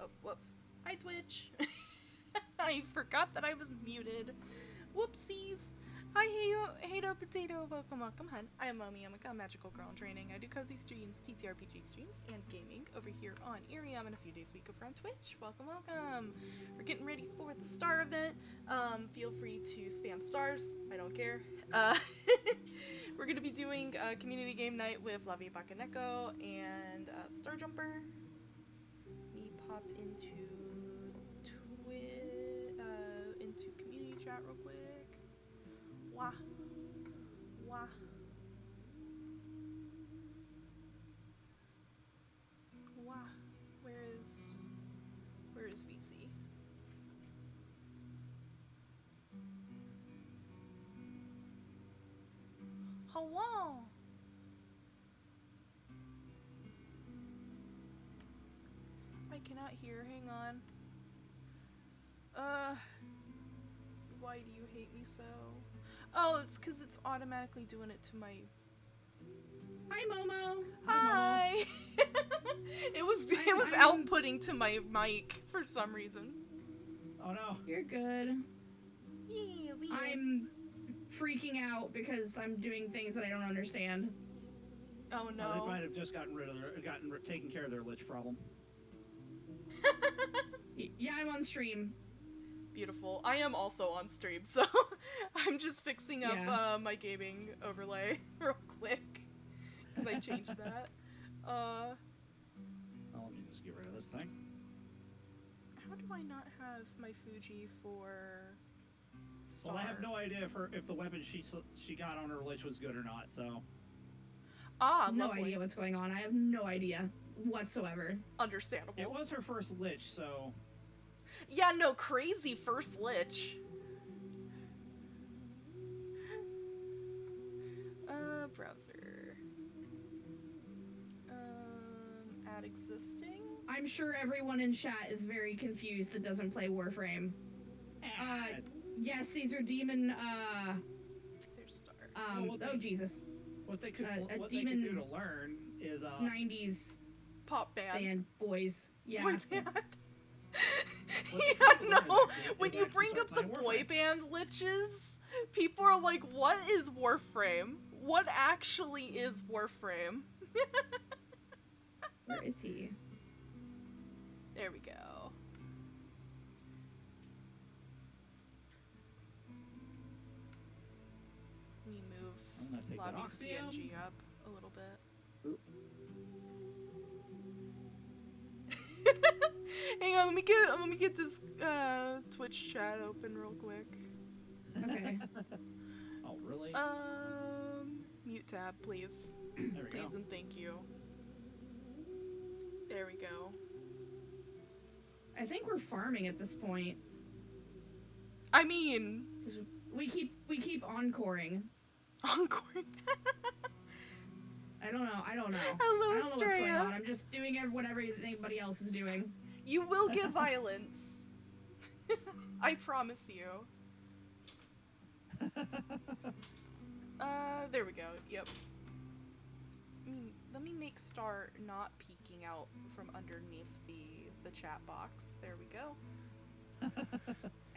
Oh, whoops. Hi, Twitch. I forgot that I was muted. Whoopsies. Hi, Hey-Do Potato. Welcome, hun. I am MomoYumeko, a magical girl in training. I do cozy streams, TTRPG streams, and gaming over here on IRIAM, and a few days a week over on Twitch. Welcome, welcome. We're getting ready for the star event. Feel free to spam stars. I don't care. We're going to be doing a community game night with Lavii and Starjumper. Let me pop into into community chat real quick. Wah. Wah. Wah. Where is VC? Hello. I cannot hear. Hang on. Why do you hate me so? Oh, it's because it's automatically doing it to my... Hi, Momo! Hi! it was outputting to my mic for some reason. Oh no. You're good. Yeah, I'm freaking out because I'm doing things that I don't understand. Oh no. They might have just taken care of their lich problem. Yeah, I'm on stream. Beautiful. I am also on stream, so I'm just fixing up my gaming overlay real quick because I changed that. Well, let me just get rid of this thing. How do I not have my Fuji for Star? Well, I have no idea if the weapon she got on her lich was good or not. So. No lovely. idea what's going on. I have no idea whatsoever. Understandable. It was her first lich, so. Yeah, no, crazy first lich. Browser. Add existing. I'm sure everyone in chat is very confused that doesn't play Warframe. Yes, these are demon, There's Star. oh Jesus. What they could demon do to learn is 90s pop band boys. Yeah. Boy band. Yeah, no. When you bring up the boy band liches, people are like, "What is Warframe? What actually is Warframe?" Where is he? There we go. Let me move Lavii's PNG up a little bit. Hang on, let me get this Twitch chat open real quick. Okay. Oh, really? Mute tab, please. There we Please go. and thank you. There we go. I think we're farming at this point. I mean, we keep encoring. Encoring. I don't know. Hello, I don't know what's going Estrella. on. I'm just doing whatever anybody else is doing. You will get violence. I promise you. There we go. Yep. Let me make Star not peeking out from underneath the chat box. There we go.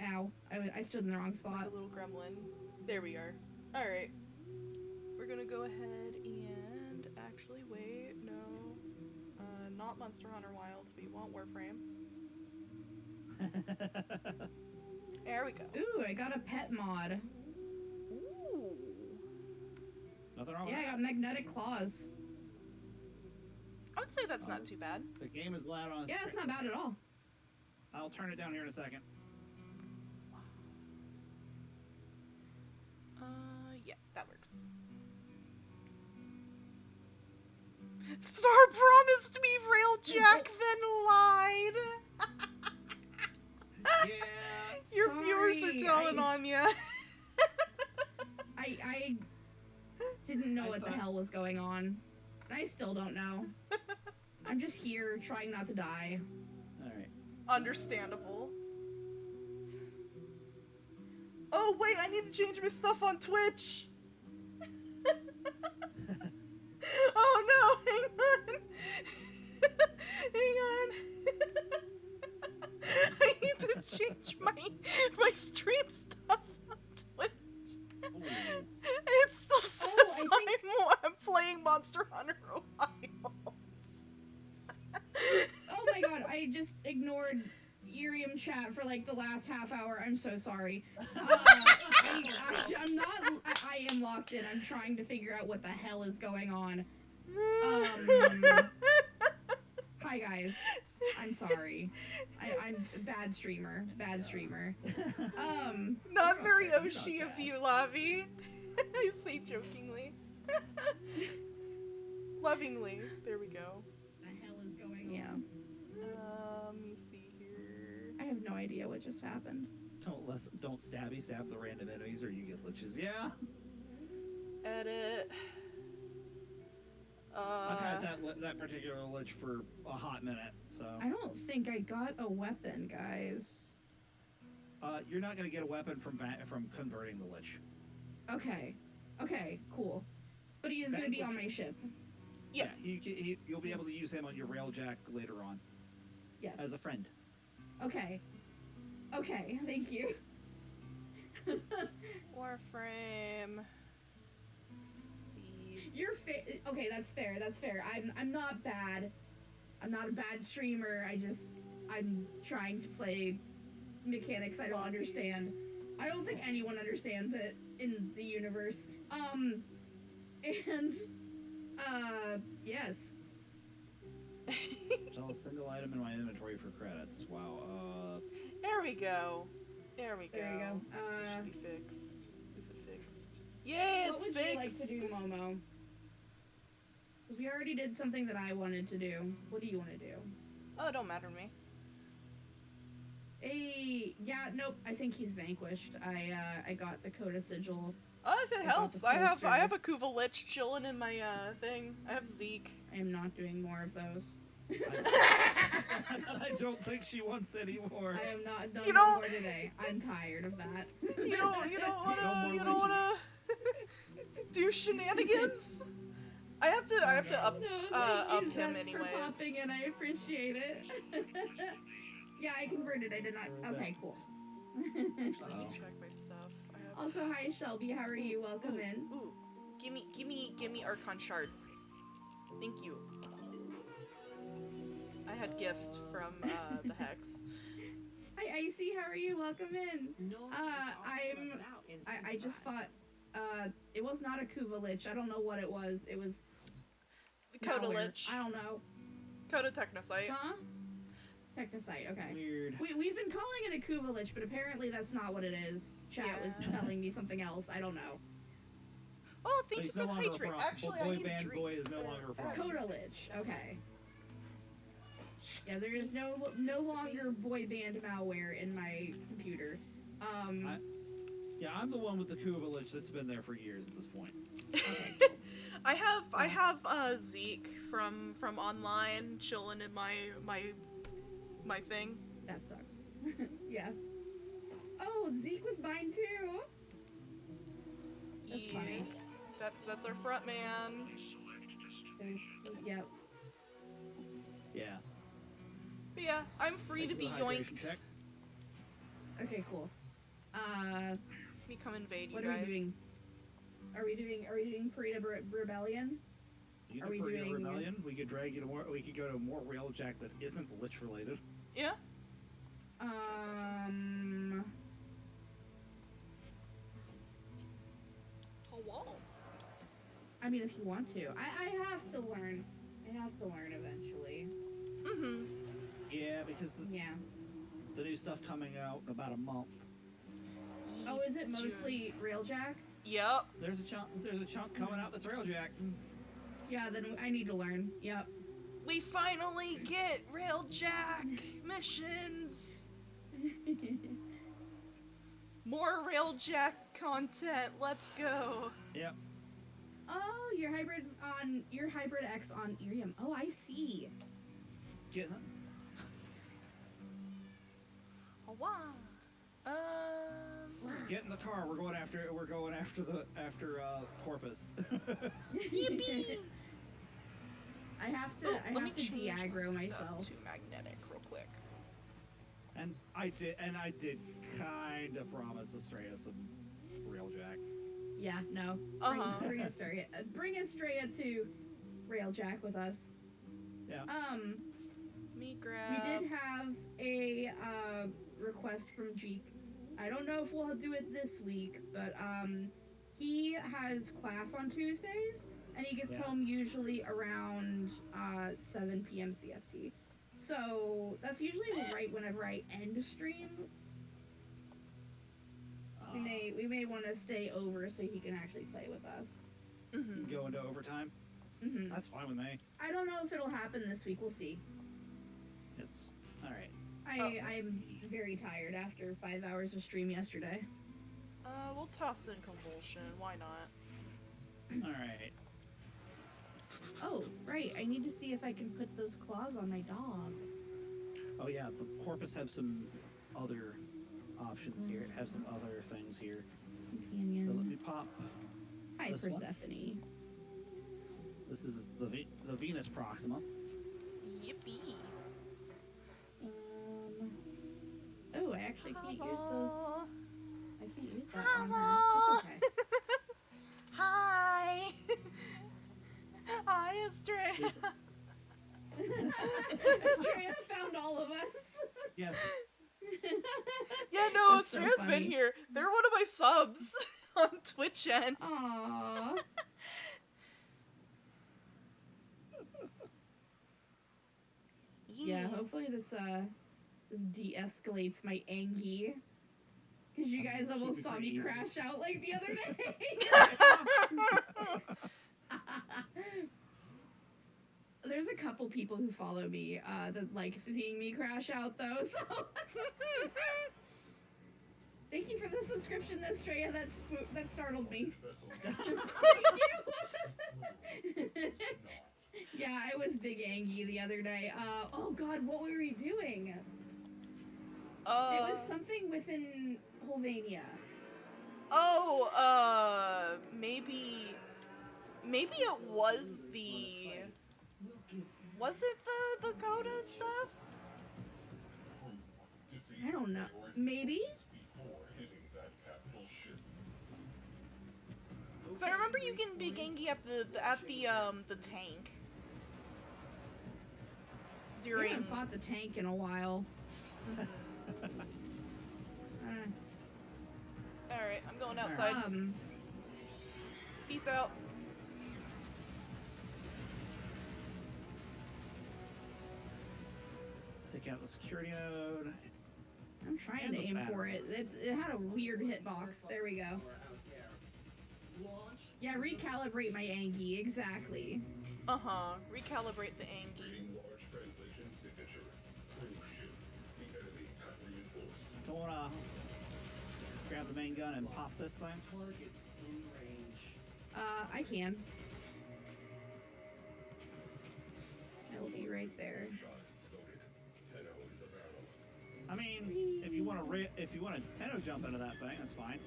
Ow. I stood in the wrong Like spot. a little gremlin. There we are. Alright. We're gonna go ahead and actually wait. No. Not Monster Hunter Wilds. We want Warframe. There we go. Ooh, I got a pet mod. Ooh. Nothing wrong with Yeah, I that. got magnetic claws. I would say that's not too bad. The game is loud on Yeah, it's not bad at all. I'll turn it down here in a second. Yeah, that works. Star promised me Railjack, then lied. Yeah. Your Sorry, viewers are telling on ya. I didn't know what the hell was going on. I still don't know. I'm just here trying not to die. All right. Understandable. Oh wait, I need to change my stuff on Twitch. Oh no, hang on. Hang on. change my stream stuff on Twitch. Ooh. It still says I'm playing Monster Hunter Wilds. Oh my god, I just ignored IRIAM chat for like the last half hour. I'm so sorry. I'm not. I am locked in. I'm trying to figure out what the hell is going on. Hi guys. I'm sorry. I'm a bad streamer. Bad streamer. Not very sorry about Oshi of that. you, Lavii. I say jokingly. Lovingly. There we go. What the hell is going on? Yeah. Let me see here. I have no idea what just happened. Don't stabby stab the random enemies or you get liches. Yeah. Edit. I've had that particular lich for a hot minute, so. I don't think I got a weapon, guys. You're not gonna get a weapon from converting the lich. Okay. Okay, cool. But he is going to be on my ship. Yeah. You'll be able to use him on your railjack later on. Yes. As a friend. Okay. Okay, thank you. Warframe. These. You're okay, that's fair. That's fair. I'm not bad. I'm not a bad streamer. I'm trying to play mechanics I don't understand. I don't think anyone understands it in the universe. Yes. Sell a single item in my inventory for credits. Wow. There we go. There we go. There you go. Should be fixed. Is it fixed? Yay, it's fixed! What would you like to do, Momo? Because we already did something that I wanted to do. What do you want to do? Oh, it don't matter to me. Hey, yeah, nope. I think he's vanquished. I got the Coda sigil. Oh, if it I got helps, the I poster. have a Kuva Lich chilling in my thing. I have Zeke. I am not doing more of those. I don't think she wants any more. I am not done You don't- more today. I'm tired of that. You don't wanna No more do shenanigans? I have to up up Thank you, him Seth, anyways. for popping in. I appreciate it. Yeah, I converted. I did not. Okay, cool. Let me check my stuff. I have Also, hi Shelby. How are you? Welcome in. Ooh, gimme Archon Shard. Thank you. I had gift from the Hex. Hi Icy. How are you? Welcome in. I just fought. It was not a Kuva Lich. I don't know what it was. It was Coda malware. Lich. I don't know. Coda Technosite. Huh? Technosite. Okay. Weird. We've been calling it a Kuva Lich, but apparently that's not what it is. Chat was telling me something else. I don't know. Oh, thank you He's for no the longer a hydrate. problem. Actually, I Boy need band drink. boy is no longer a problem. Coda Lich. Okay. Yeah, there is no longer boy band malware in my computer. Yeah, I'm the one with the Kuva lich that's been there for years at this point. Okay. I have Zeke from online chilling in my thing. That sucks. Yeah. Oh, Zeke was mine too. That's funny. That's our front man. Yep. Yeah. But yeah, I'm free to be yoinked. Check. Okay, cool. Me come invade you What guys. are we doing? Are we doing Parade Rebellion? You Are can we bring a doing- rebellion. We could drag you to more. We could go to more railjack that isn't lich related. Yeah. Hello. I mean, if you want to, I have to learn. I have to learn eventually. Mm-hmm. Yeah, because Yeah. the new stuff coming out in about a month. Oh, is it mostly Railjack? Yep. There's a chunk coming out that's railjack. Yeah, then I need to learn. Yep. We finally get Railjack missions. More Railjack content. Let's go. Yep. Oh, your hybrid X on IRIAM. Oh, I see. Get them. Oh, wow. Get in the car. We're going after Porpoise. Yippee! I have to Let me de-aggro change my myself. stuff to magnetic real quick. And I did kind of promise Estrella some Railjack. Yeah, no. Bring Estrella to Railjack with us. Yeah. Me grab. We did have a request from Jeek. I don't know if we'll do it this week, but he has class on Tuesdays, and he gets home usually around 7 p.m. CST. So that's usually right whenever I end stream. We may want to stay over so he can actually play with us. Go into overtime. That's fine with me. I don't know if it'll happen this week. We'll see. Yes. All right. I'm very tired after 5 hours of stream yesterday. We'll toss in Convulsion. Why not? All right. Oh, right. I need to see if I can put those claws on my dog. Oh yeah, the Corpus have some other options here. It has some other things here. Companion. So let me pop. Hi, this one. Persephone. This is the Venus Proxima. Yippee. Oh, I actually can't use those. I can't use that on her. Hello. That's okay. Hi. Hi, Estrella. Estrella found all of us. Yes. Yeah, no, That's so Estrella's been funny. here. They're one of my subs on Twitch end. Aww. Yeah, hopefully this de-escalates my Angie. Because you guys almost saw me crash out like the other day. There's a couple people who follow me that like seeing me crash out though, so thank you for the subscription, Estrella. That startled me. Yeah, I was big Angie the other day. Oh god, what were we doing? It was something within Holvania. Oh, maybe it was the... Was it the Coda stuff? I don't know. Maybe? So I remember you getting big Angie at the tank. I During... haven't fought the tank in a while. Alright, I'm going outside. Peace out. Take out the security node. I'm trying to aim for it. It had a weird hitbox. There we go. Yeah, recalibrate my Angie, exactly. Uh-huh. Recalibrate the Angie. So I wanna grab the main gun and pop this thing. I can. It'll be right there. I mean, if you want to Tenno jump into that thing, that's fine.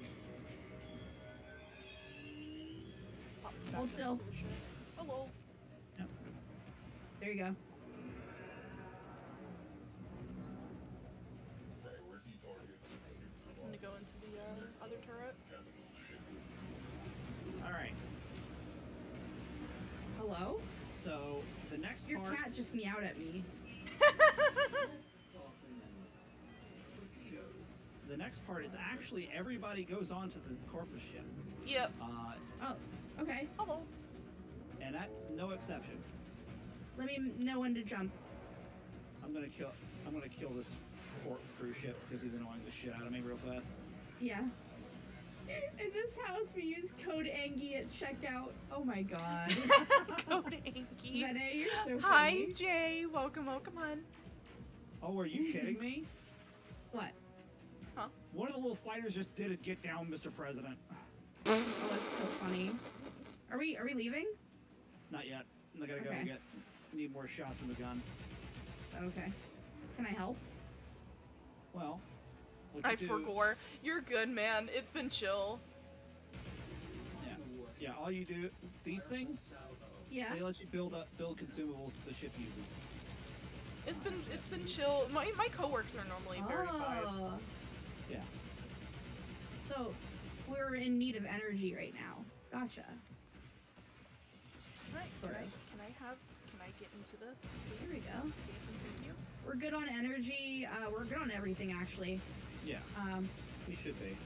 Hold still. Hello. Yep. There you go. I'm gonna go into the other turret. All right. Hello? So the next Your part. cat just meowed at me. The next part is actually everybody goes onto the Corpus ship. Yep. Oh, okay. Hello. And that's no exception. Let me know when to jump. I'm gonna kill this cruise ship because he's annoying the shit out of me real fast. Yeah. In this house, we use code Angie at checkout. Oh my god. Code Angie. Vene, you're so funny. Hi, Jay. Welcome on. Oh, are you kidding me? What? Huh? One of the little fighters just did it. Get down, Mr. President. Oh, that's so funny. Are we leaving? Not yet. I gotta Okay. go need more shots in the gun. Okay. Can I help? Well, what I you do, forgot. You're good, man. It's been chill. Yeah, all you do, these things, Yeah. they let you build consumables the ship uses. It's been chill. My coworkers are normally very vibes. Yeah. So we're in need of energy right now. Gotcha. Alright, Sort of. can I get into this? Please? Here we go. Please and thank you. We're good on energy. We're good on everything actually. Yeah. We should be.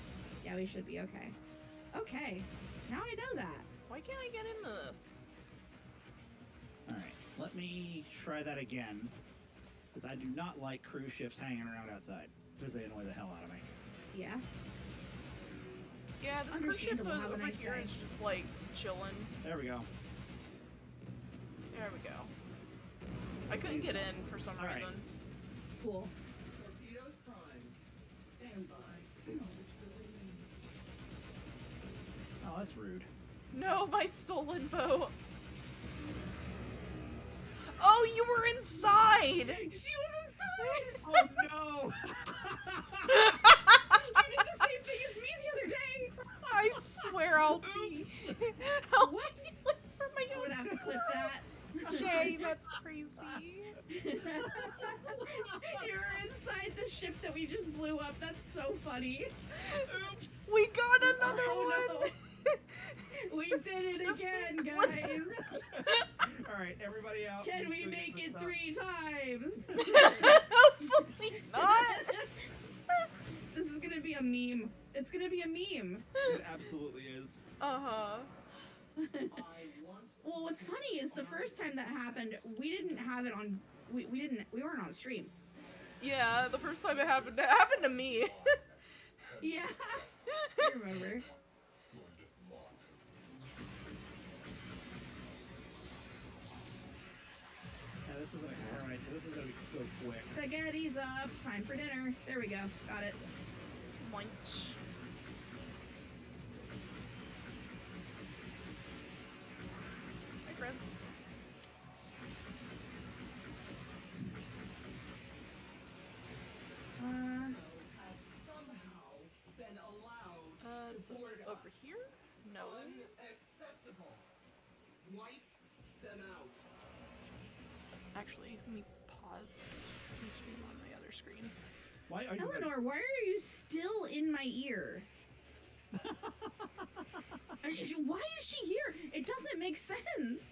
Yeah, we should be okay. Okay. Now I know that. Why can't I get into this? Alright, let me try that again. Because I do not like cruise ships hanging around outside. Because they annoy the hell out of me. Yeah. Yeah, this cruise ship Understandable. Have a over nice here day. is just like chilling. There we go. There we go. I couldn't get in for some Alright. reason. Cool. Torpedoes primed. Stand by to salvage the remains. Oh, that's rude. No, my stolen boat. Oh, you were inside! She was inside! Oh no! You did the same thing as me the other day! I swear I'll be. Oops. I'll What? be late for my I would have to clip that. Jay, that's crazy. You were inside the ship that we just blew up. That's so funny. Oops! We got another Oh, one! no. We did it again, guys. Alright, everybody out. Can we Please do make this it stuff. 3 times? Hopefully not! This is gonna be a meme. It's gonna be a meme. It absolutely is. Uh-huh. I want Well, what's funny is the first time that happened, we didn't have it on. We weren't on stream. Yeah, the first time it happened to me. Yeah, I remember. Yeah, this is an experiment, so this is gonna go quick. Spaghetti's up. Time for dinner. There we go. Got it. Munch. Hi, friends. have somehow been allowed It's to board over us. here? No. Unacceptable. Wipe them out. Actually, let me pause the stream on my other screen. Why are you Eleanor, why are you still in my ear? Why is she here? It doesn't make sense.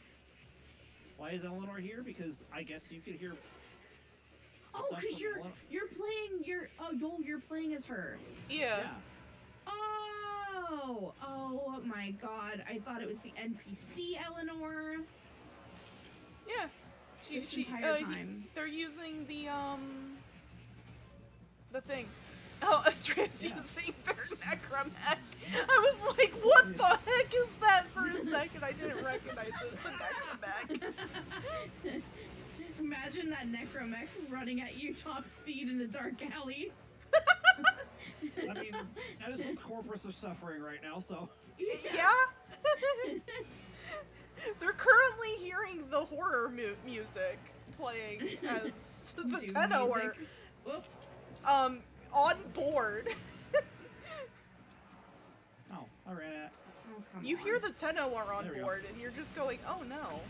Why is Eleanor here? Because I guess you could hear. Oh, stuff because from Eleanor. you're playing you're playing as her. Yeah. Yeah. Oh my God! I thought it was the NPC Eleanor. Yeah. This entire he- time. they're using the thing. Oh, Astraea's Yeah. using their necromech. I was like, what the heck is that for a second? I didn't recognize it as the necromech. Imagine that necromech running at you top speed in the dark alley. I mean, that is what the corpus are suffering right now, so. Yeah? They're currently hearing the horror music playing as the Doom Tenno are music. Whoop. on board. Oh, I ran it. Oh, come You on. hear the Tenno are on There we go. board, and you're just going, oh no.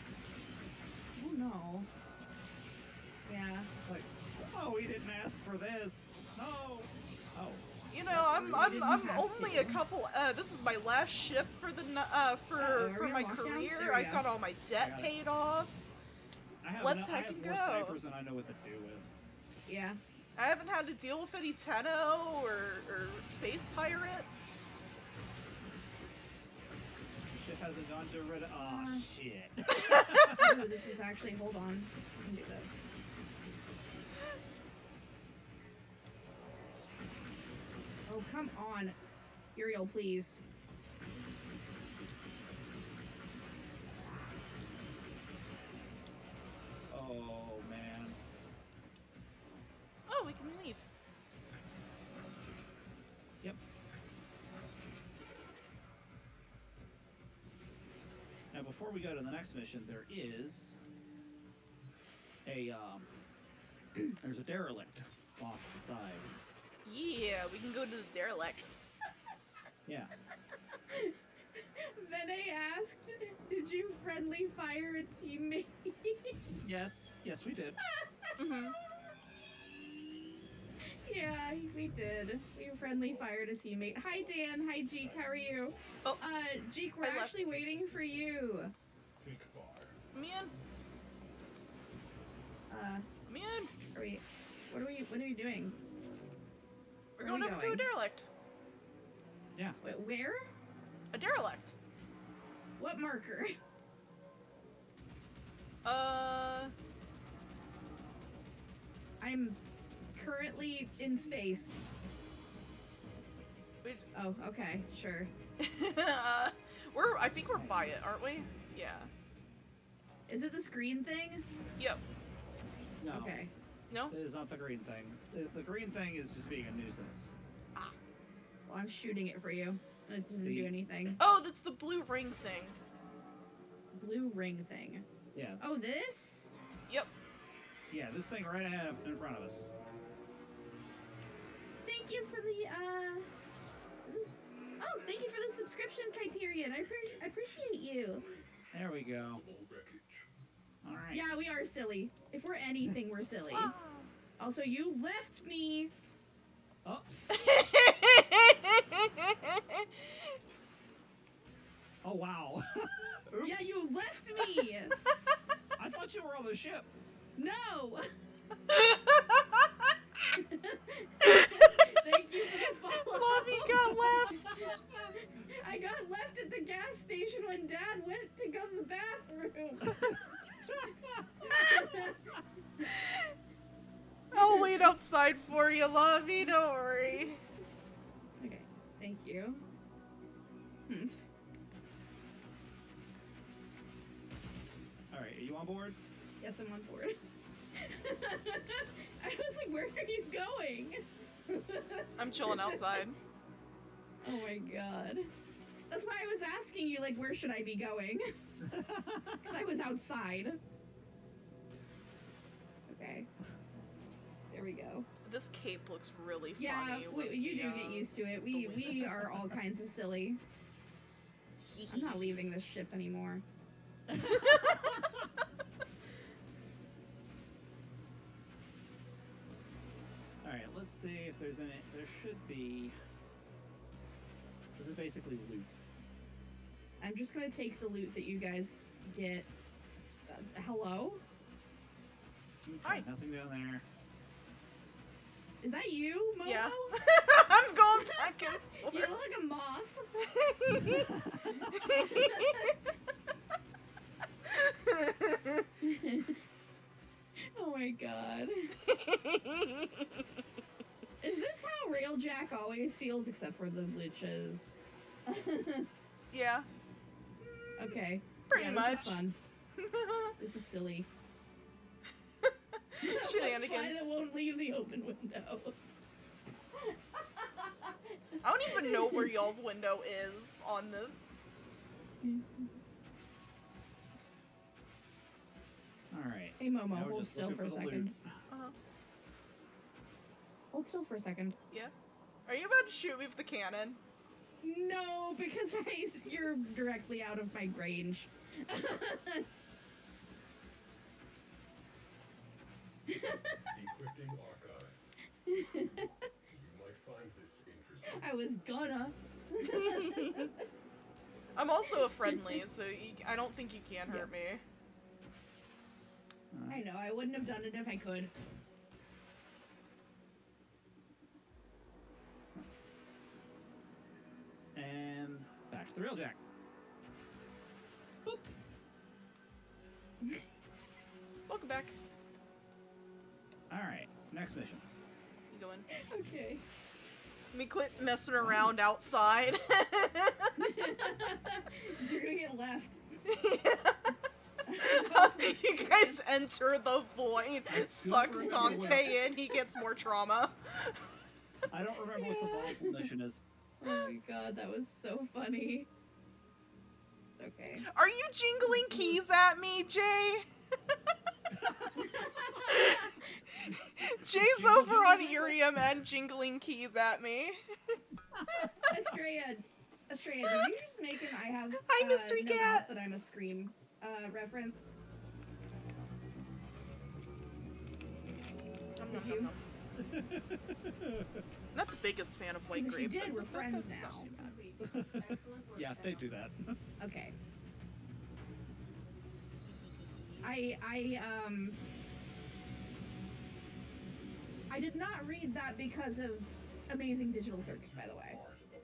Oh no. Yeah. Like, oh, we didn't ask for this. No. Oh. You know, I'm didn't I'm have only to. a couple. This is my last shift for the for are for we my on lockdown? career. There we I go. got all my debt Got it. paid off. I have, Let's I heck have and more go. ciphers than I know what to do with. Yeah. I haven't had to deal with any Tenno or space pirates. Ship hasn't gone to red. Oh, shit. Ooh, this is actually. Hold on. I can do this. Oh, come on. Uriel, please. Oh, man. Oh, we can leave. Yep. Now, before we go to the next mission, there is a, there's a derelict off to the side. Yeah, we can go to the derelict. Yeah. Then I asked, did you friendly fire a teammate? Yes, we did. Mhm. Yeah, we did. We friendly fired a teammate. Hi Dan, hi Jeek, how are you? Oh. Jeek, we're I left. actually waiting for you. Take 5. Me in. Me in. What are we doing? We're Where are going we over to a going? derelict. Yeah. Wait, where? A derelict. What marker? I'm currently in space. We, Oh, okay, sure. I think we're by it, aren't we? Yeah. Is it the screen thing? Yep. No. Okay. No? It is not the green thing. The green thing is just being a nuisance. Ah. Well, I'm shooting it for you. And it didn't The- do anything. Oh, that's the blue ring thing. Blue ring thing. Yeah. Oh, this? Yep. Yeah, this thing right ahead in front of us. Thank you for the, Oh, thank you for the subscription, Criterion. I appreciate you. There we go. Small wreckage. Alright. Yeah, we are silly. If we're anything, we're silly. Ah. Also, you left me. Oh. Oh, wow. Oops. Yeah, you left me. I thought you were on the ship. No. Thank you for the follow. Lavii got left. I got left at the gas station when Dad went to go to the bathroom. I'll wait outside for you, Lavii. Don't worry. Okay, thank you. Alright, are you on board? Yes, I'm on board. I was like, where are you going? I'm chilling outside. Oh my god. That's why I was asking you, like, where should I be going? Because I was outside. Okay. There we go. This cape looks really funny. Yeah, with you the, do get used to it. We wings. are all kinds of silly. I'm not leaving this ship anymore. Alright, let's see if there's any. There should be. This is basically loot. I'm just gonna take the loot that you guys get. Hello? Okay, Hi. nothing down there. Is that you, Momo? Yeah. I'm going back and forth. You look like a moth. Oh my god. Is this how Railjack always feels, except for the glitches? Yeah. Okay. Pretty yeah, much. This is fun. This is silly. Shenanigans. Fly that won't leave the open window. I don't even know where y'all's window is on this. Alright. Hey Momo, Now we're hold just still looking for a for the second. loot. Uh-huh. Hold still for a second. Yeah. Are you about to shoot me with the cannon? No, because you're directly out of my range. Encrypting archives. You might find this interesting. I was gonna. I'm also a friendly, so I don't think you can hurt me. I know, I wouldn't have done it if I could. And back to the Railjack. Boop. Welcome back. Alright, next mission. You going? Okay. Let me quit messing around outside. You're gonna get left. You guys enter the void, sucks remember Dante in, he gets more trauma. I don't remember what the volatile mission is. Oh my god, that was so funny. Okay. Are you jingling keys at me, Jay? Jay's over on IRIAM and jingling keys at me. Estrella, Estrella, did you just make an I have Hi, Mystery no Cat. mouth, but I'm a Scream reference? Nom, Did nom, you? nom, nom. Not the biggest fan of White 'Cause if you Grape. did, but we're friends that's now. not too bad. Complete. Excellent work, Yeah, they General. do that. Okay. I did not read that because of Amazing Digital Circus, by the way.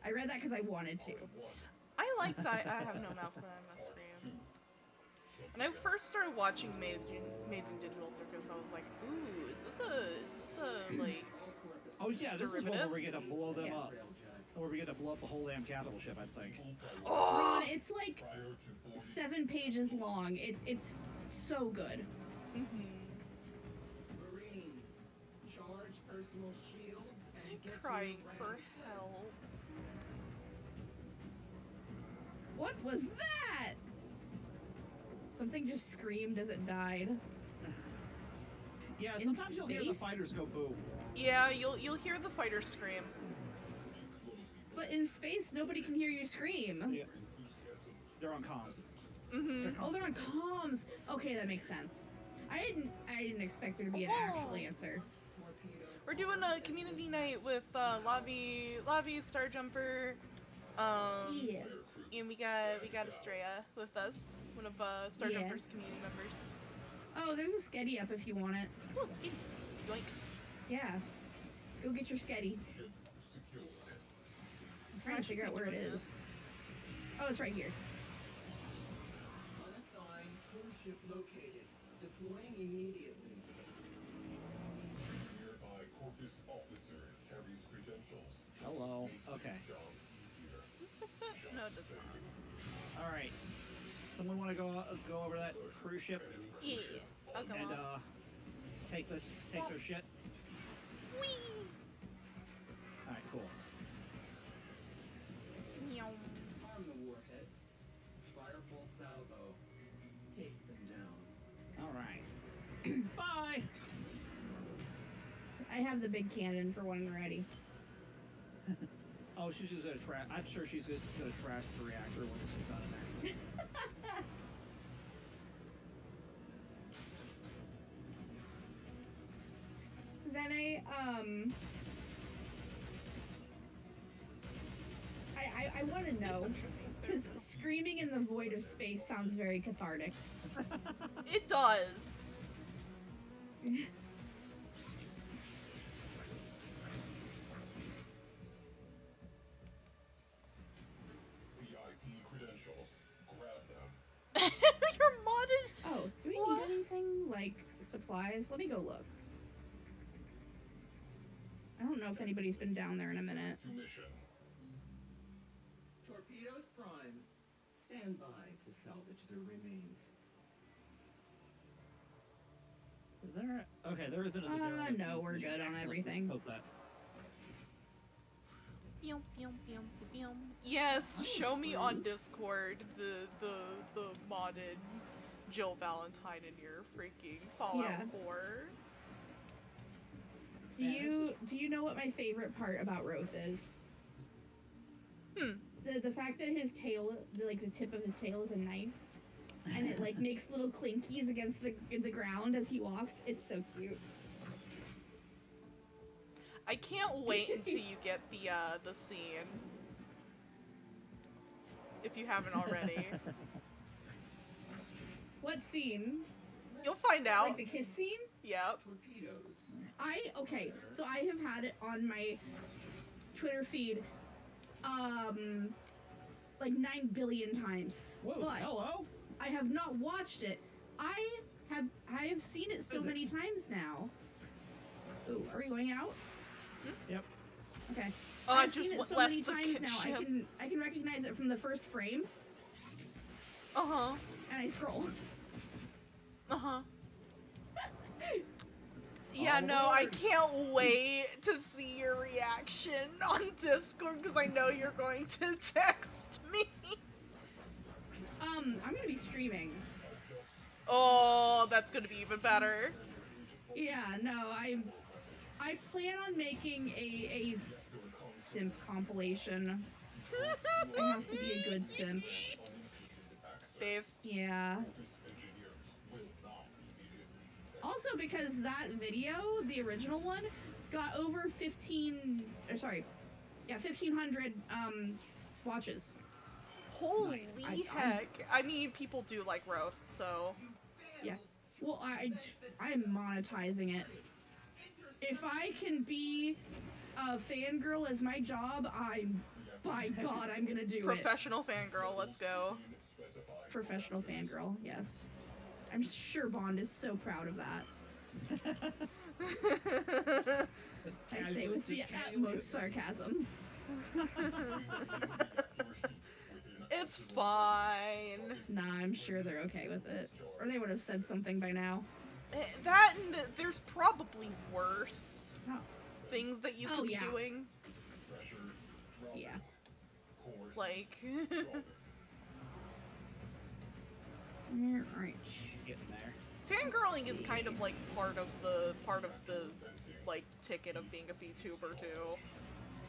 I read that because I wanted to. I liked I have no mouth, but I must scream. When I first started watching Amazing Digital Circus, I was like, ooh, is this a like Oh yeah, this is one where Derivative? we get to blow them Yeah. up. Where we get to blow up the whole damn capital ship, I think. Ron, it's like 7 pages long. It's so good. Marines, charge personal shields and get crying to your for ranks. help? What was that? Something just screamed as it died. Yeah, In sometimes you'll hear the space? fighters go boom. Yeah, you'll hear the fighters scream. But in space, nobody can hear you scream. Yeah. They're on comms. Mm-hmm. Oh, they're on comms. Okay, that makes sense. I didn't expect there to be an actual answer. Torpedoes. We're doing a community night with Lavii Starjumper. Yeah. And we got Estrella with us, one of Starjumper's community members. Oh, there's a sketty up if you want it. Oh, sweet. Yoink. Yeah. Go get your sketty. I'm trying to figure out where it is. Oh, it's right here. Unassigned cruise ship located. Deploying immediately. Nearby Corpus officer carries credentials. Hello. Okay. Does this fix it? No, it does not. All right. Someone want to go over that cruise ship Yeah. Oh, come and on. take their shit? Whee! All right, cool. Meow. Arm the warheads. Fire full salvo. Take them down. All right. Bye. I have the big cannon for when we're ready. Oh, she's just gonna trash. I'm sure she's just gonna trash the reactor once she's done in there. Then I want to know, because screaming in the void of space sounds very cathartic. It does. VIP credentials. Grab them. You're modded. Oh, do we What? need anything like supplies? Let me go look. I don't know if anybody's been down there in a minute. To mission. Torpedoes primed. Stand by to salvage their remains. Is there? Okay, there isn't. In the derelict. No, we're good on Excellent. everything. Hope that. Pew, pew, pew, pew, pew. Yes, show me on Discord the modded Jill Valentine in your freaking Fallout Yeah. 4. Do you know what my favorite part about Roth is? The fact that his tail, the tip of his tail is a knife, and it like makes little clinkies against the ground as he walks. It's so cute. I can't wait until you get the scene. If you haven't already. What scene? You'll find out. Like the kiss scene? Yep. Torpedoes. Okay, so I have had it on my Twitter feed, like 9 billion times. Whoa! But Hello. I have not watched it. I have seen it so many Physics. times now. Ooh, are we going out? Yep. Okay. Oh, I I've just seen it so left many the times now. ship. I can recognize it from the first frame, Uh-huh. and I scroll. Uh-huh. Yeah, All no, I aboard. can't wait to see your reaction on Discord because I know you're going to text me. I'm gonna be streaming. Oh, that's gonna be even better. Yeah, no, I plan on making a simp compilation I have to be a good simp. Face. Yeah. Also, because that video, the original one, got over 1,500 watches. Holy Nice. heck. I mean, people do like Roth, so. Yeah. Well, I'm monetizing it. If I can be a fangirl as my job, by God, I'm gonna do it. Professional fangirl, let's go. Professional fangirl, yes. I'm sure Bond is so proud of that. Just I say casually- with the just casually- utmost sarcasm. It's fine. Nah, I'm sure they're okay with it. Or they would have said something by now. That and there's probably worse Oh, things that you Oh, could yeah. be doing. yeah. Like, Alright. Getting there. fangirling is kind of like part of the like ticket of being a VTuber too.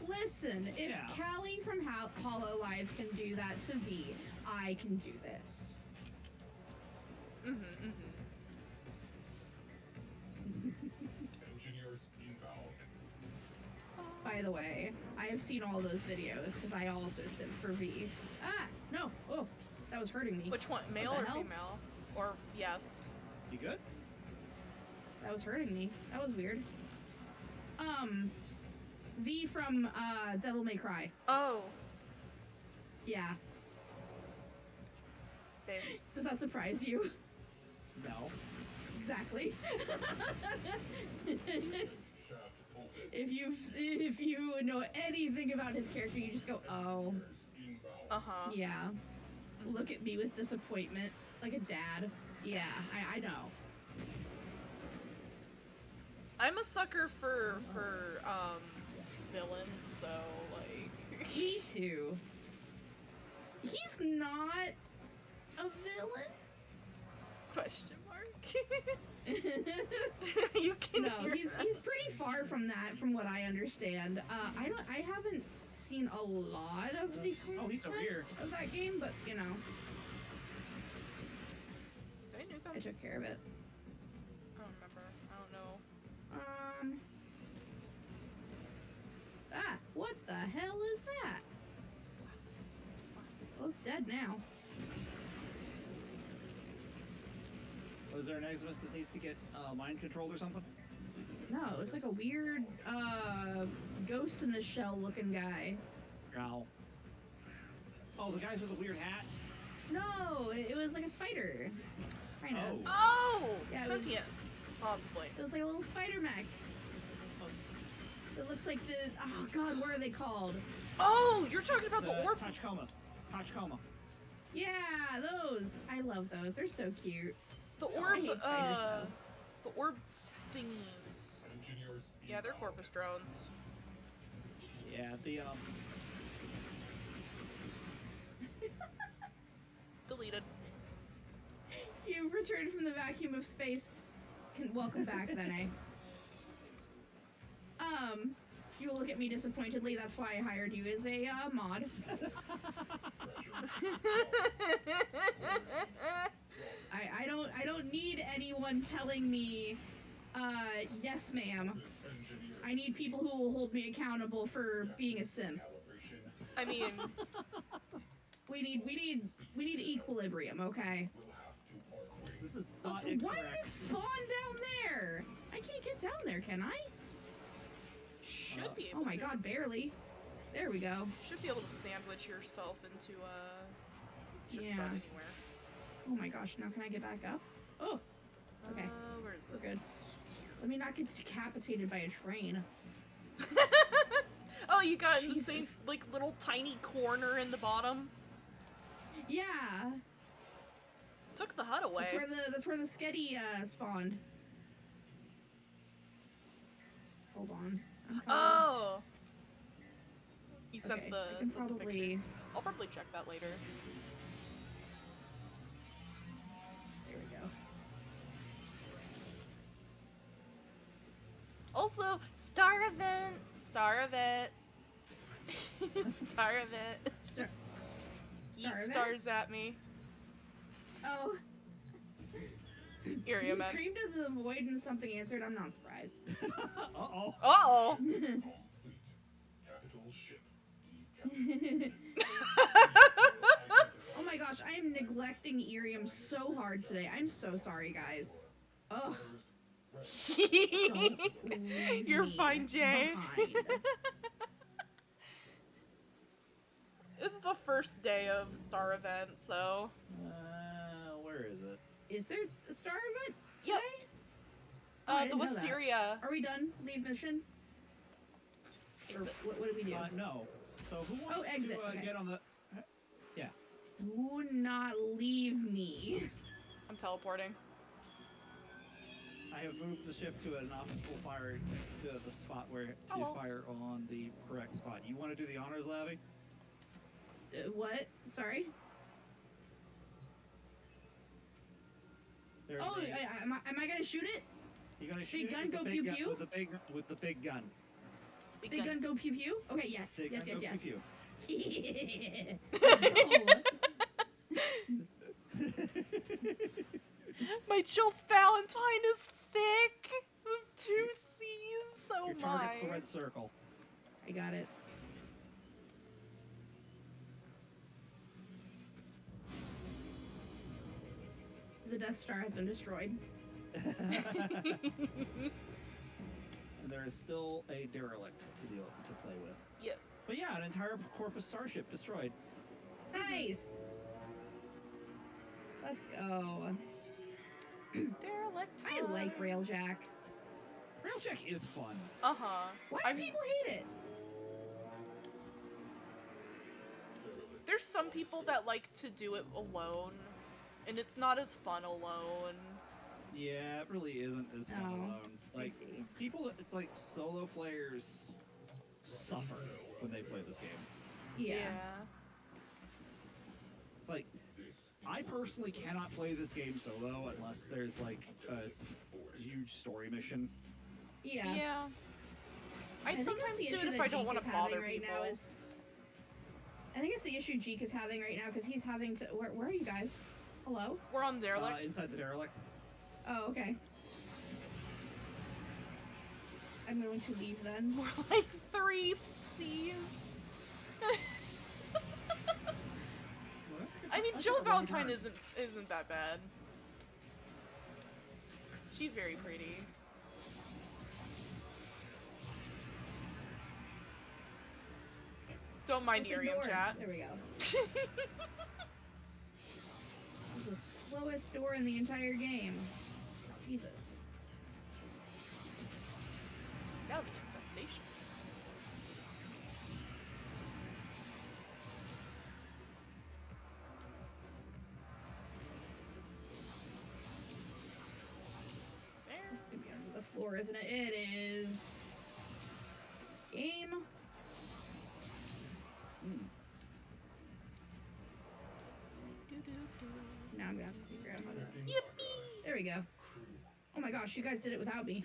Listen, if Yeah. Callie from Hollow Live can do that to V, I can do this. Engineers inbound. By the way, I have seen all those videos because I also simp for V. Ah! No! Oh, that was hurting me. Which one, male the or hell? female? Or yes. You good? That was hurting me. That was weird. V from Devil May Cry. Oh, Yeah. base. Does that surprise you? No. Exactly. Shaft open. if you know anything about his character, you just go, oh, Inbound. Uh-huh. yeah. Look at me with disappointment, like a dad. Yeah, I know. I'm a sucker for villains, so like Me too. He's not a villain. question mark. You can No, hear he's that. pretty far from that, from what I understand. I haven't seen a lot of the Oh, he's over here. of that game, but you know, Did I nuke I him? took care of it. I don't remember. I don't know. What the hell is that? Well, it's dead now. Was there an Eximus that needs to get mind controlled or something? No, it's like a weird, ghost in the shell looking guy. Growl. Oh, the guys with the weird hat? No, it was like a spider. Kinda. Oh. Oh! Yeah, it was- Sentient. Possibly. It was like a little spider mech. It looks like the, oh god, what are they called? Oh! You're talking about the orb. Tachkoma. Tachkoma. Yeah, those. I love those. They're so cute. The I orb, hate spiders, though. the orb thingies. Engineers Yeah, they're inbound. corpus drones. Yeah, the Deleted. You've returned from the vacuum of space. Welcome back, then, eh? You will look at me disappointedly. That's why I hired you as a mod. I don't need anyone telling me, yes, ma'am. Engineer I need people who will hold me accountable for being a simp. calibration. I mean, We need equilibrium, okay? We'll have to part ways. this is not Why did it incorrect. spawn down there? I can't get down there, can I? should be able Oh my to. god, barely. There we go. Should be able to sandwich yourself into just Yeah. about anywhere. Oh my gosh, now can I get back up? Oh, okay. Where is We're this? good. Let me not get decapitated by a train. Oh, you got in the same Jesus. like little tiny corner in the bottom. Yeah, Took the hut away. that's where the sketty spawned. Hold on. I'm probably- Oh. You sent okay, the, I can sent the probably. picture. I'll probably check that later. There we go. Also, star event. Star of it. Star Yeet of it? stars at me. Oh. Iriam You man. screamed into the void and something answered. I'm not surprised. Uh-oh. Uh-oh. Complete. Capital ship. Oh my gosh, I am neglecting Iriam so hard today. I'm so sorry, guys. Ugh. Don't leave You're me fine, Jay. behind. This is the first day of Star Event, so... Where is it? Is there a star event Yep. today? Oh, I The didn't know that. Wisteria. Are we done? Leave mission? Or what do we do? No. So who wants exit, to okay. get on the... Yeah. Do not leave me. I'm teleporting. I have moved the ship to an optimal fire to the spot where to Oh. fire on the correct spot. You want to do the honors, Lavii? What? Sorry? There's Oh, the, am I gonna shoot it? you're gonna shoot big it gun, with the go big pew gun, pew? with the big gun. Big gun go pew pew? Okay, yes. Big Yes, gun, yes, go yes. pew Let's go. My Jill Valentine is thick with 2 C's. Oh Your my. target's the red circle. I got it. The Death Star has been destroyed. And there is still a derelict to play with. Yep. But yeah, an entire Corpus starship destroyed. Nice. Let's go. Derelict. I like Railjack. Railjack is fun. Uh-huh. Why do people hate it? There's some people that like to do it alone, and it's not as fun alone. Yeah, it really isn't as fun Oh, alone. I Like see. people, it's like solo players suffer when they play this game. Yeah. It's like I personally cannot play this game solo unless there's like a huge story mission. Yeah. Yeah. I think that's sometimes the do issue it if that I don't Jeek want is to having bother right people. now is. I think it's the issue Jeek is having right now because he's having to. Where are you guys? Hello? We're on Derelict. Inside the derelict. Oh, okay. I'm going to leave then. We're like 3 C's. I mean, Jill Valentine isn't that bad. She's very pretty. Don't mind Open Iriam door. chat. There we go. The slowest door in the entire game. Jesus. Now the infestation. There. It's gonna be under the floor, isn't it? It is. Game. Now I'm gonna have to figure out how to. Yippee! There we go. Oh my gosh, you guys did it without me.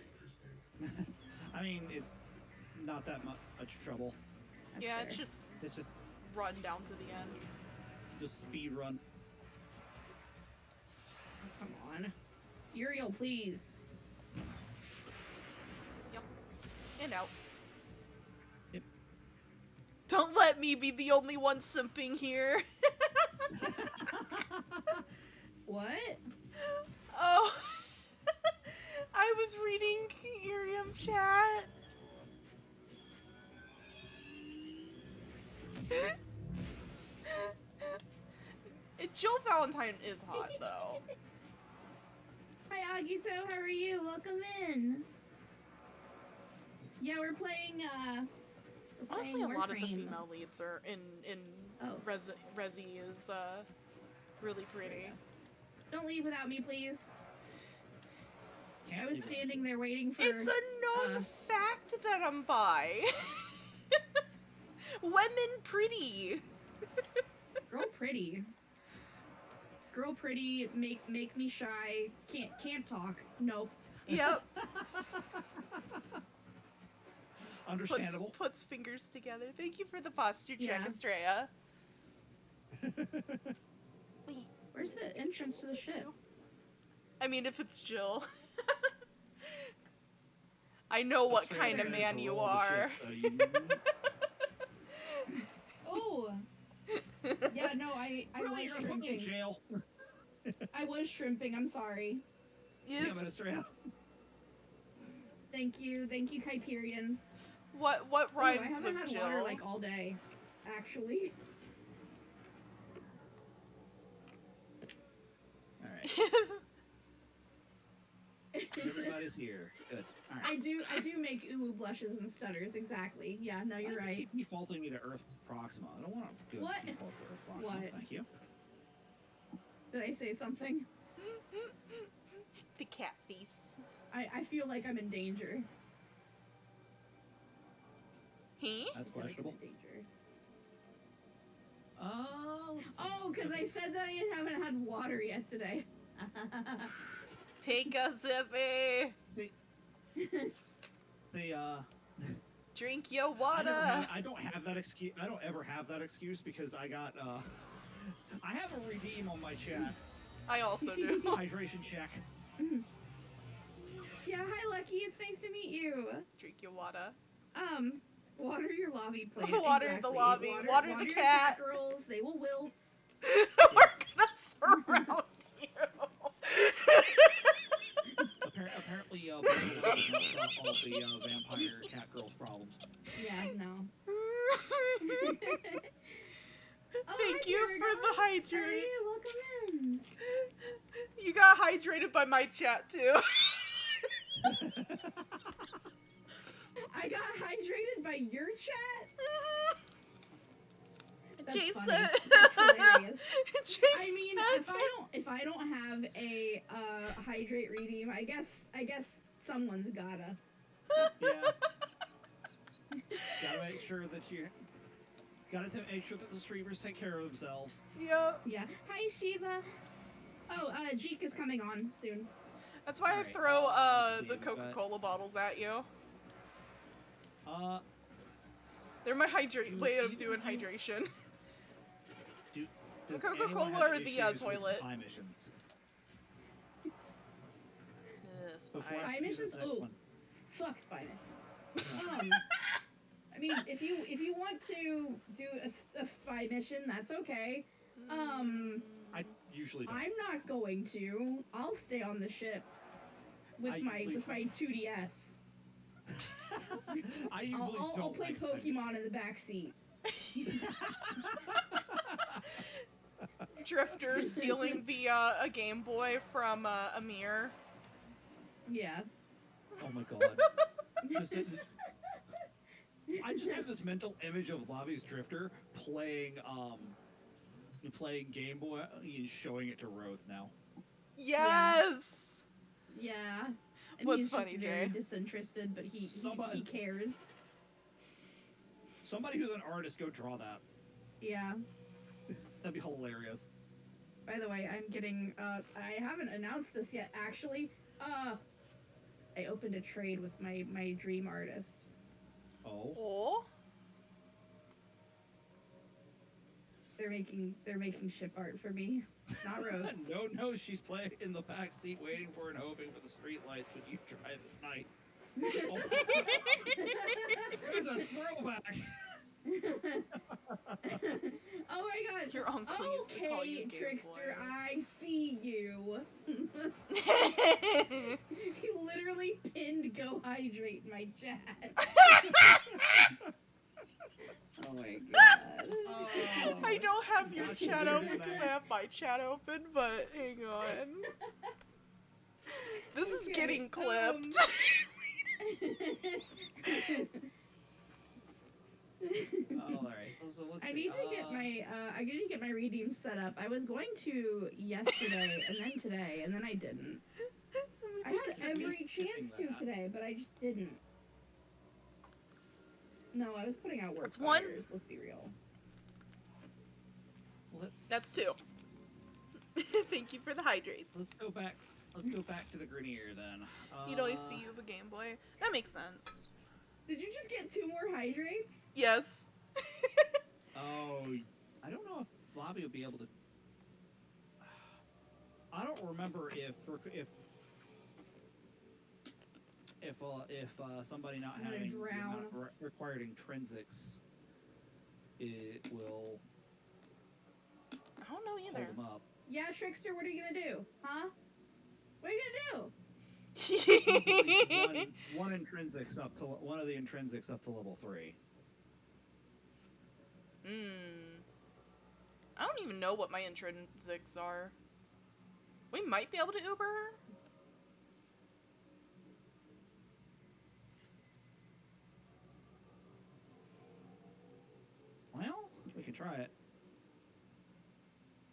I mean, it's not that much trouble. That's Yeah, fair. It's just run down to the end. speed run. Come on. Uriel, please. Yep. And out. Yep. Don't let me be the only one simping here. What? Oh. I was reading Iriam chat. Jill Valentine is hot, though. Hi, Agito. How are you? Welcome in. Yeah, we're playing. Honestly, a lot of the Warframe. female leads are in Oh. Resi is really pretty. Don't leave without me, please. Can't I was leave it. standing there waiting for. It's a known uh, fact that I'm bi. Women pretty. Girl pretty. Girl pretty. Make me shy. Can't talk. Nope. Yep. Understandable. Puts fingers together. Thank you for the posture check, Yeah. Estrella. Wait, Where's the entrance to the ship? I mean, if it's Jill. I know what Australia kind of has man the you role of the are. ship, so you- Oh. Yeah, no, I Really, was you're fucking shrimping. jail. I was shrimping. I'm sorry. Damn it, Yes. Australia. Thank you, Hyperion. What Ooh, I rhymes haven't with had Jill? water like all day, actually. All right. Everybody's here. Good. All right. I do make ooh blushes and stutters. Exactly. Yeah. No, Why you're does it right. keep defaulting me to Earth Proxima? I don't want a good What? default to Earth Proxima. What? Thank you. Did I say something? The cat face. I feel like I'm in danger. He? That's I feel like I'm questionable. in danger. Let's see. Oh, because I said that I haven't had water yet today. Take a sippy. See, Drink your water. I don't have that excuse. I don't ever have that excuse because I got I have a redeem on my chat. I also do. Hydration check. Yeah, hi Lucky, it's nice to meet you. Drink your water. Water your Lavii plant. Water the exactly. Lavii, water the your cat. girls, they will wilt. We're Yes. gonna surround you. Apparently, does not solve all the vampire cat girls' problems. Yeah, no. Thank you for the Hey, hydrate. welcome in. You got hydrated by my chat too. I got hydrated by your chat. That's Jason. funny. That's hilarious. Jason. I mean, if I don't have a hydrate redeem, I guess someone's gotta. Yeah. Gotta make sure that make sure that the streamers take care of themselves. Yep. Yeah. Hi Shiva. Oh, Jeek is coming on soon. That's why Alright, I throw let's see, the we've got- Coca-Cola bottles at you. Uh, They're my way of either doing of you- hydration. does Coca-Cola anyone have or the, issues with toilet? spy missions? Yes, Before Spy I do this missions? next Ooh. one. Fuck Spider. I mean, if you want to do a spy mission, that's okay. I usually don't. I'm not going to. I'll stay on the ship with I my usually 2DS. I usually I'll don't play like spy Pokemon in missions. the back seat. Drifter stealing the a Game Boy from Amir. Yeah. Oh my god. I just have this mental image of Lavi's Drifter playing Game Boy and showing it to Roth now. Yes. Yeah. And What's he's funny, just very Jay? disinterested, but he Somebody- cares. Somebody who's an artist, go draw that. Yeah. That'd be hilarious. By the way, I'm getting I haven't announced this yet actually. I opened a trade with my dream artist. Oh. Oh. They're making ship art for me. Not Rose. No, she's playing in the back seat waiting for and hoping for the street lights when you drive at night. Oh, there's a throwback. Oh my god. Your uncle used to call you Okay, Game Trickster, Boy. I see you. He literally pinned Go Hydrate in my chat. Oh my god. Oh, I don't have your Gotcha, chat there open is because I that. have my chat open, but hang on. This is Okay, getting clipped. Oh, all right. So let's I see. need to get my redeem set up. I was going to yesterday and then today and then I didn't. I had every chance to that. today, but I just didn't. No, I was putting out work That's one. fires, let's be real. That's two. Thank you for the hydrates. Let's go back. Let's go back to the Grenier then. You'd always see you have a Game Boy. That makes sense. Did you just get 2 more hydrates? Yes. Oh, I don't know if Lavii would be able to. I don't remember if somebody not I'm gonna having drown. required intrinsics, it will I don't know hold either. them up. Yeah, Trickster, what are you gonna do? Huh? What are you gonna do? It's at least one intrinsics up to one of the intrinsics up to level 3. I don't even know what my intrinsics are. We might be able to Uber her. Well, we can try it.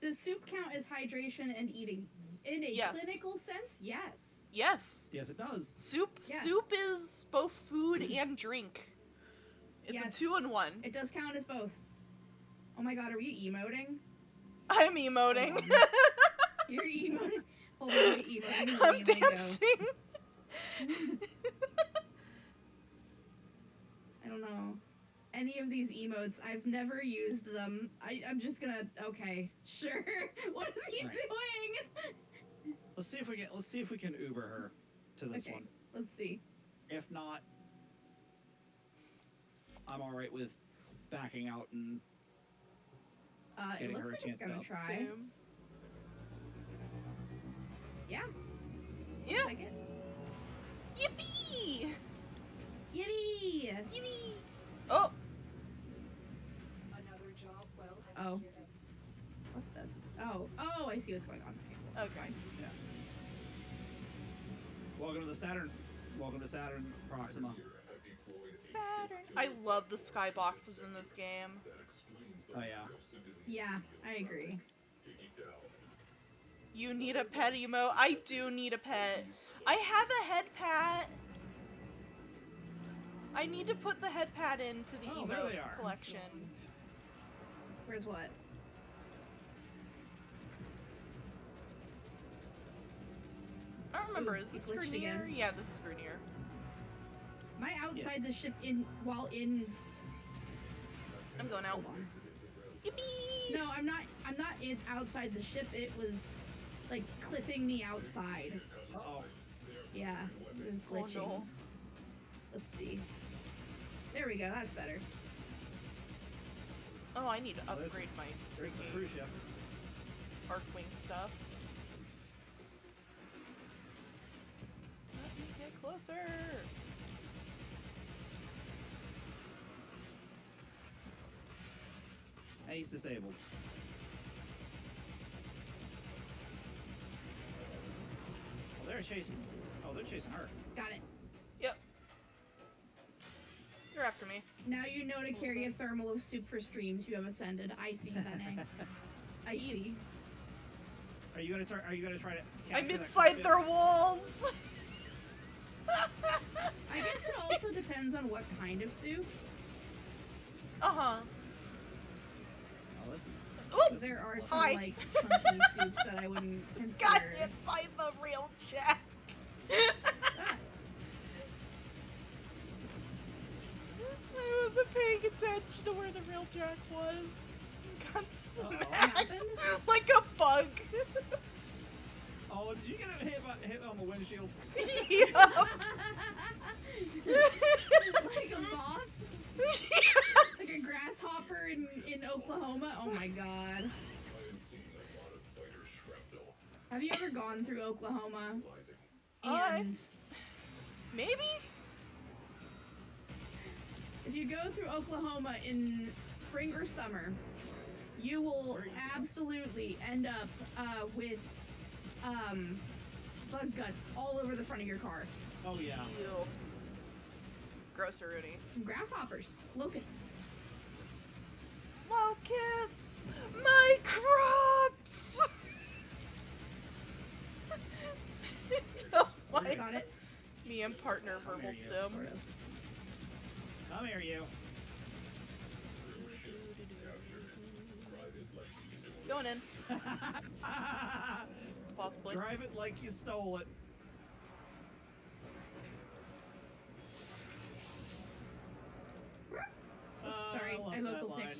Does soup count as hydration and eating? In a Yes. clinical sense, yes. Yes. Yes, it does. Soup. Yes. Soup is both food and drink. It's Yes. a 2-in-1. It does count as both. Oh my god, are we emoting? I'm emoting. Hold on. You're emoting? Hold on, you're emoting. I'm Let me go. dancing. I don't know. Any of these emotes, I've never used them. I'm just gonna, okay, sure. What is he Right. doing? Let's see if we can Uber her to this Okay. one. Let's see. If not, I'm all right with backing out and It getting looks her a like chance it's gonna to- try. Same. Yeah, Yeah. looks like it. Yippee! Yippee! Yippee! Oh. Another job well Oh. executed. What the? Oh, I see what's going on. Okay, cool. Okay. Yeah. Welcome to the Saturn. Welcome to Saturn Proxima. Here have deployed a Saturn. I love the skyboxes in this game. that explains the Oh, lack yeah. of civilian Yeah, I agree. taking down. You need a pet emo. I do need a pet. I have a head pat. I need to put the head pat into the Oh, there emo they are. collection. Where's what? I don't remember. Ooh, Is he this glitched Grunier? again. Yeah, this is Grunier. Am I outside Yes. the ship while in? I'm going out. Hold on. Yippee! No, I'm not. I'm not in outside the ship. It was like clipping me outside. Uh-oh. Yeah, it was Oh glitching. no. Let's see. There we go. That's better. Oh, I need to Oh, there's- upgrade my There's the cruise ship. Arcwing stuff. Let me get closer. Hey, he's disabled. Oh, they're chasing. Oh, they're chasing her. Got it. Yep. You're after me. Now you know to carry a thermal of soup for streams. You have ascended. I see, Zane. I see. Yes. Are you gonna try? Are you gonna try to? I'm capture that inside cruise their ship? walls. I guess it also depends on what kind of soup. Uh-huh. Oh, this is. Oops! There are some Hi. like chunky soups that I wouldn't consider. Got hit by the real Jack. Ah, I wasn't paying attention to where the real Jack was. Got smacked happened? like a bug. Oh, did you get hit on the windshield? Yeah. like a boss, like a grasshopper in Oklahoma. Oh my god. I am seeing a lot of fighter shrapnel. Have you ever gone through Oklahoma? Realizing And Maybe? if you go through Oklahoma in spring or summer, you will absolutely end up with bug guts all over the front of your car. Oh yeah. Ew. Gross, Rudy. Grasshoppers, locusts. Locusts! My crops! Oh my. Got it. Me and partner verbal There you stem. Sort of. Come here, you. Going in, possibly. Drive it like you stole it. love I that vocal line. tick.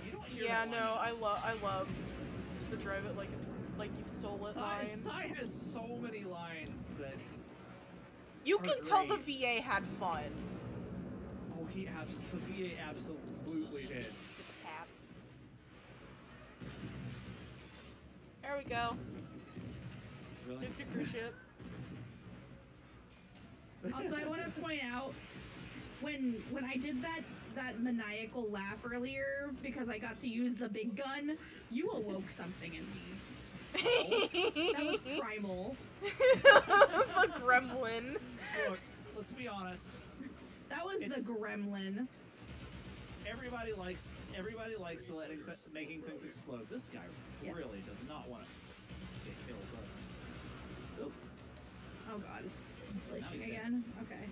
You don't hear Yeah, that no, line. I love the drive it like it's like you stole it line. Sai has so many lines that. You are can tell the great. VA had fun. Oh, the VA absolutely did. With the pats. There we go. Really? Nuke your ship. Also, I want to point out when I did that maniacal laugh earlier because I got to use the big gun, you awoke something in me. That was primal. The gremlin. Look, let's be honest. That was It's- the gremlin. Everybody likes making things explode. This guy Yeah. really does not want to get killed. Oop. Oh god, it's Now he's glitching dead. again? Okay.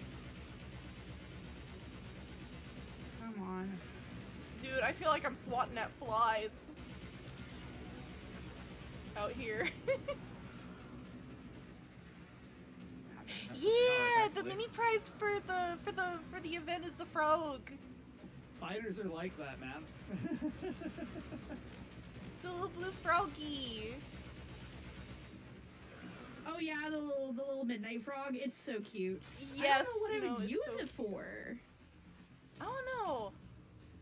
Come on. Dude, I feel like I'm swatting at flies. Out here. Yeah, the mini prize for the event is the frog. Fighters are like that, man. The little blue froggy. Oh yeah, the little midnight frog. It's so cute. Yes. I don't know what I would it's use so it cute. for. I don't know.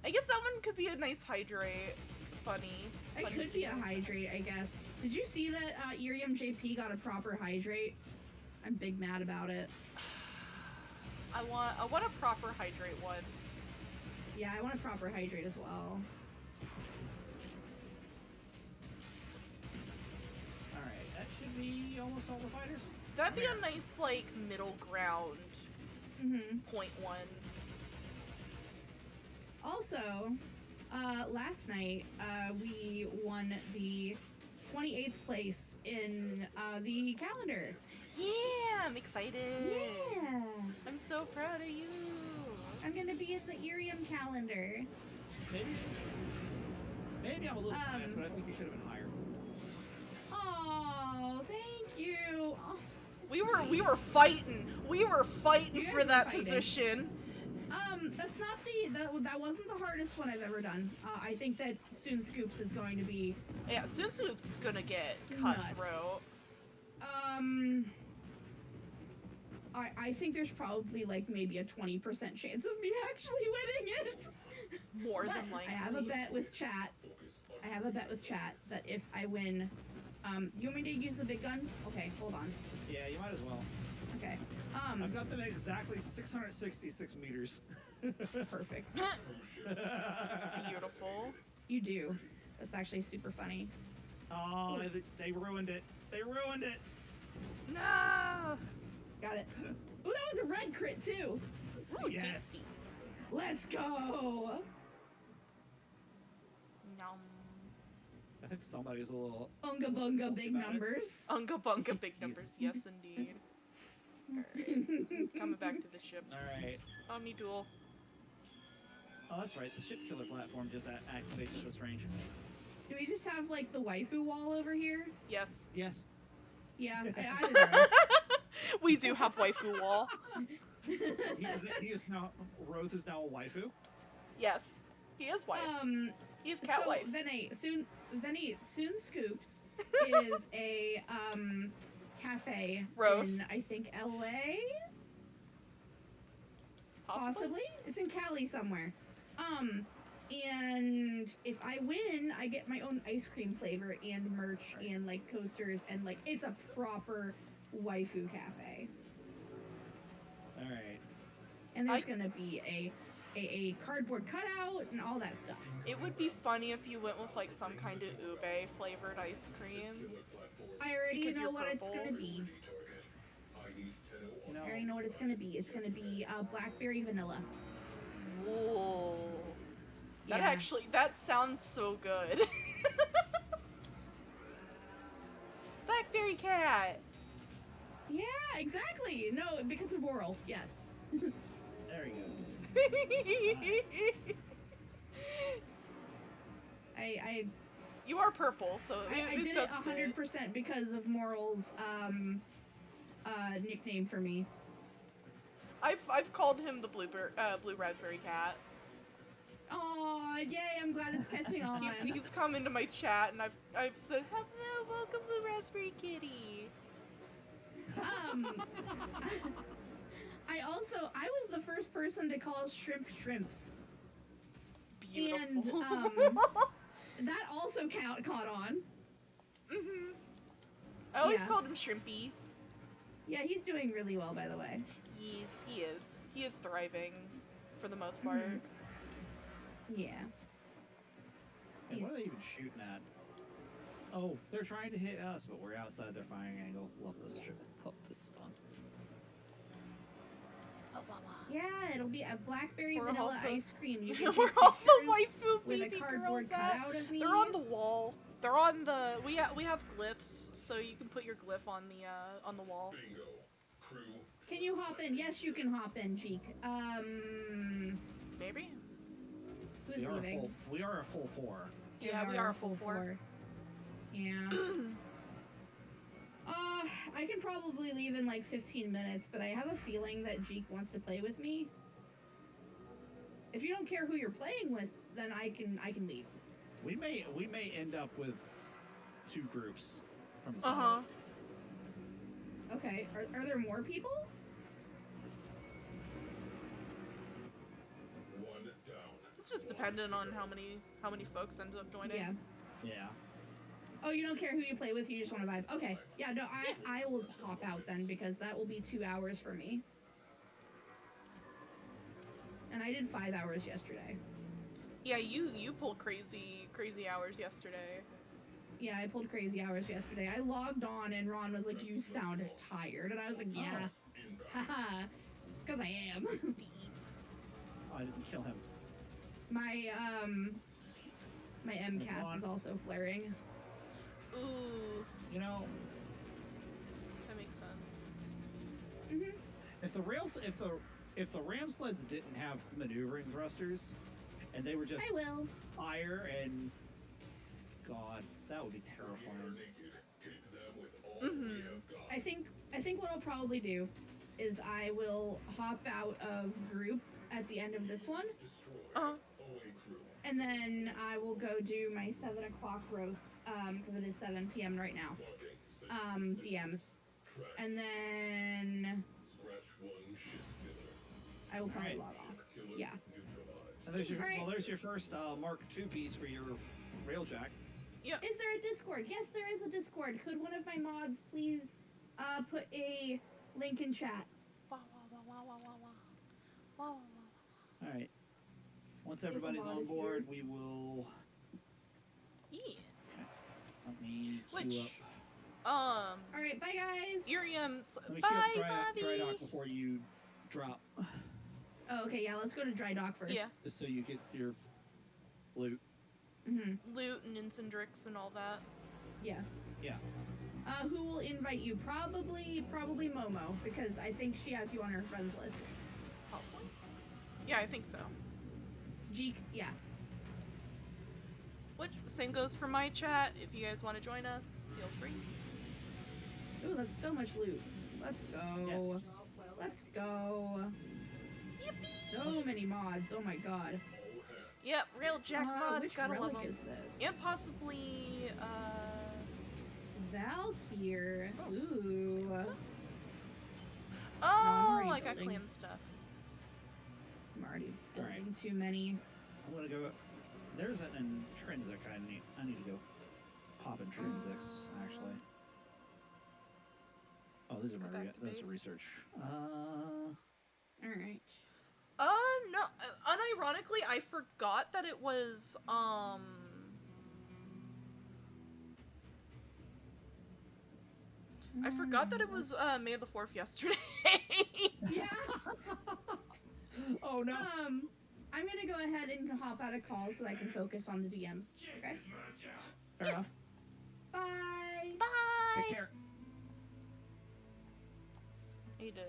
I guess that one could be a nice hydrate. Funny. It funny could be a thing. hydrate, I guess. Did you see that IRIAM JP got a proper hydrate? I'm big mad about it. I want a proper hydrate one. Yeah, I want a proper hydrate as well. Alright, that should be almost all the fighters. That'd be Come a nice like middle ground Mm-hmm. point one. Also, last night, we won the 28th place in the calendar. Yeah, I'm excited. Yeah! I'm so proud of you. I'm gonna be in the IRIAM calendar. Maybe I'm a little biased, Um, but I think you should have been higher. Oh, thank you. Oh, We were fighting. We were fighting You guys for were that fighting. position. that's not that wasn't the hardest one I've ever done. I think that Soon Scoops is going to be Yeah, Soon Soups is gonna get nuts. cutthroat. I think there's probably like maybe a 20% chance of me actually winning it. More But than likely. I have a bet with chat. That if I win, you want me to use the big gun? Okay, hold on. Yeah, you might as well. Okay. I've got them at exactly 666 meters. Perfect. Beautiful. You do. That's actually super funny. Oh, they ruined it. They ruined it. No. Got it. Ooh, that was a red crit too. Ooh, Yes. Let's go. Nom. I think somebody was a little. Unga bunga big about it. numbers. Unga bunga big numbers. Yes, indeed. Alright. Coming back to the ship. Alright. Omni duel. Oh, that's right. The ship killer platform just activates at this range. Do we just have like the waifu wall over here? Yes. Yes. Yeah, I don't know. We do have waifu wall. He is now. Roth is now a waifu. Yes. He is wife. He is cat so wife. Soon Scoops is a cafe Roth. in I think LA. Possibly? It's in Cali somewhere. And if I win, I get my own ice cream flavor and merch and like coasters and like it's a proper waifu cafe. All right. And there's gonna be a cardboard cutout and all that stuff. It would be funny if you went with like some kind of ube flavored ice cream. I already Because know you're what it's purple. gonna be. You know, I already know what it's gonna be. It's gonna be blackberry vanilla. Whoa. Yeah. That sounds so good. Blackberry cat. Yeah, exactly. No, because of oral. Yes. there he goes. You are purple, so I it did it does fit. 100% because of Moral's nickname for me. I've called him the blue raspberry cat. Oh, yay! I'm glad it's catching on. He's come into my chat, and I've said, hello, welcome to Raspberry Kitty. I was the first person to call shrimp shrimps. Beautiful. And that also caught on. Mm-hmm. I always Yeah. called him Shrimpy. Yeah, he's doing really well, by the way. He is. He is thriving, for the most part. Mhm. Yeah. Hey, what are they even shooting at? Oh, they're trying to hit us, but we're outside their firing angle. Love this shit. Love this stunt. Yeah, it'll be a blackberry We're vanilla all the- ice cream. You can We're take all the pictures waifu with a baby cardboard girls at. cutout of me. They're on the wall. They're on the. We have glyphs, so you can put your glyph on the wall. Bingo. Crew. Can you hop in? Yes, you can hop in, Cheek. Maybe. Who's leaving? We are a full 4. Yeah, we are a full 4. Yeah. I can probably leave in like 15 minutes, but I have a feeling that Jeek wants to play with me. If you don't care who you're playing with, then I can leave. We may end up with 2 groups from the Uh side. huh. Okay. Are there more people? One down. It's just dependent on how many folks end up joining. Yeah. Yeah. Oh, you don't care who you play with, you just want to vibe. Okay. Yeah, no, I will hop out then because that will be 2 hours for me. And I did 5 hours yesterday. Yeah, you pulled crazy hours yesterday. Yeah, I pulled crazy hours yesterday. I logged on and Ron was like, "You sound tired," and I was like, "Yeah, haha, because I am." Oh, I didn't kill him. my MCAS is also flaring. Ooh, You know, that makes sense. Mhm. if the ram sleds didn't have maneuvering thrusters, and they were just I will. fire and God, that would be terrifying. Naked. Hit them with all Mhm. we have got. I think what I'll probably do is I will hop out of group at the end of this one, Destroy. Uh-huh. OA crew. and then I will go do my 7 o'clock growth, because it is 7 p.m. right now. Marking. DMs, Track. and then Scratch one ship killer. I will probably Alright. log off. Killer Yeah. neutralized. And there's your Alright. there's your first Mark II piece for your railjack. Yep. Is there a Discord? Yes, there is a Discord. Could one of my mods please put a link in chat? Wah, wah, wah, wah, wah, wah, wah. Wah, wah, wah. All right. Once If everybody's the mod on is board, here. we will. Yeah. Let me queue Which, up. All right, bye guys. IRIAM's. Let me Bye, queue up Bobby. dry dock before you drop, Oh, okay, yeah. Let's go to dry dock first. Yeah, just so you get your loot. Mhm. loot and Incendrix and all that. Yeah. Yeah. Who will invite you? Probably Momo, because I think she has you on her friends list. Possibly. Yeah, I think so. Jeek, yeah. Which same goes for my chat. If you guys want to join us, feel free. Ooh, that's so much loot. Let's go. Yes. Let's go. So many mods. Oh my god. Yep, Railjack mods. Which Gotta love relic them. is this? Yep, possibly. Valkyr. Ooh. Oh, already I got building. clan stuff. I'm already Alright. building too many. I'm gonna go. There's an intrinsic I need to go pop intrinsics actually. Oh, these are Go my back to those are base. research. Alright. No. Unironically, I forgot that it was I forgot that it was May the 4th yesterday. Yeah. Oh no. I'm gonna go ahead and hop out of calls so I can focus on the DMs. Okay. Fair enough. Bye. Bye. Take care. I need to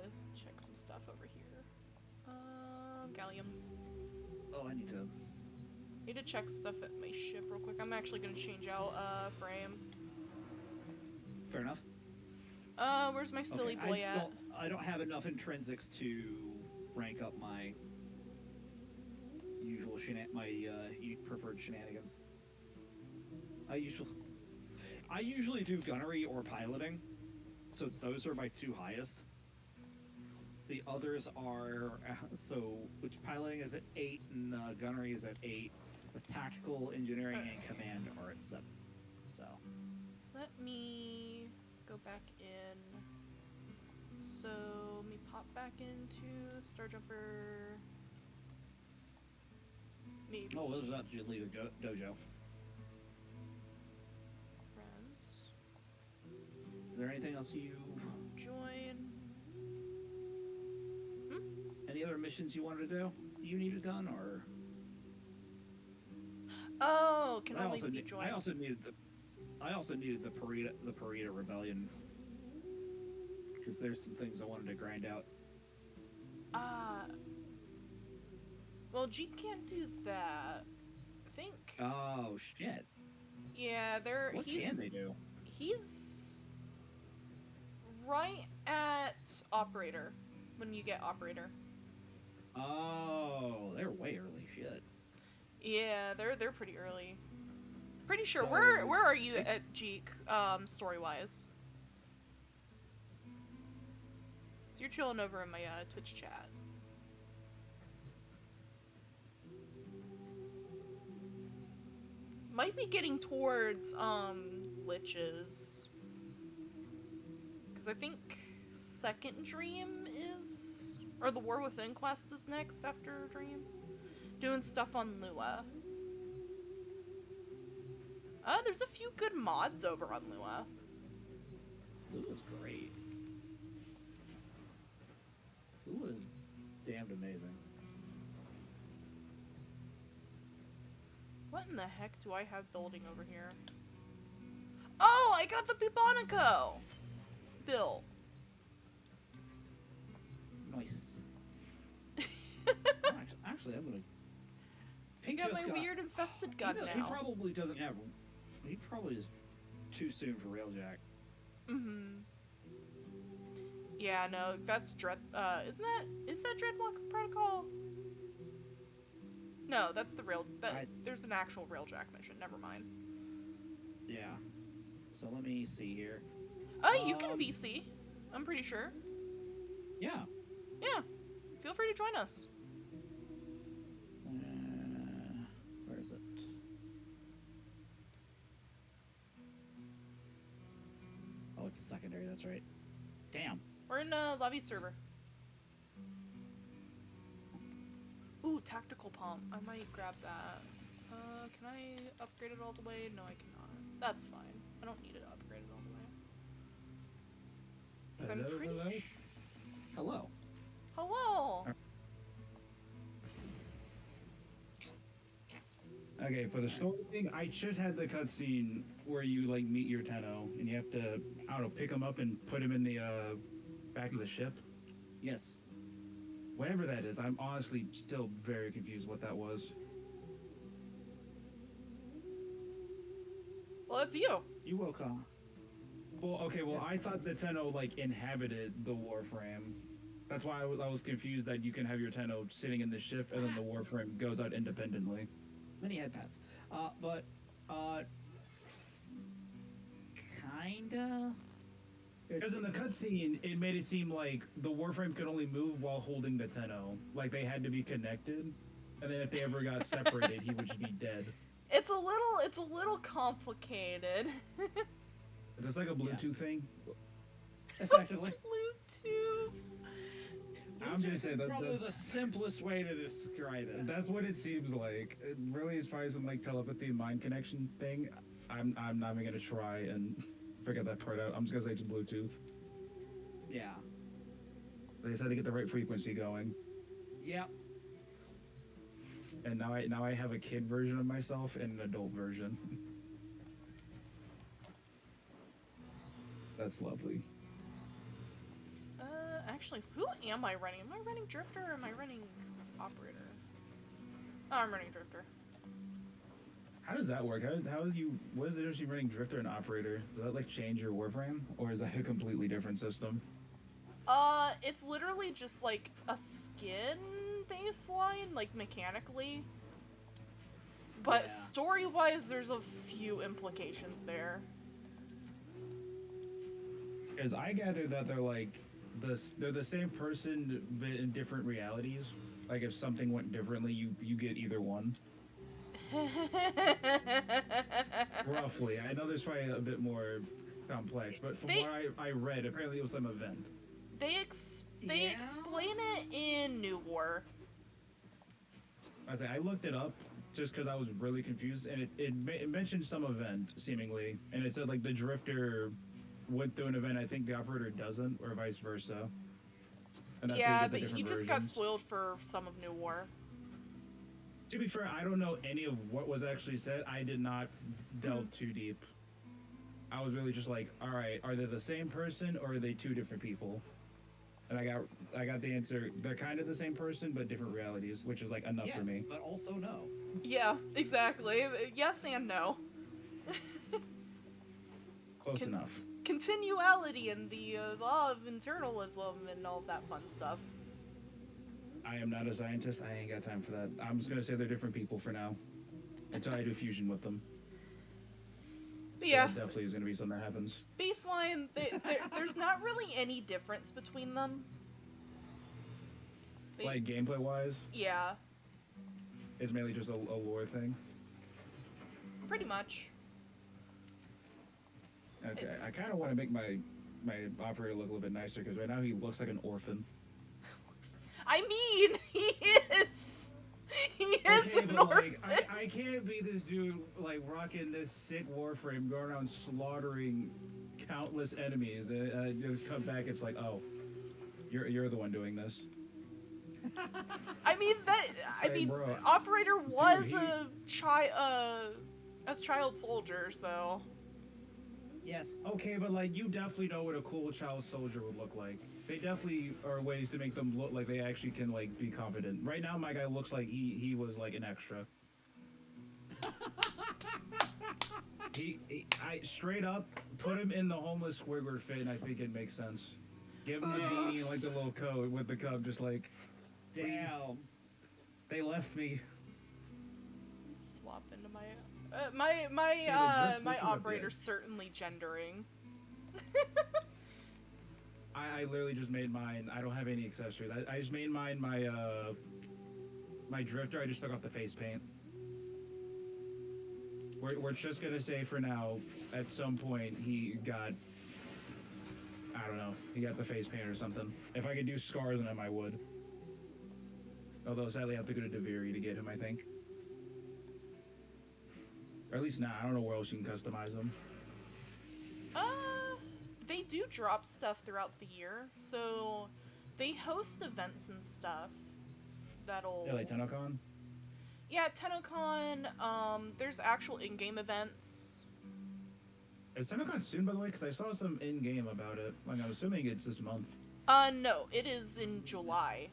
check some stuff over here. Gallium. Oh, I need to. Need to check stuff at my ship real quick. I'm actually gonna change out frame. Fair enough. Where's my silly Okay, boy at? I don't have enough intrinsics to rank up my usual preferred shenanigans. I usually do gunnery or piloting, so those are my two highest. The others are which piloting is at 8 and gunnery is at 8. The tactical, engineering, and command are at 7. So let me go back in. So let me pop back into Starjumper. Maybe. oh, well, there's not to leave the dojo. Friends. Is there anything else you? Join. Any other missions you wanted to do? You needed done, or? Oh, can I leave join? I also needed the Parita Rebellion, because there's some things I wanted to grind out. Well, Jeep can't do that. I think. Oh shit. Yeah, What can they do? He's right at operator when you get operator. Oh, they're way early. Shit. Yeah, they're pretty early. Pretty sure. So, where are you at Jeek, story wise? So you're chilling over in my Twitch chat. Might be getting towards Liches. Cause I think second Dream is, or the War Within quest is next after Dream. Doing stuff on Lua. There's a few good mods over on Lua. Lua's great. Lua's damned amazing. What in the heck do I have building over here? Oh, I got the Bubonico built. Nice. Actually, I'm gonna. I got my weird infested gun now. He probably doesn't have. He probably is too soon for Railjack. Mm-hmm. Yeah, no, that's Dread. Is that Dreadlock Protocol? No, that's the rail. There's an actual Railjack mission. Never mind. Yeah. So let me see here. You can VC. I'm pretty sure. Yeah. Yeah. Feel free to join us. Where is it? Oh, it's a secondary. That's right. Damn. We're in Lavii server. Ooh, tactical pump. I might grab that. Can I upgrade it all the way? No, I cannot. That's fine. I don't need it upgraded all the way. 'Cause I'm pretty Hello. Hello! Okay, for the story thing, I just had the cutscene where you like meet your Tenno and you have to, I don't know, pick him up and put him in the back of the ship. Yes. Whatever that is, I'm honestly still very confused what that was. Well, it's you. You woke up. Well, okay, well, I thought the Tenno like inhabited the Warframe. That's why I was confused that you can have your Tenno sitting in the ship and then the Warframe goes out independently. Many head pads. But kinda. Because in the cutscene, it made it seem like the Warframe could only move while holding the Tenno. Like they had to be connected, and then if they ever got separated, he would just be dead. It's a little complicated. It's like a Bluetooth thing. Effectively. Bluetooth. I'm just saying that's probably that's the simplest way to describe it. That's what it seems like. It really is probably some like telepathy and mind connection thing. I'm not even gonna try and figure that part out. I'm just gonna say it's Bluetooth. Yeah. They just had to get the right frequency going. Yep. And now I have a kid version of myself and an adult version. That's lovely. Actually, who am I running? Am I running Drifter or am I running Operator? Oh, I'm running Drifter. How does that work? What is the difference between running Drifter and Operator? Does that like change your Warframe? Or is that a completely different system? It's literally just like a skin baseline, like mechanically. But Yeah. story-wise, there's a few implications there. Because I gather that they're like they're the same person but in different realities. Like if something went differently, you get either one. Roughly. I know there's probably a bit more complex, but from what I read, apparently it was some event. They Yeah? explain it in New War. I looked it up just because I was really confused, and it mentioned some event seemingly, and it said like the drifter went through an event. I think the operator doesn't, or vice versa. And that's how Yeah, you get the he different just got versions. spoiled for some of New War. To be fair, I don't know any of what was actually said. I did not delve too deep. I was really just like, all right, are they the same person or are they two different people? And I got the answer. They're kind of the same person, but different realities, which is like enough Yes, for me. but also no. Yeah, exactly. Yes and no. Close enough. Continuality and the law of internalism and all that fun stuff. I am not a scientist. I ain't got time for that. I'm just gonna say they're different people for now, until I do fusion with them. But yeah, That definitely is gonna be something that happens. baseline, there's not really any difference between them. Like gameplay wise, Yeah, it's mainly just a lore thing. pretty much. Okay, I kind of want to make my operator look a little bit nicer because right now he looks like an orphan. I mean, he is. He is Okay, an but orphan. like, I can't be this dude like rocking this sick Warframe, going around slaughtering countless enemies. Just come back, it's like, oh, you're the one doing this. I mean Hey, bro. operator was Dude, a child soldier, so Yes. Okay, but like you definitely know what a cool child soldier would look like. They definitely are ways to make them look like they actually can like be confident. Right now, my guy looks like he was like an extra. I straight up put him in the homeless Squidward fit, and I think it makes sense. Give him the beanie and like the little coat with the cub, just like, Damn. they left me. swap into my See, the my drip operator's bit. certainly gendering. I literally just made mine. I don't have any accessories. I just made mine my drifter. I just took off the face paint. We're just gonna say for now, at some point he got, I don't know, he got the face paint or something. If I could do scars on him, I would. Although sadly I have to go to Deviri to get him, I think. Or at least I don't know where else you can customize him. They do drop stuff throughout the year, so they host events and stuff that'll. Yeah, like TennoCon? Yeah, TennoCon. There's actual in-game events. Is TennoCon soon, by the way? Because I saw some in-game about it. Like, I'm assuming it's this month. No, it is in July.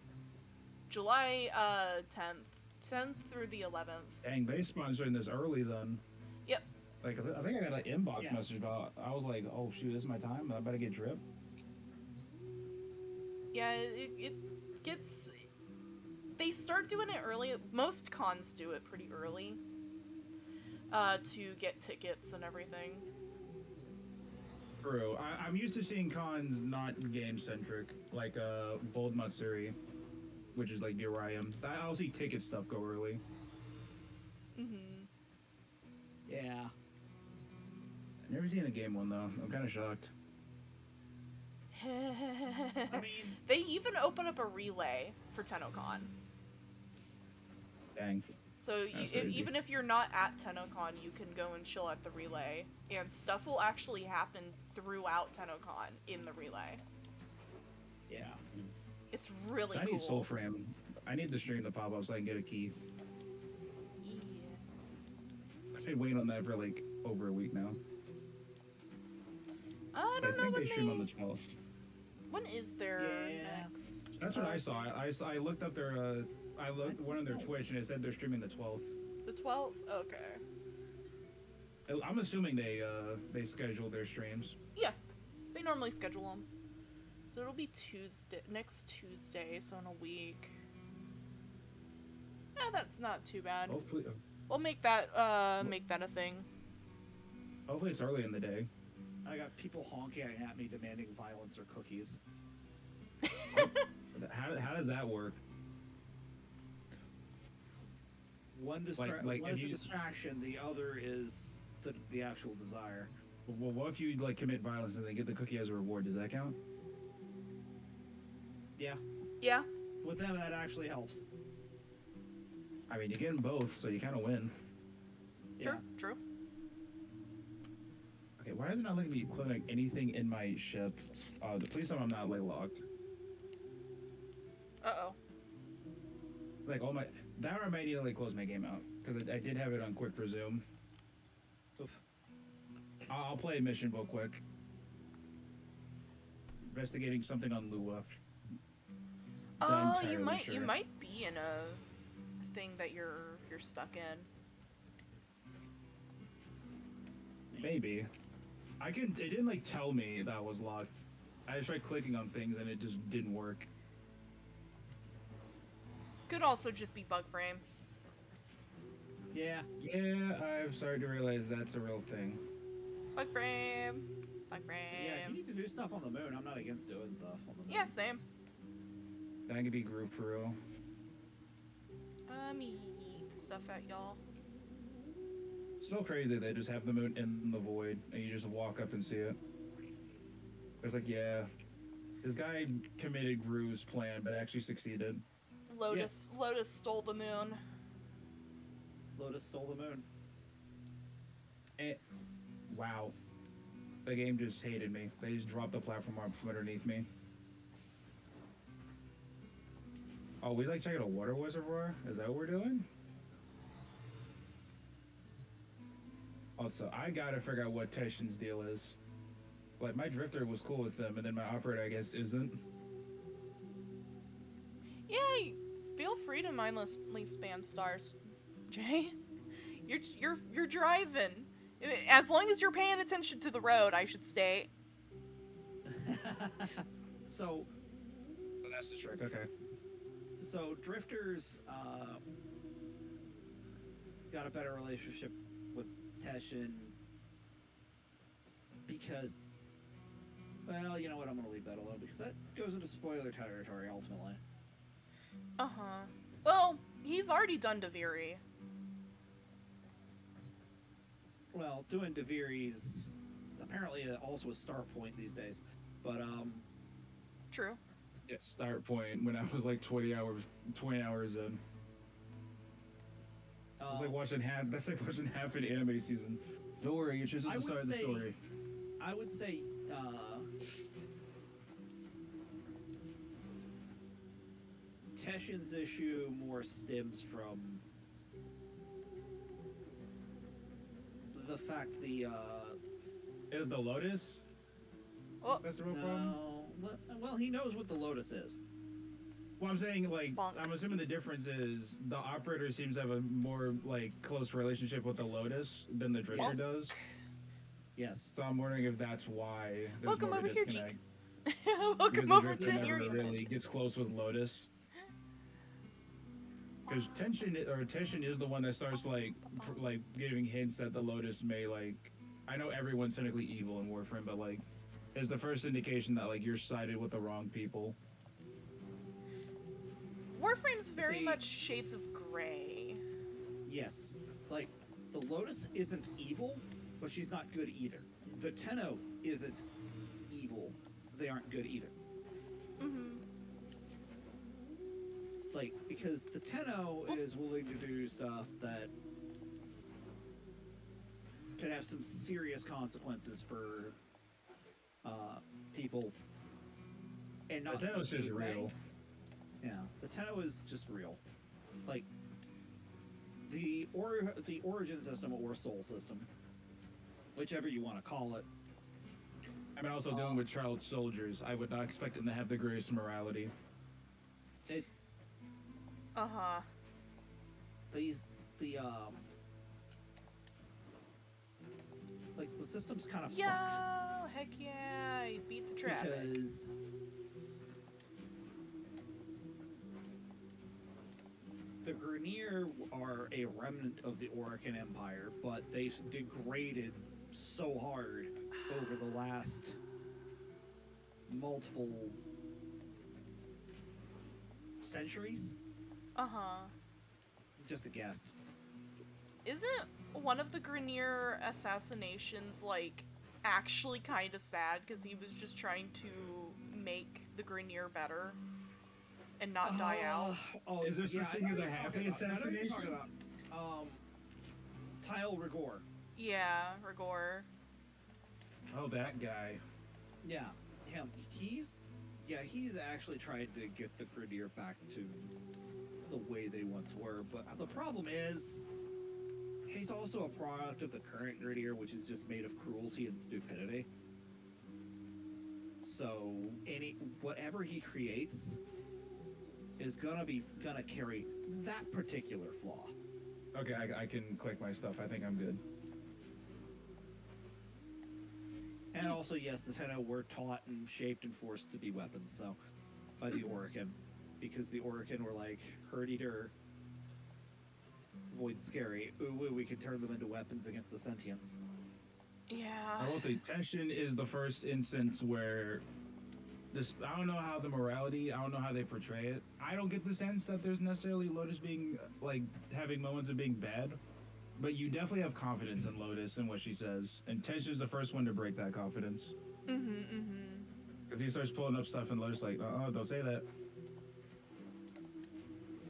July 10th through the 11th. Dang, they sponsoring this early then. Yep. Like, I think I got an inbox Yeah. message about. I was like, oh shoot, this is my time. I better get drip. Yeah, it gets. They start doing it early. Most cons do it pretty early. To get tickets and everything. True. I'm used to seeing cons not game centric, like Bold Matsuri, which is like the IRIAM. I'll see ticket stuff go early. Mm-hmm. Yeah. I've never seen a game one though. I'm kind of shocked. I mean, They even open up a relay for TennoCon. Dang. So That's crazy. even if you're not at TennoCon, you can go and chill at the relay, and stuff will actually happen throughout TennoCon in the relay. yeah. It's really So I need cool. Soulframe. I need the stream to pop up so I can get a key. Yeah. I've been waiting on that for like over a week now. I So don't know think when they stream on the 12th. when is their Yeah. next. That's what I saw. I looked up their I looked one on their Twitch and it said they're streaming the 12th. The 12th. Okay. I'm assuming they schedule their streams. Yeah, they normally schedule them. So it'll be next Tuesday, so in a week. Yeah, that's not too bad. We'll make that a thing. Hopefully it's early in the day. I got people honking at me demanding violence or cookies. How does that work? One is a distraction, the other is the actual desire. Well, what if you like commit violence and then get the cookie as a reward? Does that count? Yeah. Yeah. With them, that actually helps. I mean, you get them both, so you kind of win. Yeah. True. Okay, why is it not letting me click anything in my ship? Please tell me I'm not like locked. Uh-oh. Like all my that or I might need to like close my game out because I did have it on quick resume. Oof. I'll play a mission real quick. Investigating something on Lua. Oh, you might be in a thing that you're stuck in. Maybe. It didn't like tell me that was locked. I just tried clicking on things and it just didn't work. Could also just be bug frame. Yeah. Yeah, I've started to realize that's a real thing. Bug frame. Bug frame. Yeah, if you need to do stuff on the moon, I'm not against doing stuff on the moon. Yeah, same. That could be groove for real. Me stuff at y'all. So crazy they just have the moon in the void and you just walk up and see it. It's like, yeah, this guy committed Gru's plan but actually succeeded. Lotus stole the moon. Lotus stole the moon. Wow. The game just hated me. They just dropped the platform up from underneath me. Oh, we like checking a water reservoir? Is that what we're doing? Also, I gotta figure out what Teshin's deal is. Like, my drifter was cool with them, and then my operator, I guess, isn't. Yeah, feel free to mindlessly spam stars, Jay. You're driving. As long as you're paying attention to the road, I should stay. So that's the trick. Okay. So drifters got a better relationship with Teshin because, well, you know what? I'm gonna leave that alone because that goes into spoiler territory ultimately. Well, he's already done Daviri. Well, doing Daviri's apparently also a start point these days, but True. Yeah, start point when I was like 20 hours in. It's like watching that's like watching half an anime season. Don't worry, it's just the start of the story. I would say Teshin's issue more stems from the fact the Lotus? Oh. That's the real problem? Well, he knows what the Lotus is. Well, I'm saying, like, Bonk. I'm assuming the difference is the operator seems to have a more, like, close relationship with the Lotus than the Drifter Yes. does. Yes. So I'm wondering if that's why there's Welcome more of a over here, disconnect. Welcome Because the over Drifter to never IRIAM. really gets close with Lotus. Because Teshin is the one that starts, like giving hints that the Lotus may, like... I know everyone's technically evil in Warframe, but, like, is the first indication that, like, you're sided with the wrong people. Warframe's very See- much shades of gray. Yes. Like, the Lotus isn't evil, but she's not good either. The Tenno isn't evil. They aren't good either. Mm-hmm. Like, because the Tenno is willing to do stuff that could have some serious consequences for people. And not The Tenno's in a just good way. real. Yeah, the Tenno is just real. Like, the origin system or soul system, whichever you want to call it. I mean, also dealing with child soldiers, I would not expect them to have the greatest morality. It Uh-huh. like the system's kind of Yo, fucked heck yeah, you beat the traffic. because the Grineer are a remnant of the Orican Empire, but they've degraded so hard over the last multiple centuries. Uh-huh. Just a guess. Isn't one of the Grineer assassinations, like, actually kind of sad because he was just trying to make the Grineer better and not die out? Oh, Is there such thing as a happy I know what you're assassination? talking about. Tile Rigor. Yeah, Rigor. Oh, that guy. Yeah, him. He's actually trying to get the Grineer back to the way they once were, but the problem is he's also a product of the current Grineer, which is just made of cruelty and stupidity. So whatever he creates is gonna carry that particular flaw. Okay, I can click my stuff. I think I'm good. And also, yes, the Tenno were taught and shaped and forced to be weapons, so by the Orican, because the Orican were like herd eater, void scary. Ooh, we could turn them into weapons against the sentients. Yeah. I will say tension is the first instance where this. I don't know how the morality. I don't know how they portray it. I don't get the sense that there's necessarily Lotus being like having moments of being bad, but you definitely have confidence in Lotus and what she says. And tension is the first one to break that confidence. Because he starts pulling up stuff and Lotus like, don't say that.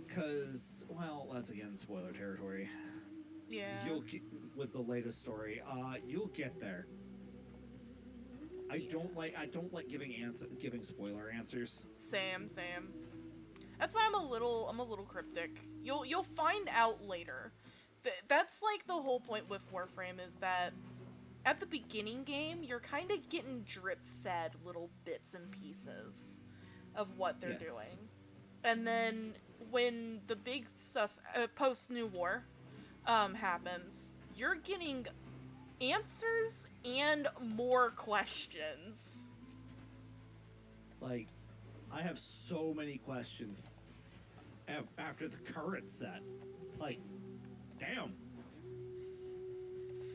Because, well, that's again spoiler territory. Yeah. You'll get with the latest story. You'll get there. I don't like giving spoiler answers. Same. That's why I'm a little cryptic. You'll find out later. That's like the whole point with Warframe is that at the beginning game, you're kind of getting drip-fed little bits and pieces of what they're doing. And then when the big stuff, post-New War, happens, you're getting answers and more questions. Like, I have so many questions after the current set. Like, damn.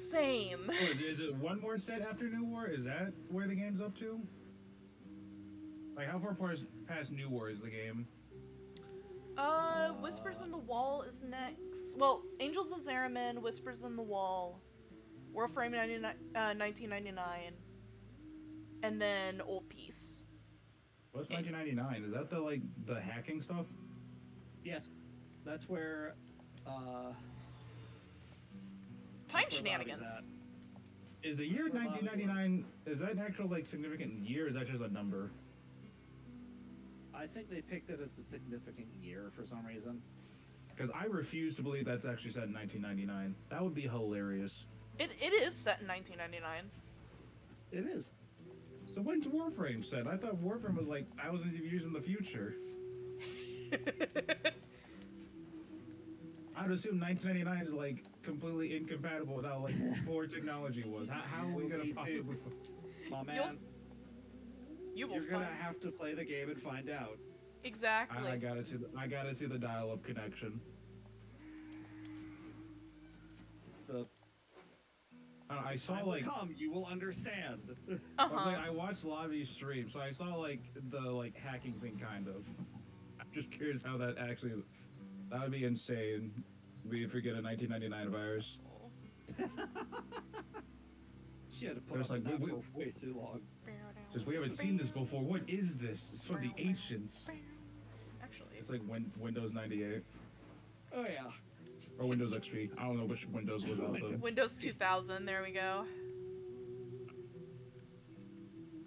Same. Oh, is it one more set after New War? Is that where the game's up to? Like, how far past New War is the game? Whispers in the Wall is next. Well, Angels of Zeramin, Whispers in the Wall, Warframe 1999, and then Old Peace. What's 1999? Is that the hacking stuff? Yes, that's where Time that's where shenanigans. Lavi's at. Is the year That's where Lavii 1999? Is that an actual significant year? Or is that just a number? I think they picked it as a significant year for some reason. Because I refuse to believe that's actually set in 1999. That would be hilarious. It is set in 1999. It is. So when's Warframe set? I thought Warframe was like thousands of years in the future. I'd assume 1999 is completely incompatible with how before technology was. How are we We'll gonna need to- possibly? My man, You will you're gonna find. have to play the game and find out. Exactly. I gotta see the dial-up connection. I saw Time will come, you will understand. I watched Lavii stream, so I saw the hacking thing kind of. I'm just curious how that actually. That would be insane. If we get a 1999 virus. She had to put There's up with that we- for way too long. Since we haven't seen this before, what is this? It's from the ancients. Actually, It's like Windows 98 Oh yeah. or Windows XP. I don't know which Windows was out though. Windows 2000. There we go.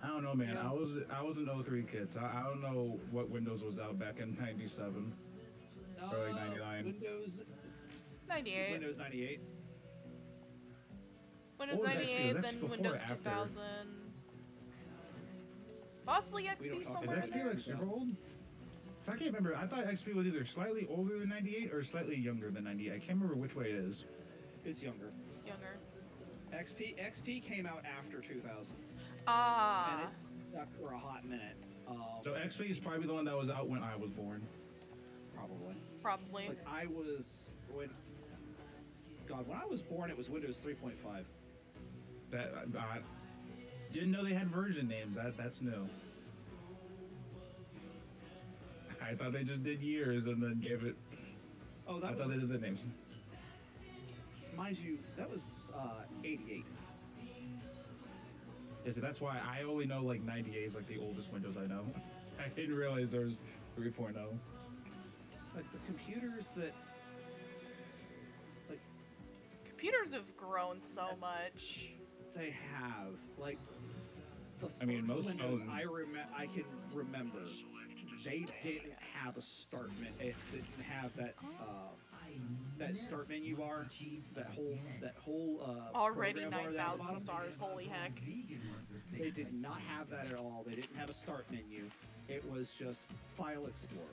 I don't know, man. Yeah. I was an 03 kid, so I don't know what Windows was out back in 97. Or 99. Windows 98. Windows 98. Windows What was XP? 98, Was then XP before Windows or after? 2000. Possibly We XP don't talk somewhere Is in XP there. super old? So I can't remember. I thought XP was either slightly older than 98 or slightly younger than 98. I can't remember which way it is. It's younger. Younger. XP came out after 2000, Ah. and it's stuck for a hot minute. So XP is probably the one that was out when I was born. probably. Probably. Like I was when I was born, it was Windows 3.5. That didn't know they had version names. That's new. I thought they just did years and then gave it. Oh, I that thought was, they did the names. mind you, that was 88. Yeah, so that's why I only know like 98 is like the oldest Windows I know. I didn't realize there was 3.0. Like the computers that, like Computers have grown so much. they have, like the I mean, first most Windows phones- I can remember, they didn't have a start menu. It didn't have that that start menu bar, that whole Already program bar there at the 9,000 bottom. stars, holy heck. They did not have that at all. They didn't have a start menu. It was just File Explorer.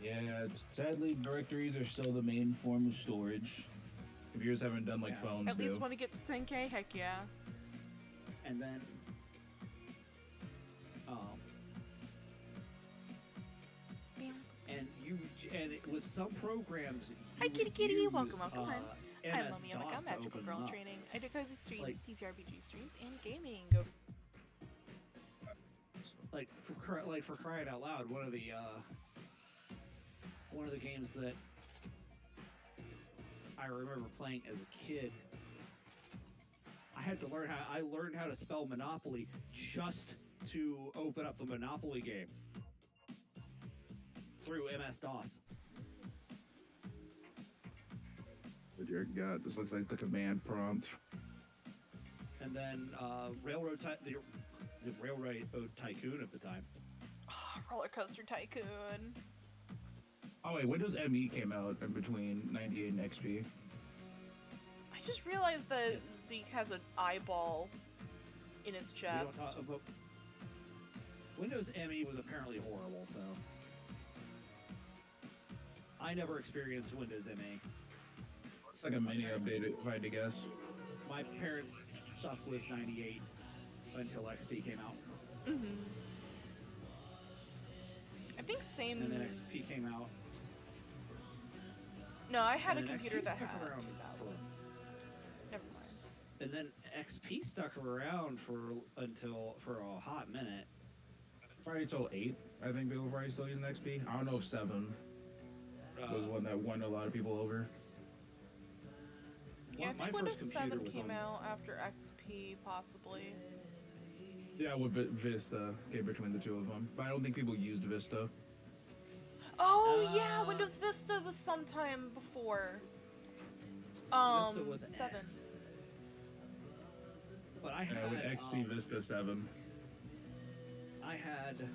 Yeah, sadly, directories are still the main form of storage. Computers haven't done like Yeah. phones At least do. when it gets to 10K, heck yeah. And then, with some programs, you Hi, kitty would kitty. use, Welcome, welcome. Hi, I'm MS-DOS MomoYumeko. I'm to Magical open Girl them up. Training. I do cozy streams, Like- TTRPG streams, and gaming. Go. Like for crying out loud, one of the games that I remember playing as a kid, I learned how to spell Monopoly just to open up the Monopoly game through MS-DOS. Oh dear God, this looks like the command prompt. And then the Railroad Tycoon of the time. Roller Coaster Tycoon. Oh wait, Windows ME came out in between 98 and XP. I just realized that Zeke has an eyeball in his We don't chest. talk about- Windows ME was apparently horrible, so I never experienced Windows ME. It's like a mini update, if I had to guess. My parents stuck with 98 until XP came out, I think same. and then XP came out. No, I had a and then computer XP that stuck had around 2000. Never mind. And then XP stuck around for a hot minute. Probably until 8, I think people were probably still using XP. I don't know if 7 was one that won a lot of people over. Yeah, I my think first Windows computer 7 was came on. out after XP, possibly. Yeah, with Vista came between the two of them. But I don't think people used Vista. Oh yeah, Windows Vista was sometime before. Vista was 7. But I had With XP Vista 7. I had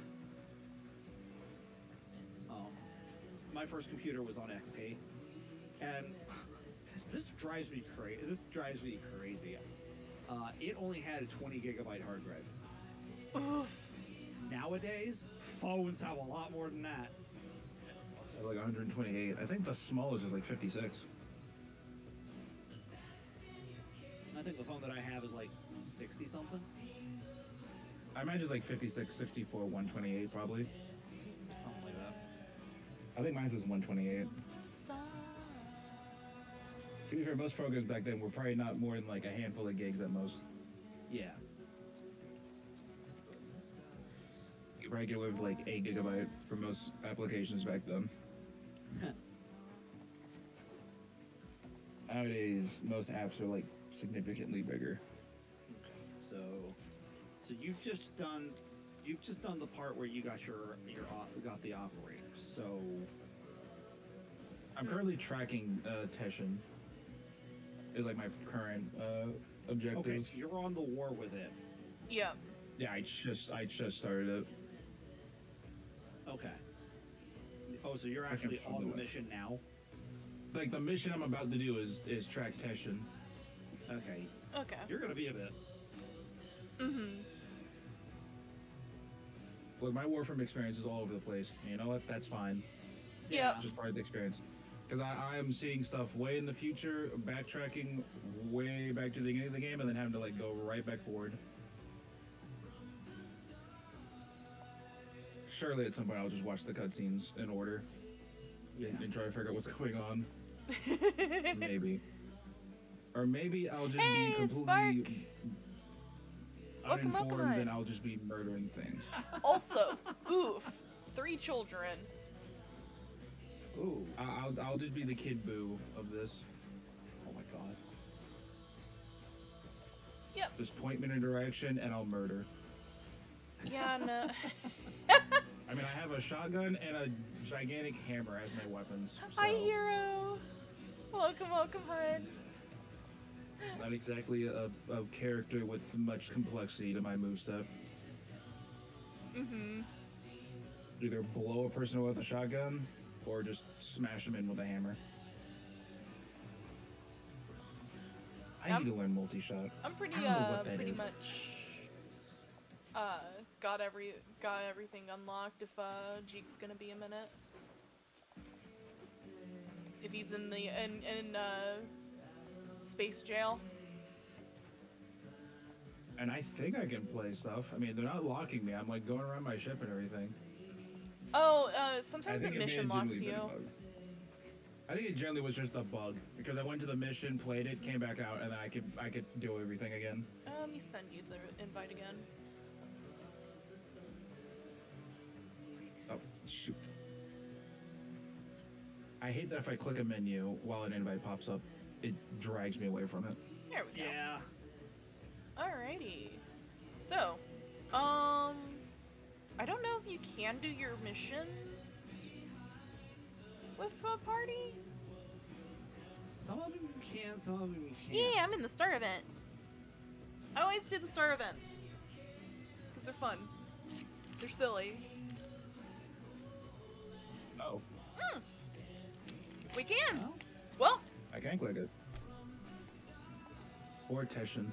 my first computer was on XP, and this drives me crazy. It only had a 20 gigabyte hard drive. Oof. Nowadays, phones have a lot more than that. It's like 128. I think the smallest is like 56. I think the phone that I have is like 60 something. I imagine it's like 56, 64, 128 probably. Something like that. I think mine's was 128. Stop. To be fair, most programs back then were probably not more than like a handful of gigs at most. Yeah. You could probably get away with like 8 gigabyte for most applications back then. Nowadays, most apps are like significantly bigger. So you've just done the part where you got got the operator. So I'm currently tracking Teshin. Is like my current objective. okay, so you're on the war with it. Yeah. Yeah, I just started it. Okay. Oh, so you're can actually find on the the way. mission now? Like the mission I'm about to do is track Teshin. Okay. Okay. You're gonna be a bit. Look, my Warframe experience is all over the place. You know what? That's fine. Yeah. Just part of the experience. Because I'm seeing stuff way in the future, backtracking way back to the beginning of the game, and then having to like go right back forward. surely at some point I'll just watch the cutscenes in order and try to figure out what's going on. Maybe. Or maybe I'll just Hey, be completely Spark! Welcome, uninformed hi. and I'll just be murdering things. Also, oof, 3 children. Ooh. I'll just be the Kid Boo of this. Oh my god. Yep. Just point me in a direction and I'll murder. Yeah, no. I mean, I have a shotgun and a gigantic hammer as my weapons. So Hi, hero. Welcome, welcome, hun. not exactly a character with much complexity to my moveset. Mm-hmm. Either blow a person with a shotgun or just smash them in with a hammer. I Yep. need to learn multi-shot. I'm pretty, I don't know what that pretty is. much, got everything unlocked if, Jeek's gonna be a minute. If he's in the, space jail. And I think I can play stuff. I mean, they're not locking me. I'm like going around my ship and everything. Oh, I sometimes think it it may mission have locks generally you. been a bug. I think it generally was just a bug because I went to the mission, played it, came back out, and then I could do everything again. Let me send you the invite again. Oh shoot! I hate that if I click a menu while an invite pops up, it drags me away from it. There we go. Yeah. Alrighty. So, I don't know if you can do your missions with a party. Some of them you can, some of them you can't. Yeah, I'm in the star event. I always do the star events. Because they're fun. They're silly. Oh, We can! Well, Well, I can click it. Or Teshin.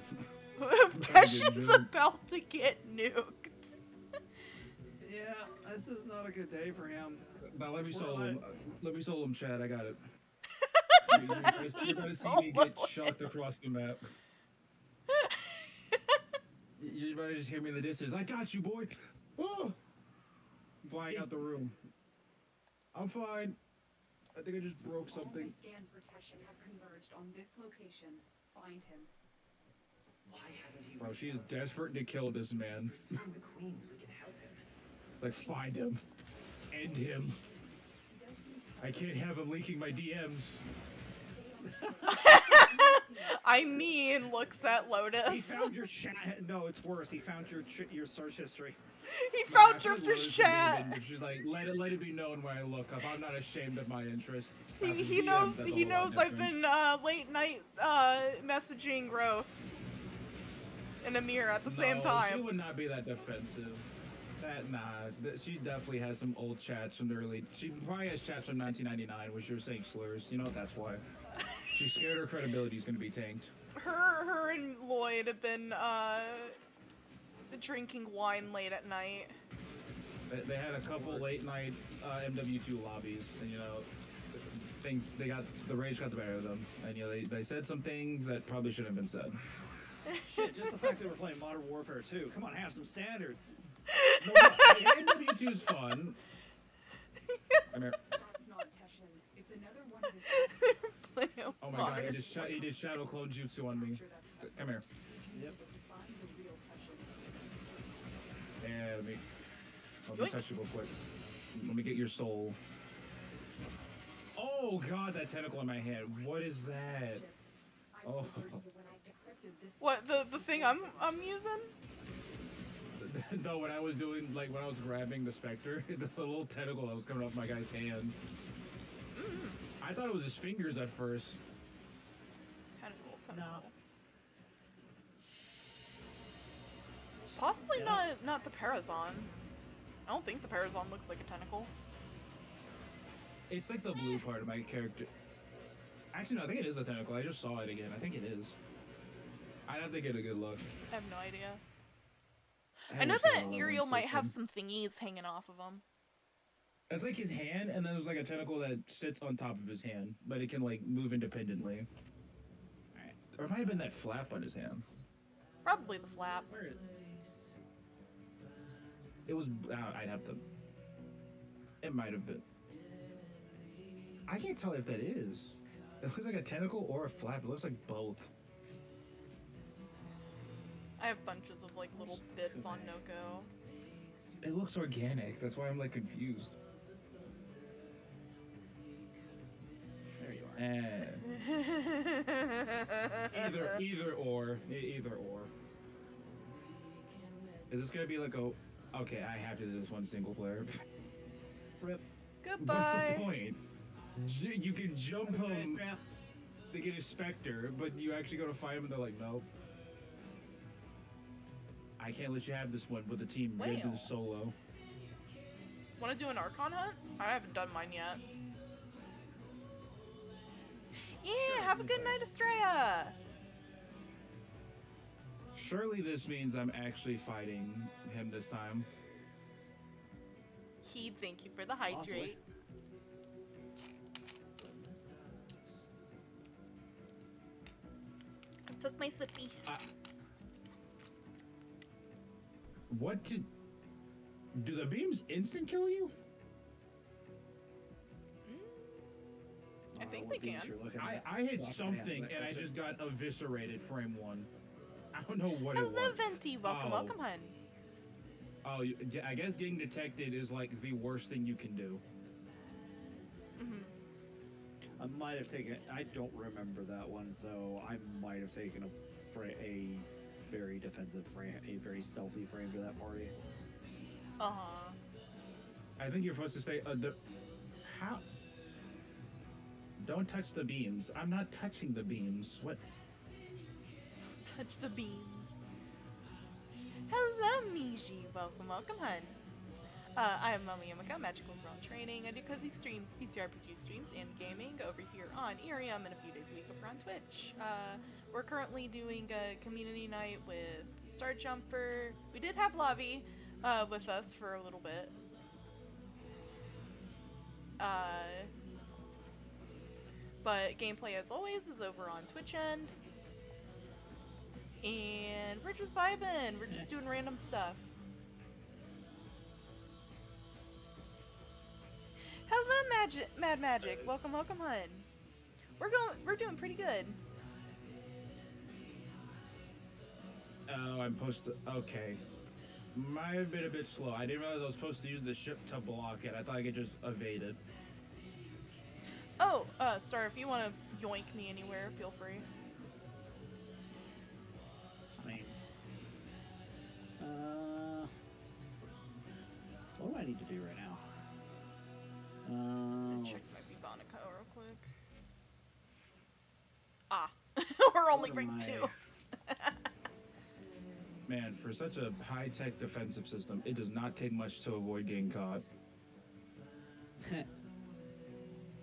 Peshin's about to get nuked. yeah, this is not a good day for him. Now let me Or solo what? him. Let me solo him, Chad. I got it. You're gonna see me get chucked across the map. You're about to just hear me in the distance. I got you, boy. Oh! Flying out the room. I'm fine. I think I just broke All something. the scans for Teshin have converged on this location. Find him. Why hasn't he Bro, she is desperate to kill this man. Pursuing the queens, we can help him. It's like, find him. End him. He does seem to I can't have him leaking my DMs. I mean, looks at He Lotus. found your chat. No, it's worse. He found your search history. He found After Drifter's words, chat. She's like, let it be known where I look up. I'm not ashamed of my interest. He knows I've been late night messaging Growth and Amir at the same She time. would not be that defensive. She definitely has some old chats from the early. She probably has chats from 1999 where she was saying slurs. You know, that's why. She's scared her credibility is going to be tanked. Her and Lloyd have been drinking wine late at night. They had a couple late night MW2 lobbies, and you know, the rage got the better of them, and you know they said some things that probably shouldn't have been said. Shit, just the fact that we're playing Modern Warfare 2. Come on, have some standards. No, MW2 is fun. Come here. That's not Teshin. It's another one of his. Oh my god, he did shadow clone jutsu on me. Come here. Yep. Find the real Teshin. Yeah, let me touch you real quick. Let me get your soul. Oh god, that tentacle in my hand. What is that? I Oh. remember you when I decrypted this. What the thing I'm using? No, when I was doing, like, when I was grabbing the Spectre, there's a little tentacle that was coming off my guy's hand. I thought it was his fingers at first. Tentacle. No. Possibly Yes. not the Parazon. I don't think the Parazon looks like a tentacle. It's like the blue part of my character. Actually, no, I think it is a tentacle. I just saw it again. I think it is. I'd have to get a good look. I have no idea. I had know to set that it on my Uriel might have system. some thingies hanging off of him. It's like his hand, and then there's like a tentacle that sits on top of his hand, but it can like move independently. Alright. Or it might have been that flap on his hand. Probably the flap. Where is It was. I'd have to. It might have been. I can't tell if that is. It looks like a tentacle or a flap. It looks like both. I have bunches of like little bits on Noko. It looks organic. That's why I'm like confused. There you are. Either or. Either or. Is this gonna be like a? Okay, I have to do this one single player. Rip. Goodbye. What's the point? You can jump Nice him map. to get a specter, but you actually go to fight him and they're like, nope. I can't let you have this one with the team. You're gonna do Wow. this solo. Want to do an Archon hunt? I haven't done mine yet. Yeah, Sure, have a do good so. night, Estrella. Surely this means I'm actually fighting him this time. He, thank you for the hydrate. Possibly. I took my sippy. What did... Do the beams instant kill you? I think what they beams can. you're looking I at. hit So I can something answer that and I question. just got eviscerated frame 1. I don't know what it Hello, was. Venti. Welcome, Oh. welcome, hun. Oh, I guess getting detected is like the worst thing you can do. I might have taken. I don't remember that one, so I might have taken a very defensive frame, a very stealthy frame to that party. Uh-huh. I think you're supposed to say, how? Don't touch the beams. I'm not touching the beams. What? Touch the beans. Hello, Miji. Welcome, welcome, hun. I am MomoYumeko, Magical Girl in Training. I do cozy streams, TTRPG streams, and gaming over here on IRIAM and a few days a week over on Twitch. We're currently doing a community night with Starjumper. We did have Lavii with us for a little bit. But gameplay, as always, is over on Twitch end. And we're just vibing. We're just doing random stuff. Hello, Mad Magic. Welcome, welcome, hun. We're doing pretty good. Oh, I'm supposed to. Okay. Might have been a bit slow. I didn't realize I was supposed to use the ship to block it. I thought I could just evade it. Oh, Star, if you want to yoink me anywhere, feel free. I mean, what do I need to do right now? Check my Bibonica real quick. Ah, we're only What am rank I- 2. Man, for such a high-tech defensive system, it does not take much to avoid getting caught.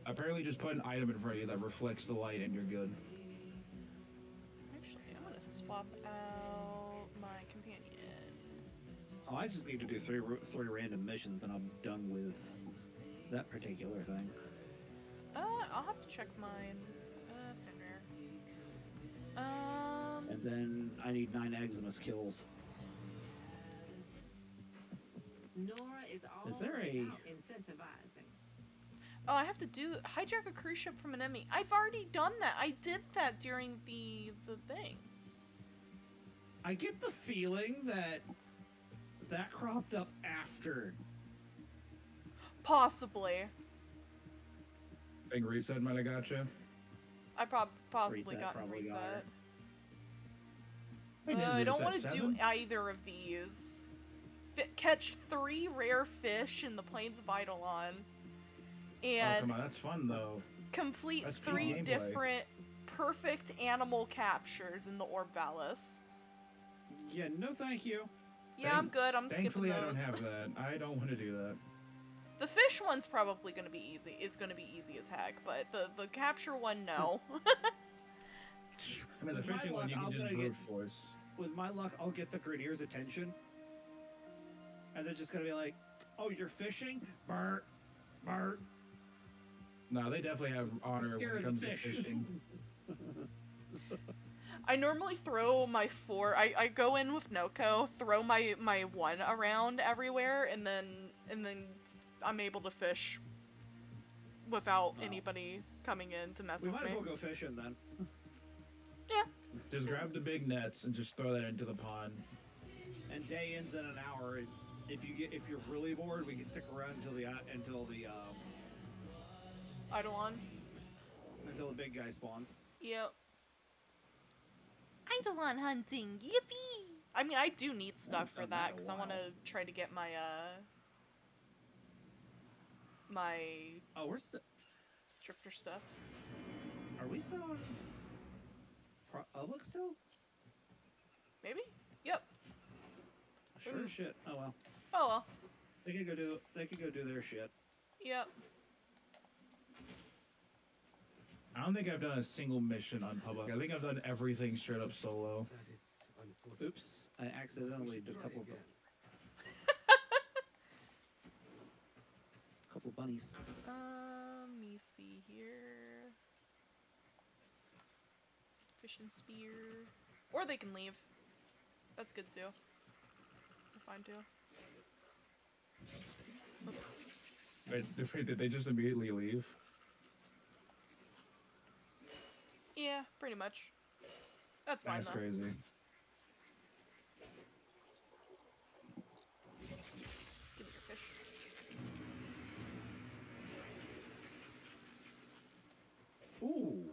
Apparently, just put an item in front of you that reflects the light and you're good. Actually, I'm gonna swap out my companion. Oh, I just need to do three random missions, and I'm done with that particular thing. I'll have to check mine. Fenrir. And then I need 9 Eximus kills. Nora is all Is there a- about incentivizing. Oh, I have to hijack a cruise ship from an enemy. I've already done that. I did that during the thing. I get the feeling that that cropped up after. Possibly. Big reset might have got you. I possibly Reset got probably reset. got her. I don't want to do either of these. Catch 3 rare fish in the plains of Eidolon. Oh, And come on, that's fun though. complete That's good 3 gameplay. different perfect animal captures in the Orb Valis. Yeah, no thank you. Yeah, I'm good. I'm skipping Thankfully, those. I don't have that. I don't want to do that. The fish one's probably going to be easy. It's going to be easy as heck, but the capture one, no. I mean, the With my fishing one luck, you can I'm just gonna brute get- force. With my luck, I'll get the Grenier's attention. And they're just gonna be like, oh, you're fishing? Bert. Bert. No, they definitely have honor when Scared it of comes the to fish. fishing. I normally throw my 4. I go in with Noko, throw my 1 around everywhere, and then I'm able to fish without Oh. anybody coming in to mess We with might me. as well go fishing then. Yeah. Just grab the big nets and just throw that into the pond. And day ends in an hour. If you're really bored, we can stick around until the Eidolon. big guy spawns. Yep. Eidolon hunting. Yippee! I mean, I do need stuff for done that that in a because I want while. to try to get my my Oh, drifter stuff. are we still on public still? Maybe? Yep. Sure as shit. Oh well. Oh well. They could go do their shit. Yep. I don't think I've done a single mission on public. I think I've done everything straight up solo. That is unfortunate. Oops, I accidentally did a couple of bunnies. Let me see here. Fish and spear. Or they can leave. That's good too. I'm fine too. Oops. Wait, did they just immediately leave? Yeah, pretty much. That's fine That's though. crazy. Give me your fish. Ooh.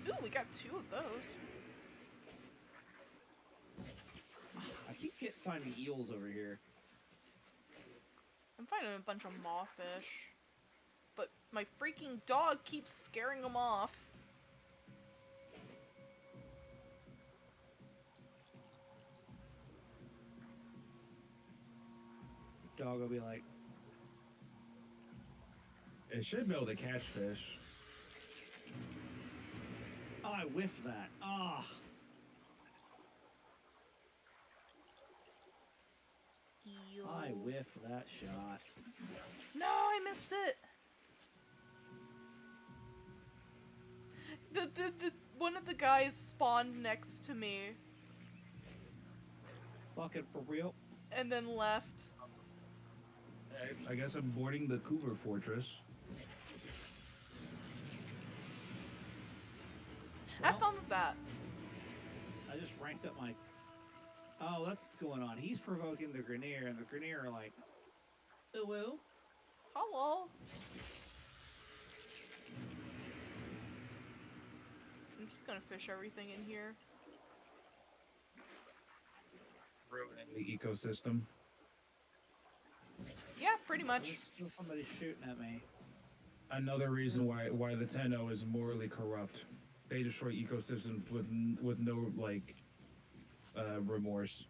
Ooh, we got 2 of those. I keep finding eels over here. I'm finding a bunch of mawfish. But my freaking dog keeps scaring them off. Dog will be like, It should be able to catch fish. oh, I whiffed that. Ah. Eel. I whiffed that shot. No, I missed it. The one of the guys spawned next to me Fucking for real. and then left. I guess I'm boarding the Cougar Fortress. Have fun with that. I just ranked up my. Oh, that's what's going on. He's provoking the Grenier, and the Grenier are like, ooh, woo. Hello. I'm just gonna fish everything in here. Ruining the ecosystem. Yeah, pretty much. There's still somebody shooting at me. Another reason why the 10-0 is morally corrupt. They destroy ecosystems with no like remorse.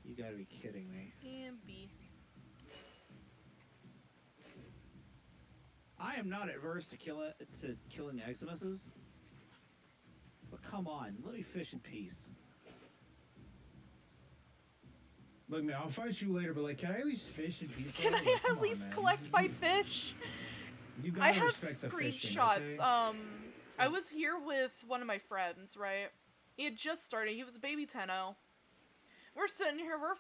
You gotta be kidding me. And B. I am not adverse to killing Eximuses. But come on, let me fish in peace. Look, man, I'll fight you later, but like, can I at least fish in peace? Can Like, I come at on, least man. collect my fish? You gotta I have respect the fishing, screenshots. okay? I was here with one of my friends, right? He had just started. He was a baby 10-0. We're sitting here, we're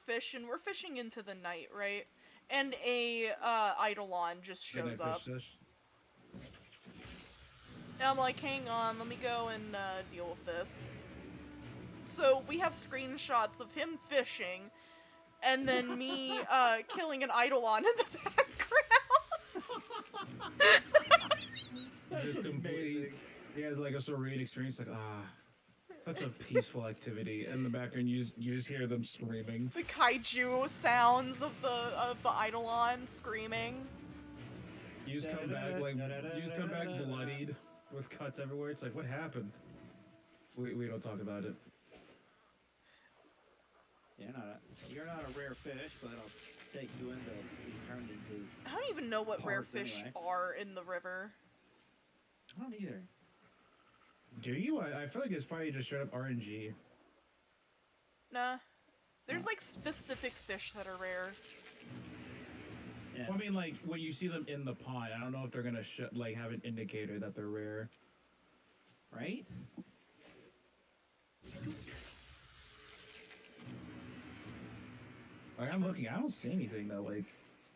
fishing into the night, right? And a Eidolon just Did I shows up. fish this? And I'm like, hang on, let me go and deal with this. So we have screenshots of him fishing, and then me killing an Eidolon in the background. Just completely. He has like a serene experience, like such a peaceful activity. In the background, you just hear them screaming. The kaiju sounds of the Eidolon screaming. You just come back bloodied with cuts everywhere. It's like, what happened? We don't talk about it. You're not a rare fish, but I'll take you into be turned into. I don't even know what rare Parts fish anyway. are in the river. I don't either. Do you? I feel like it's probably just straight up RNG. Nah. There's like specific fish that are rare. Yeah. Well, I mean, like when you see them in the pond, I don't know if they're gonna like have an indicator that they're rare. Right? Like, I'm looking. I don't see anything that like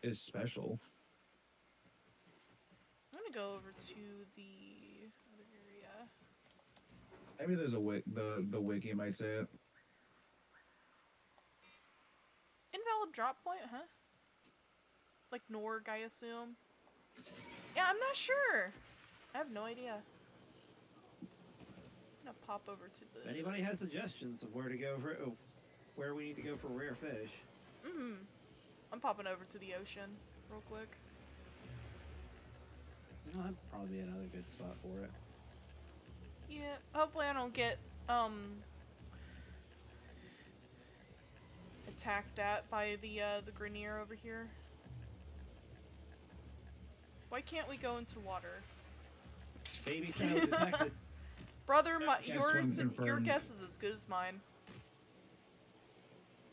is special. I'm gonna go over to the other area. Maybe there's a the wiki might say it. Invalid drop point, huh? Like Norg, I assume. Yeah, I'm not sure. I have no idea. I'm gonna pop over to the. If anybody has suggestions of where to go for, where we need to go for rare fish. I'm popping over to the ocean real quick. Well, that'd probably be another good spot for it. Yeah, hopefully I don't get attacked at by the Grenier over here. Why can't we go into water? Baby tail detected. Brother, Yes, one your confirmed. guess is as good as mine.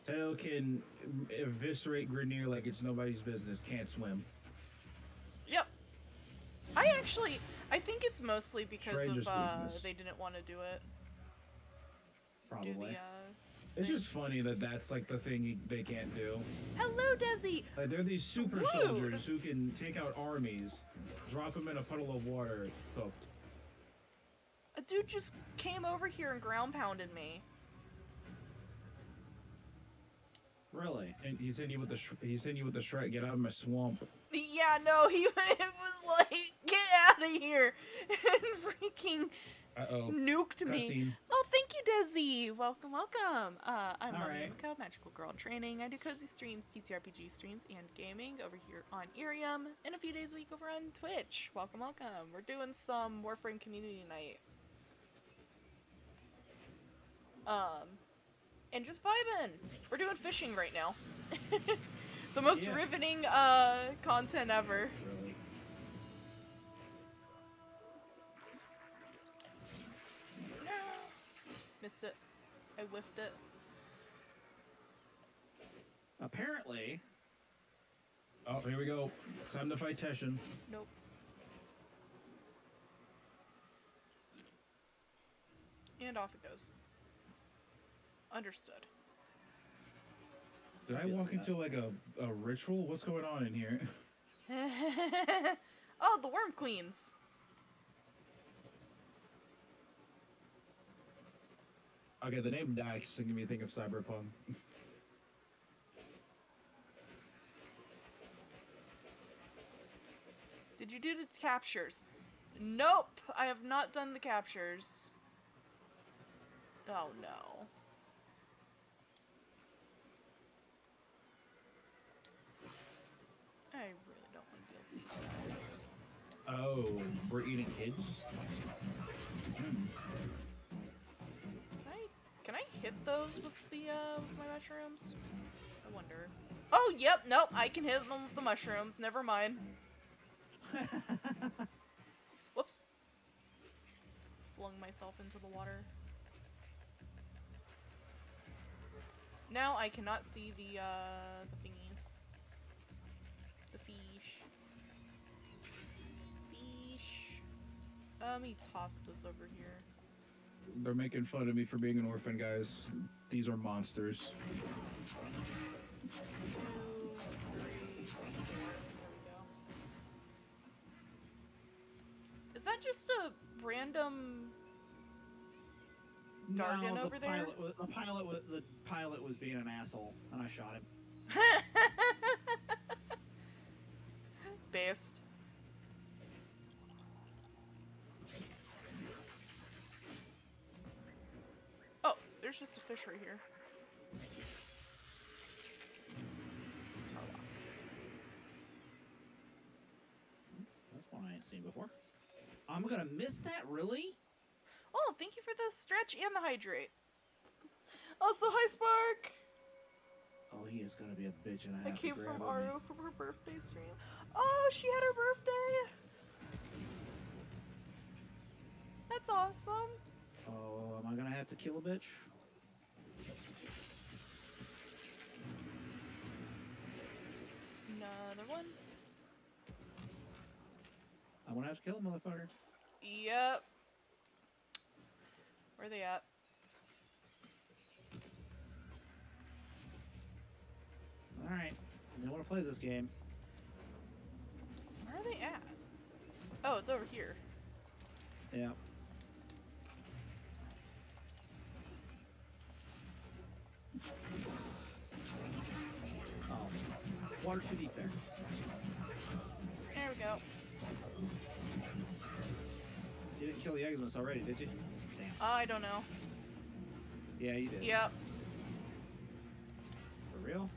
Tail can eviscerate Grenier like it's nobody's business. Can't swim. Yep. I think it's mostly because Strangest of weakness. they didn't want to do it. Probably. Do the It's thing. just funny that that's like the thing they can't do. Hello, Desi. Like they're these super Rude. soldiers who can take out armies, drop them in a puddle of water, cooked. A dude just came over here and ground pounded me. Really? And he's hitting you with the Shrek. Get out of my swamp. Yeah, no, it was like, get out of here, and freaking nuked me. Cutscene. Oh, thank you, Desi. Welcome, welcome. I'm Alright. MomoYumeko, Magical Girl in Training. I do cozy streams, TTRPG streams, and gaming over here on IRIAM, and a few days a week over on Twitch. Welcome, welcome. We're doing some Warframe community night. And just vibing. We're doing fishing right now. The most Yeah. riveting content ever. Really? No. Missed it. I whiffed it. Apparently, Oh, here we go. Time to fight Teshin. Nope. And off it goes. Understood. Did I walk into like a ritual? What's going on in here? Oh, the Worm Queens. Okay, the name Dax making me think of Cyberpunk. Did you do the captures? Nope, I have not done the captures. Oh no. I really don't want to deal with these guys. Oh, we're eating kids? Can I hit those with the with my mushrooms? I wonder. Oh, yep, nope, I can hit them with the mushrooms. Never mind. Whoops. Flung myself into the water. Now I cannot see the thingies. The fish. Fish. Let me toss this over here. They're making fun of me for being an orphan, guys. These are monsters. 2, 3. There we go. Is that just a random Dargan no, over there? The pilot was being an asshole, and I shot him. Based. Oh, there's just a fish right here. That's one I ain't seen before. I'm gonna miss that, really? Oh, thank you for the stretch and the hydrate. Also, hi Spark! Oh, he is gonna be a bitch and I I have came to grab from him. Aro from her birthday stream. Oh, she had her birthday! That's awesome. Oh, am I gonna have to kill a bitch? Another one. I'm gonna have to kill a motherfucker. Yep. Where are they at? All right, they want to play this game. Where are they at? Oh, it's over here. Yeah. Oh, water too deep there. There we go. You didn't kill the Exodus already, did you? Damn. I don't know. Yeah, you did. Yep. For real?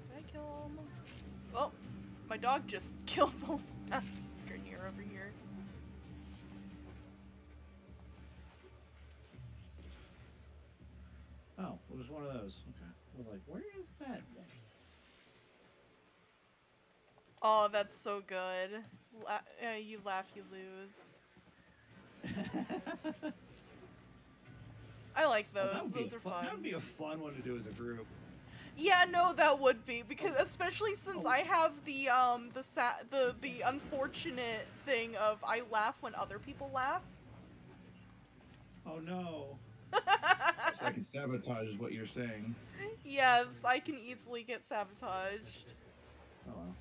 Did I kill him? Oh, my dog just killed the last Grenier over here. Oh, it was one of those. Okay. I was like, where is that thing? Oh, that's so good. You laugh, you lose. I like those. Well, Those are fun. That would be a fun one to do as a group. Yeah, no, that would be because especially since I have the unfortunate thing of I laugh when other people laugh. Oh no. So I can sabotage what you're saying. Yes, I can easily get sabotaged. Oh well.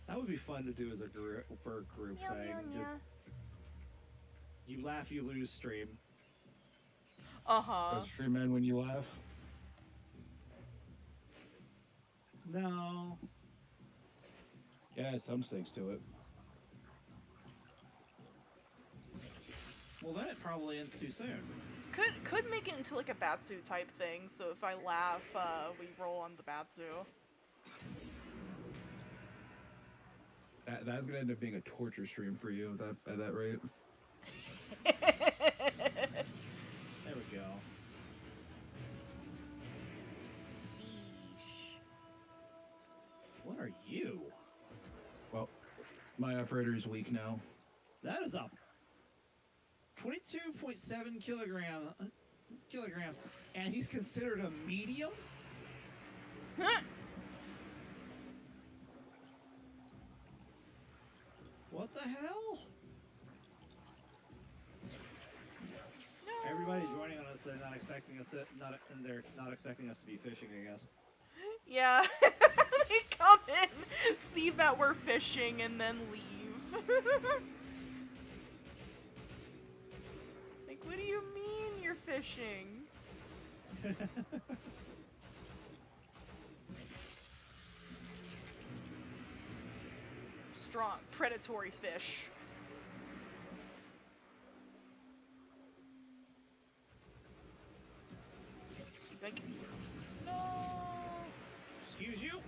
That would be fun to do as a group for a group Meow, thing. meow, Just meow. you laugh, you lose stream. Uh-huh. Does stream end when you laugh? No. Yeah, some sticks to it. Well, then it probably ends too soon. Could make it into like a Batsu type thing, so if I laugh, we roll on the Batsu. That's gonna end up being a torture stream for you at that rate. There we go. What are you? Well, my operator is weak now. That is up 22.7 kilograms, and he's considered a medium? What the hell? No. Everybody joining on us, they're not expecting us to they're not expecting us to be fishing, I guess. Yeah, they come in, see that we're fishing, and then leave. Like, what do you mean you're fishing? Strong, predatory fish. Like, no. Excuse you?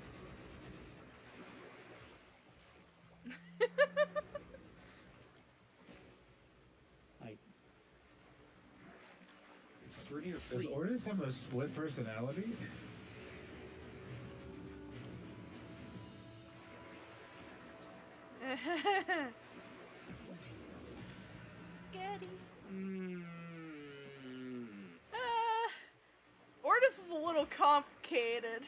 Grenier, Does please. Ordis have a split personality? Scary. Mm. Ordis is a little complicated.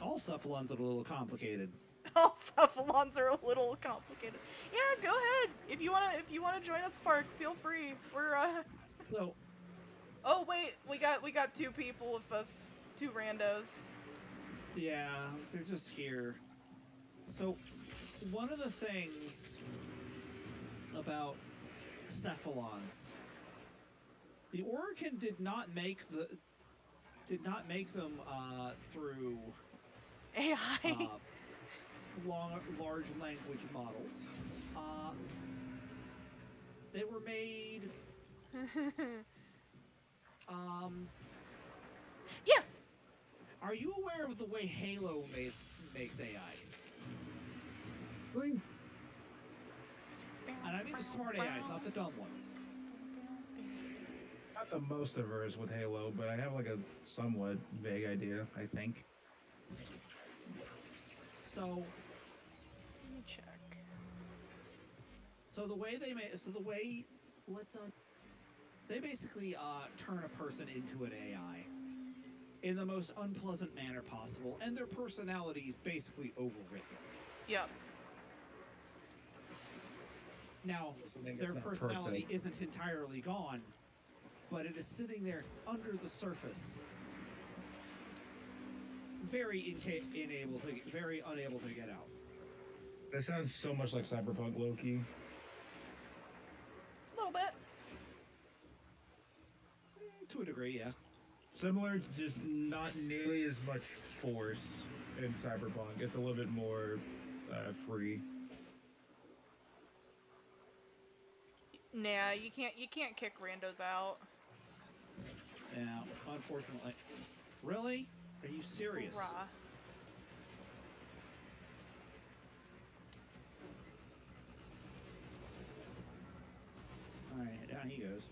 All cephalons are a little complicated. All cephalons are a little complicated. Yeah, go ahead. If you wanna join us, Spark, feel free. We're So, Oh wait, we got two people with us, two randos. yeah, they're just here. So, one of the things about cephalons, the Oricon did not make them through AI. large language models. They were made. Yeah. Are you aware of the way Halo makes AIs? Really? And I mean the smart AIs, not the dumb ones. Not the most averse with Halo, but I have like a somewhat vague idea, I think. So, Let me check. so the way they make, What's on? they basically turn a person into an AI in the most unpleasant manner possible, and their personality is basically overwritten. Yep. Now, Listening their is not personality perfect. isn't entirely gone, but it is sitting there under the surface, very very unable to get out. That sounds so much like Cyberpunk Loki. A little bit. To a degree, yeah. Similar, just not nearly as much force in Cyberpunk. It's a little bit more free. Nah, you can't kick randos out. Yeah, unfortunately. Really? Are you serious? Rah. Alright, down he goes.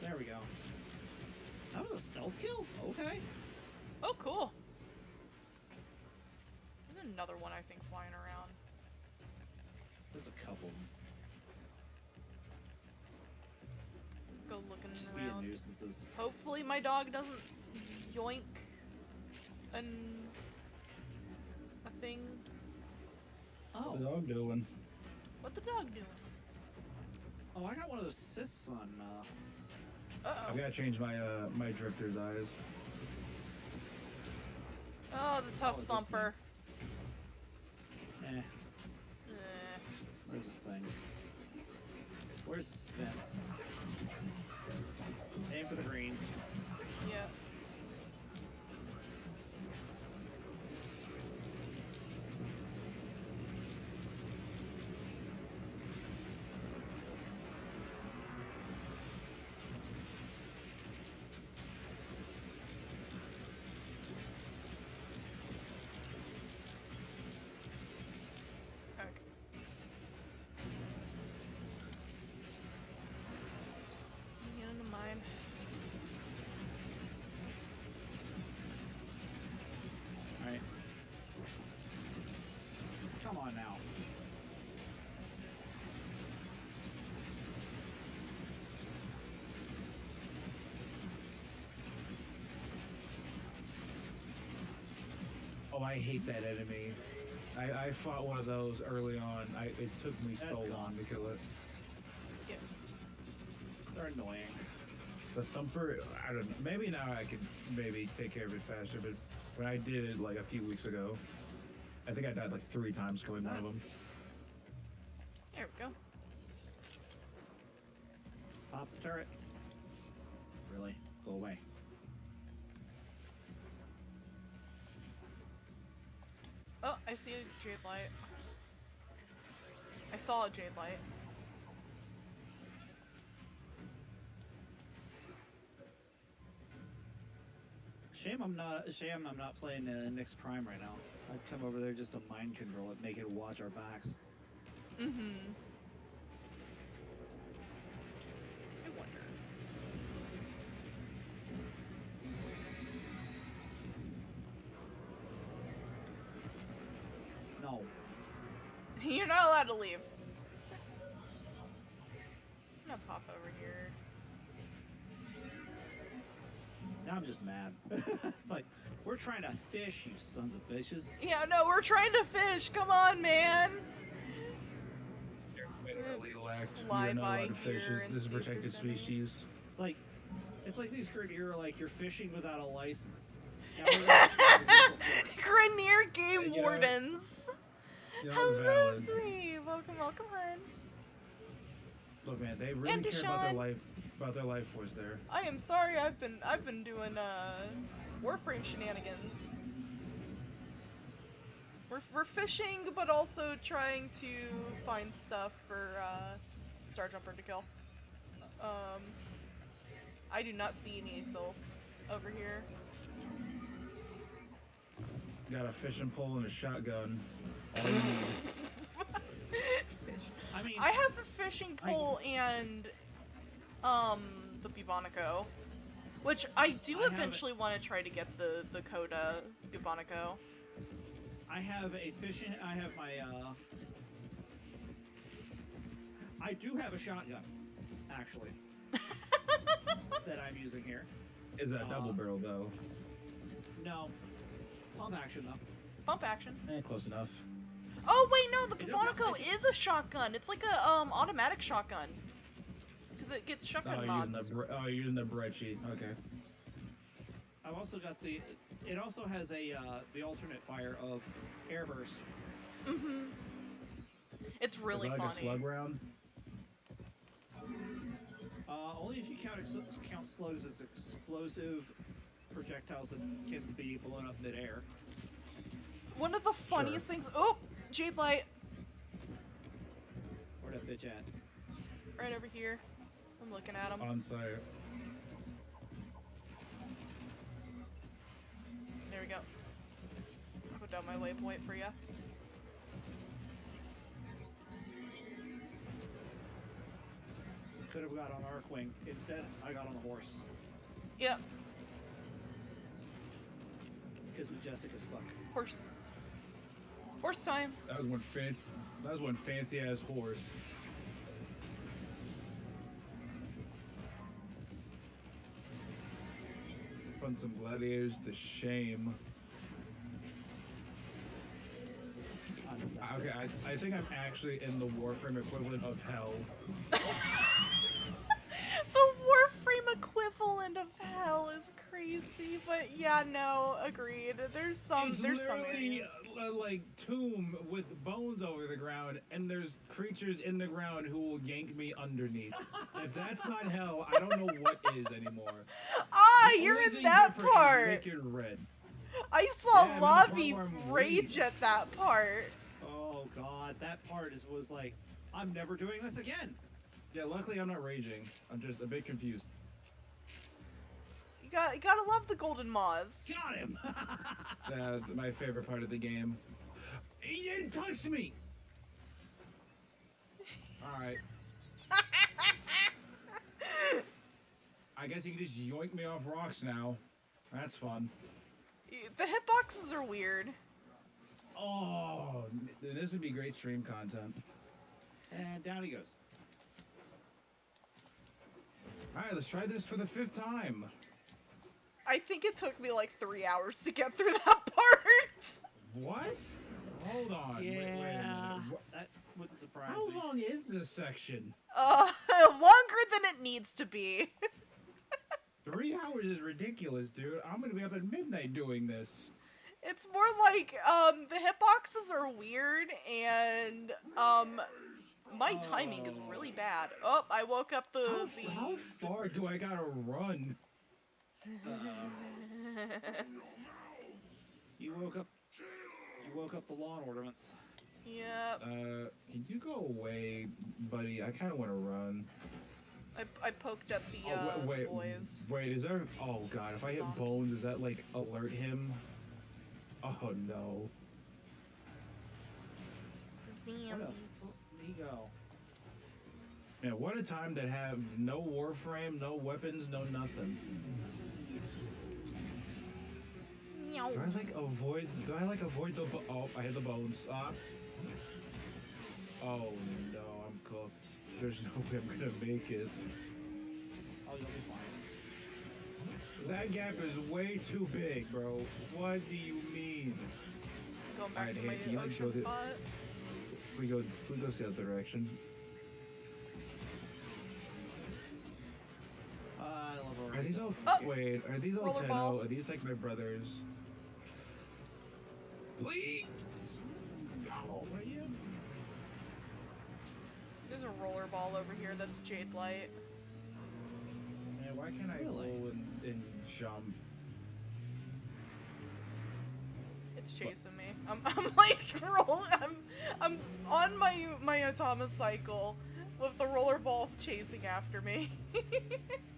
There we go. That was a stealth kill? Okay. Oh, cool. There's another one, I think, flying around. There's a couple. Go looking Just being around. nuisances. Hopefully my dog doesn't yoink a thing. Oh. What the dog doing? What the dog doing? Oh, I got one of those cysts on, Uh-oh. I've got to change my my drifter's eyes. Oh, the tough What was this thumper. Eh, Eh. where's this thing? Where's Spence? Aim for the green. Yeah. Okay. Get into mine. Alright. Come on now. Oh, I hate that enemy. I fought one of those early on. It took me so That's long gone. to kill it. Yeah. They're annoying. The thumper, I don't know. Maybe now I could maybe take care of it faster, but when I did it like a few weeks ago, I think I died like 3 times killing one of them. There we go. Pop the turret. Really? Go away. Oh, I see a jade light. I saw a jade light. Shame I'm not playing Nyx Prime right now. I'd come over there just to mind control it, make it watch our backs. Mm-hmm. I wonder. No. You're not allowed to leave. I'm gonna pop over here. Now I'm just mad. It's like, we're trying to fish, you sons of bitches. Yeah, no, we're trying to fish. Come on, man. Illegal act. Fly You're not by allowed to fish. here and This is see if protected there's any. species. It's like these Grenier, like, you're fishing without a license. Now we're gonna charge you for Grenier Game Yeah. Wardens. You're Hello, valid. sweet. Welcome, welcome, hun. Look, man, they really And care about Deshaun. their life force there. I am sorry. I've been doing Warframe shenanigans. We're fishing, but also trying to find stuff for Starjumper to kill. I do not see any exils over here. Got a fishing pole and a shotgun. All you need. I mean, I have a fishing pole and the Bubonico, which I do I have eventually want to try to get the Coda Bubonico. I have a fishing. I have my. I do have a shotgun, actually, that I'm using here. Is that double barrel though? No, pump action though. Bump action. Close enough. Oh wait, no, the It doesn't- Monaco is a shotgun. It's like a automatic shotgun. Because it gets shotgun Oh, mods. you're using the breadsheet. Okay. I've also got the. It also has a the alternate fire of airburst. Mm-hmm. It's really Is that like a funny. slug round? Only if you count slugs as explosive projectiles that can be blown up midair. One of the funniest things. Oh, Jade Light, Where that bitch at? right over here. I'm looking at him. On site. There we go. Put down my waypoint for ya. Could have got on Arcwing. Instead, I got on the horse. Yep. Because majestic as fuck. Horse. Horse time. That was one fancy ass horse. Put some gladiators to shame. Okay, I think I'm actually in the Warframe equivalent of hell. The Warframe equivalent of hell is crazy, but yeah, no, agreed. There's some It's areas. literally like tomb with bones over the ground, and there's creatures in the ground who will yank me underneath. If that's not hell, I don't know what is anymore. Ah, The you're only in thing that different is part. wicked red. I saw Yeah, I'm in the part Lavii where I'm rage weak. at that part. Oh god, that part was like, I'm never doing this again. Yeah, luckily I'm not raging. I'm just a bit confused. You gotta love the golden moths. Got him. My favorite part of the game. He didn't touch me. All right. I guess you can just yoink me off rocks now. That's fun. The hitboxes are weird. Oh, this would be great stream content. And down he goes. All right, let's try this for the 5th time. I think it took me like 3 hours to get through that part. What? Hold on. Wait a minute. That wouldn't surprise How me. long is this section? Longer than it needs to be. 3 hours is ridiculous, dude. I'm gonna be up at midnight doing this. It's more like, the hitboxes are weird, and, my timing is really bad. Oh, I woke up How far do I gotta run? You woke up the lawn ornaments. Yep. Can you go away, buddy? I kind of want to run. I poked at the, boys. Wait, is there... Oh, God, if I hit Zombies. Bones, does that, like, alert him? Oh, no. Where the Zombies. fuck did he go? Man, what a time to have no Warframe, no weapons, no nothing. Meow. Do I, like, avoid the... Oh, I hit the Bones. Oh, no, I'm cooked. There's no way I'm gonna make it. Oh, you'll be fine. That gap is way too big, bro. What do you mean? Going back Alright, to hey, my can you, like, ocean go to- spot. We go the other direction. I love Are these all? Oh! Wait, are these all Rollerball. 10-0? Are these like my brothers? Please. Oh, yeah. There's a rollerball over here that's Jade Light. Man, why can't I Really? roll and jump? It's chasing me. I'm like I'm on my Otama cycle with the rollerball chasing after me.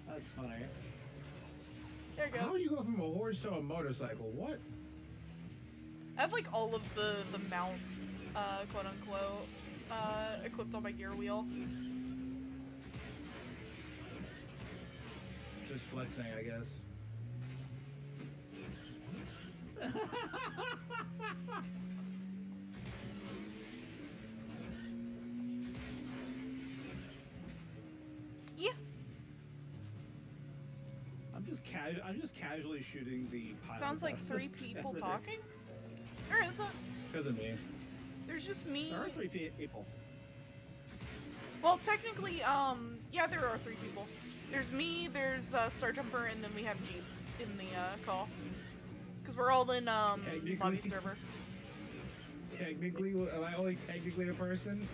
That's funny. There it How do goes. you go from a horse to a motorcycle? What? I have like all of the mounts, quote unquote, equipped on my gear wheel. Just flexing, I guess. Yeah. I'm just casually shooting the pilot. Sounds like 3 people talking. Alright, so Because of me. there's just me. There are 3 people. Well, technically, yeah, there are 3 people. There's me, there's Starjumper, and then we have Jeep in the call. Because we're all in Lavii server. Technically, am I only technically a person?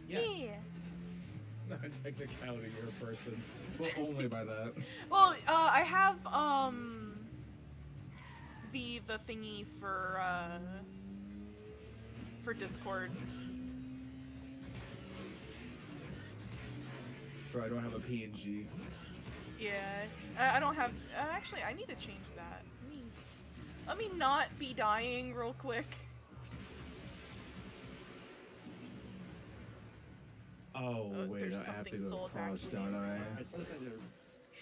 Yes. Yeah. Not technicality, you're a person. Well, only by that. Well, I have the thingy for Discord. Bro, I don't have a PNG. Yeah, I don't have. Actually, I need to change that. Let me not be dying real quick. Oh, wait, there's I have to something go soul across, attacking don't me. I? It's listen to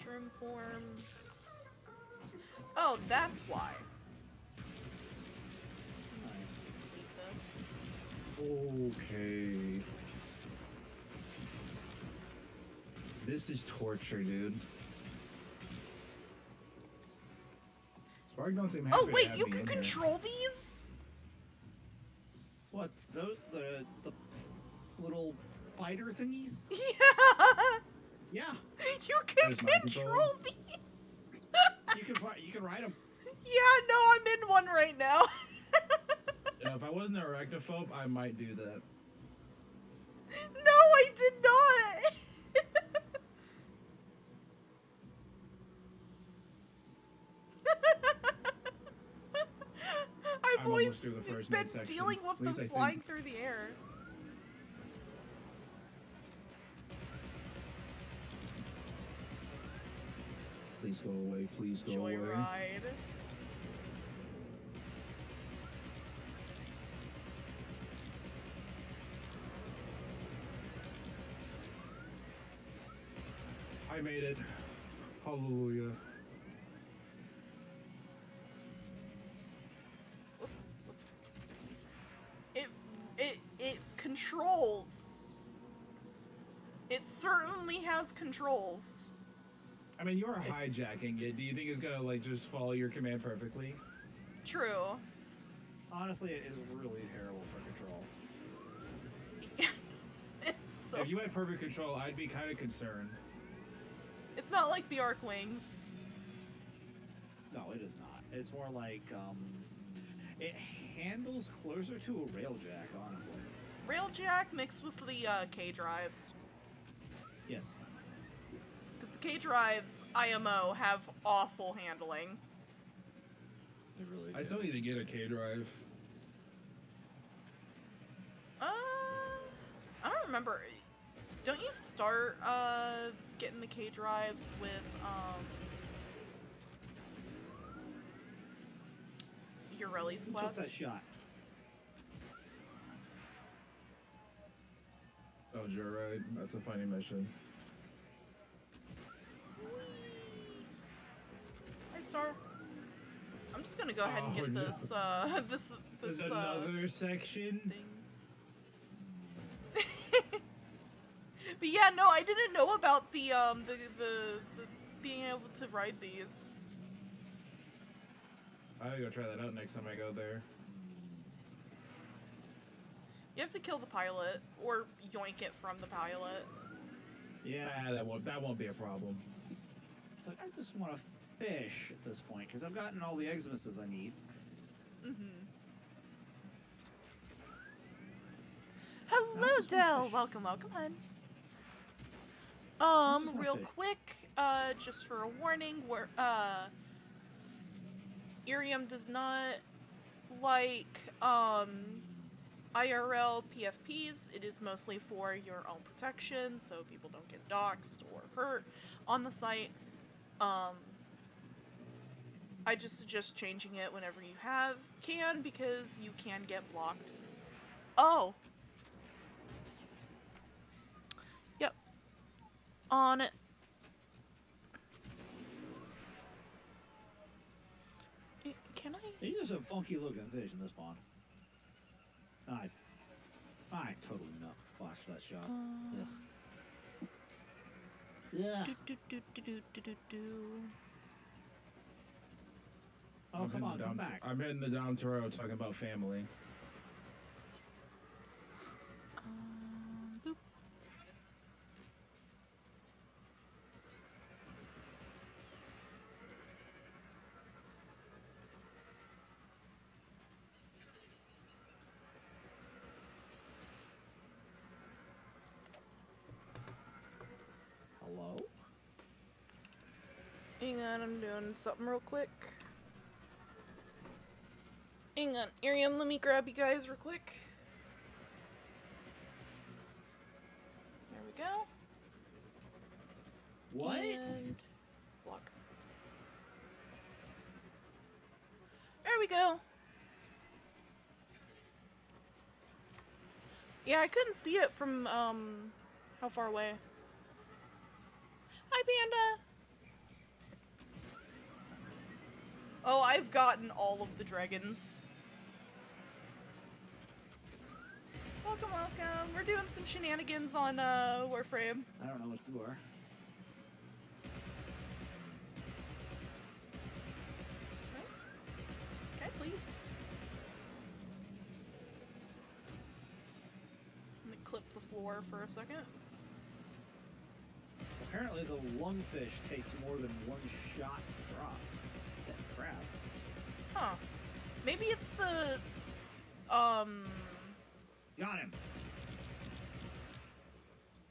Shroom form. Oh, that's why. Delete this. Okay. This is torture, dude. Spark don't seem happy Oh to wait, have you me can in here. control these? what? Those the little spider thingies? Yeah. Yeah. You can There's mind control control. these. You can ride them. Yeah, no, I'm in one right now. You know, if I wasn't an arachnophobe, I might do that. No, I did not. I've I'm always almost through the first been midsection. dealing At with least them I think. flying through the air. Please go away, please go away. Joyride. I made it. Hallelujah. Whoops. It controls. It certainly has controls. I mean, you're hijacking it. Do you think it's gonna, like, just follow your command perfectly? True. Honestly, it is really terrible for control. It's so. If you had perfect control, I'd be kind of concerned. It's not like the Arc Wings. No, it is not. It's more like it handles closer to a railjack, honestly. Railjack mixed with the K drives. Yes. Because the K drives, IMO, have awful handling. It really. I still need to get a K drive. I don't remember. Don't you start getting the K drives with your Reli's Who took that quest? shot? Oh, you're right. That's a funny mission. Hi, Star. I'm just gonna go ahead and Oh, get no. this There's this another section. thing. But yeah, no, I didn't know about the being able to ride these. I gotta go try that out next time I go there. You have to kill the pilot or yoink it from the pilot. Yeah. Ah, that won't be a problem. It's like I just want to fish at this point because I've gotten all the Xmas I need. Hello, I just wanna Dell. fish. Welcome, welcome, hun. just wanna Real fish. quick, just for a warning, we're IRIAM does not like IRL PFPs. It is mostly for your own protection, so people don't get doxxed or hurt on the site. I just suggest changing it whenever you can, because you can get blocked. Oh. Yep. On it. Can I? These are some funky looking fish in this pond. I totally not botched that shot. Ugh. Yeah. Do. Oh, come on, come back. I'm in the down to road talking about family. Boop. Hello? Hang on, I'm doing something real quick. Hang on, IRIAM, let me grab you guys real quick. There we go. What? And block. There we go. Yeah, I couldn't see it from, how far away? Hi, Panda! Oh, I've gotten all of the dragons. Welcome, welcome. We're doing some shenanigans on, Warframe. I don't know what you are. Okay, please. I'm gonna clip the floor for a second. Apparently the lungfish takes more than one shot to drop. That crap. Huh. Maybe it's the, Got him!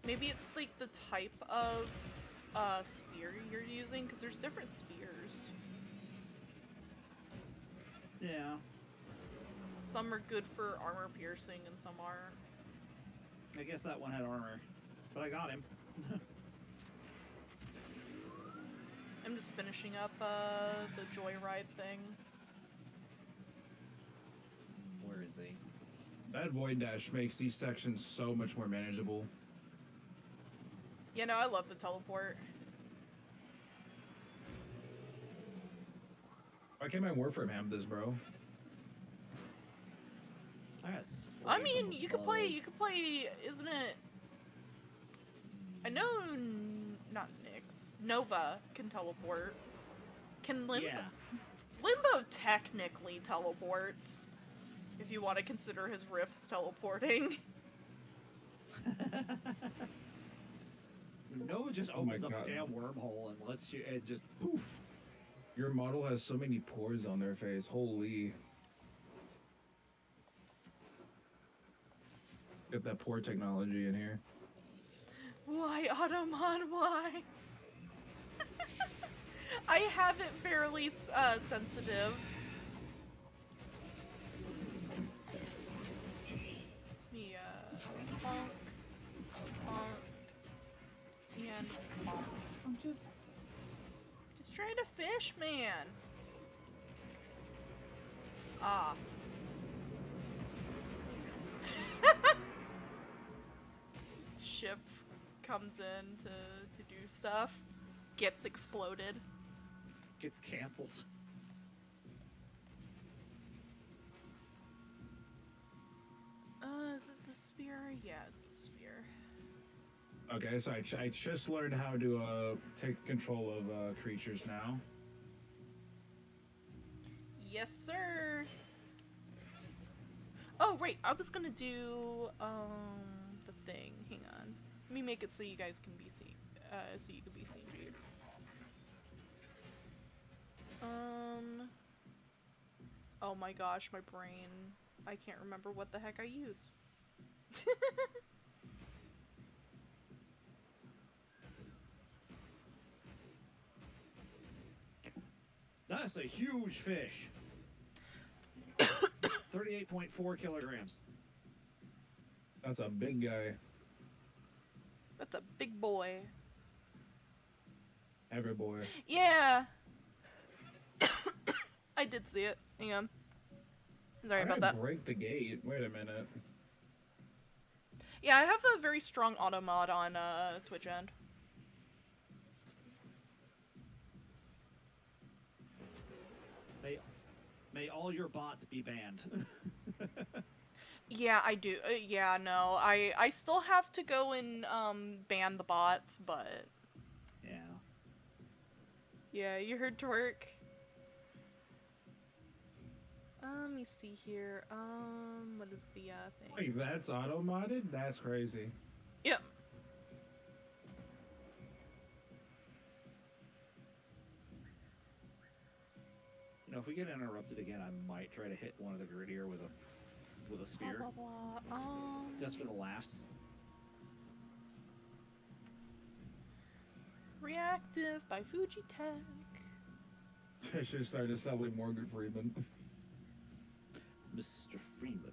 maybe it's like the type of, spear you're using, because there's different spears. Yeah. Some are good for armor piercing and some are. I guess that one had armor. But I got him. I'm just finishing up, the joyride thing. Where is he? That void dash makes these sections so much more manageable. Yeah, no, I love the teleport. Why can't my Warframe have this, bro? I got I sprayed mean, from you could above. play, isn't it? I know, not Nyx. Nova can teleport. Can Limbo? Yeah. Limbo technically teleports. If you want to consider his rifts teleporting. Nova just Oh my opens up God. a damn wormhole and lets you, and just poof. Your model has so many pores on their face. Holy. Get that pore technology in here. Why, Automon, why? I have it fairly sensitive. Me, bonk, bonk, and bonk. I'm just... Just trying to fish, man. Ah. Ship comes in to do stuff. Gets exploded. Gets canceled. Is it the spear? Yeah, it's the spear. Okay, so I just learned how to take control of creatures now. Yes, sir. Oh, right. I was gonna do the thing. Hang on. Let me make it so you guys can be seen. So you can be seen, dude. Oh my gosh, my brain. I can't remember what the heck I use. That's a huge fish. 38.4 kilograms. That's a big guy. That's a big boy. Every boy. Yeah. I did see it. Hang on. Sorry How about did I that. break the gate. Wait a minute. Yeah, I have a very strong auto mod on Twitch end. May all your bots be banned. Yeah, I do. Yeah, no. I still have to go and ban the bots, but Yeah. yeah, you heard twerk. Let me see here. What is the thing? Wait, that's auto-modded? That's crazy. Yep. You know, if we get interrupted again, I might try to hit one of the grittier with a spear, Blah, blah, blah. just for the laughs. Reactive by Fujitech. I should have started selling Morgan Freeman. Mr. Freeman.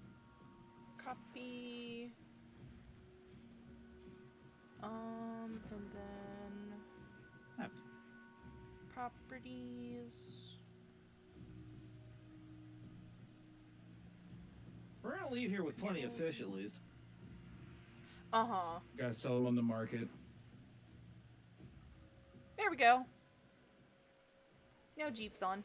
Copy. And then Ah, properties. we're gonna leave here with plenty of fish, at least. Uh-huh. Gotta sell them on the market. There we go. Now Jeep's on.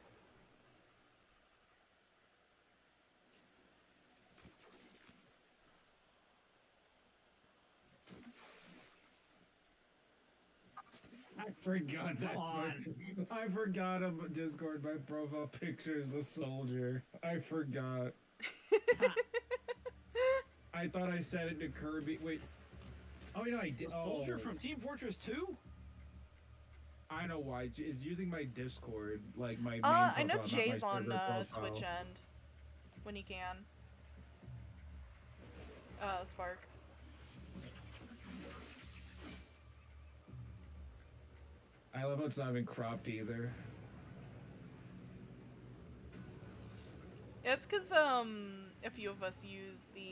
I forgot that. Come on. I forgot about Discord. My profile picture is the soldier. I forgot. I thought I set it to Kirby. Wait. Oh, you know I did. Soldier from Team Fortress 2? I know why. It's using my Discord, like my main I know profile, not my Jay's on server profile. Twitch end when he can. Spark. I love how it's not even cropped either. It's cause a few of us use the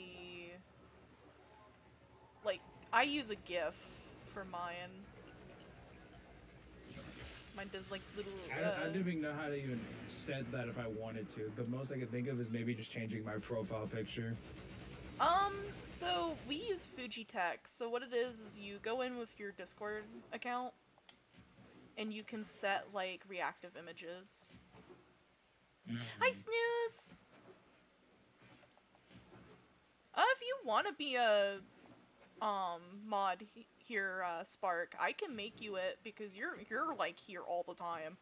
I use a GIF for mine. Mine does like little. I don't even know how to even set that if I wanted to. The most I can think of is maybe just changing my profile picture. So we use Fujitech. So what it is you go in with your Discord account, and you can set like reactive images. Hi, Snooze. If you want to be a mod here, Spark, I can make you it because you're like here all the time,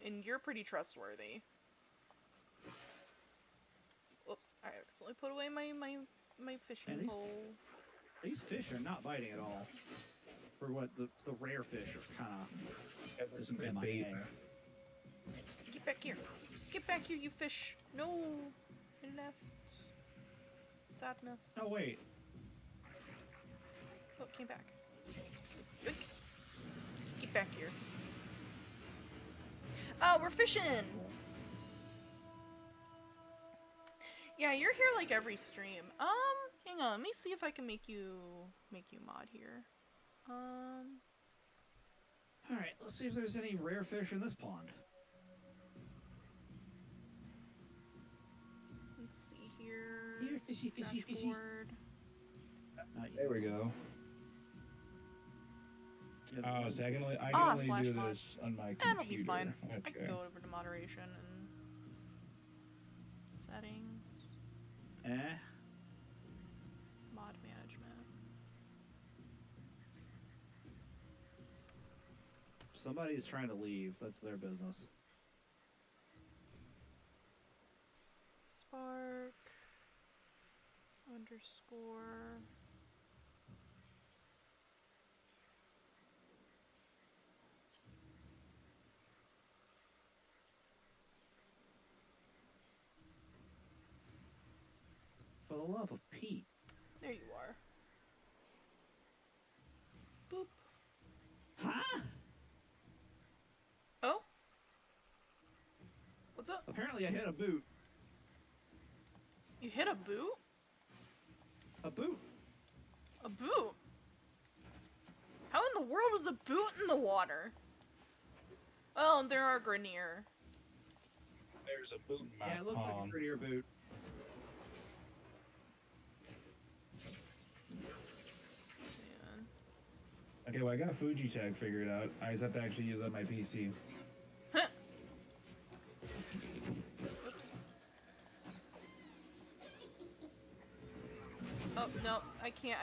and you're pretty trustworthy. Oops, I accidentally put away my fishing And pole. These fish are not biting at all. For what the rare fish are kind of Some MIA. bait. Get back here! Get back here, you fish! No, it left. Sadness. Oh wait, Oh, it came back. Yoink. Get back here. Oh, we're fishing! Yeah, you're here like every stream. Hang on, let me see if I can make you mod here. all right. Let's see if there's any rare fish in this pond. Let's see here. Here, fishy, fishy, fishy. Dashboard. Not There we you. go. Yeah, Oh, so I can only slash do mod. this on my computer. It'll be fine. I Okay. can go over to moderation and settings, mod management. Somebody's trying to leave. That's their business. Spark underscore. For the love of Pete. There you are. Boop. Huh? Oh? What's up? Apparently I hit a boot. You hit a boot? A boot? A boot? How in the world is a boot in the water? Oh, and there are Grenier. There's a boot in my Yeah, it looked like palm. a prettier boot. Man. Okay, well I got Fujitech figured out. I just have to actually use it on my PC. Huh. Oh, no, I can't,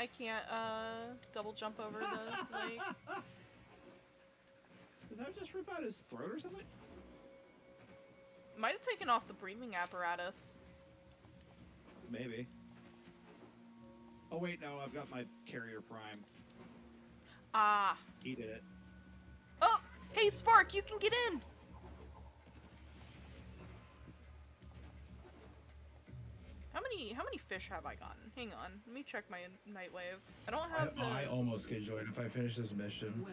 double jump over the lake. Did that just rip out his throat or something? Might have taken off the breathing apparatus. Maybe. Oh wait, no, I've got my carrier prime. Ah. He did it. Oh! Hey, Spark, you can get in! How many fish have I gotten? Hang on, let me check my Nightwave. I don't have I almost get joined if I finish this mission.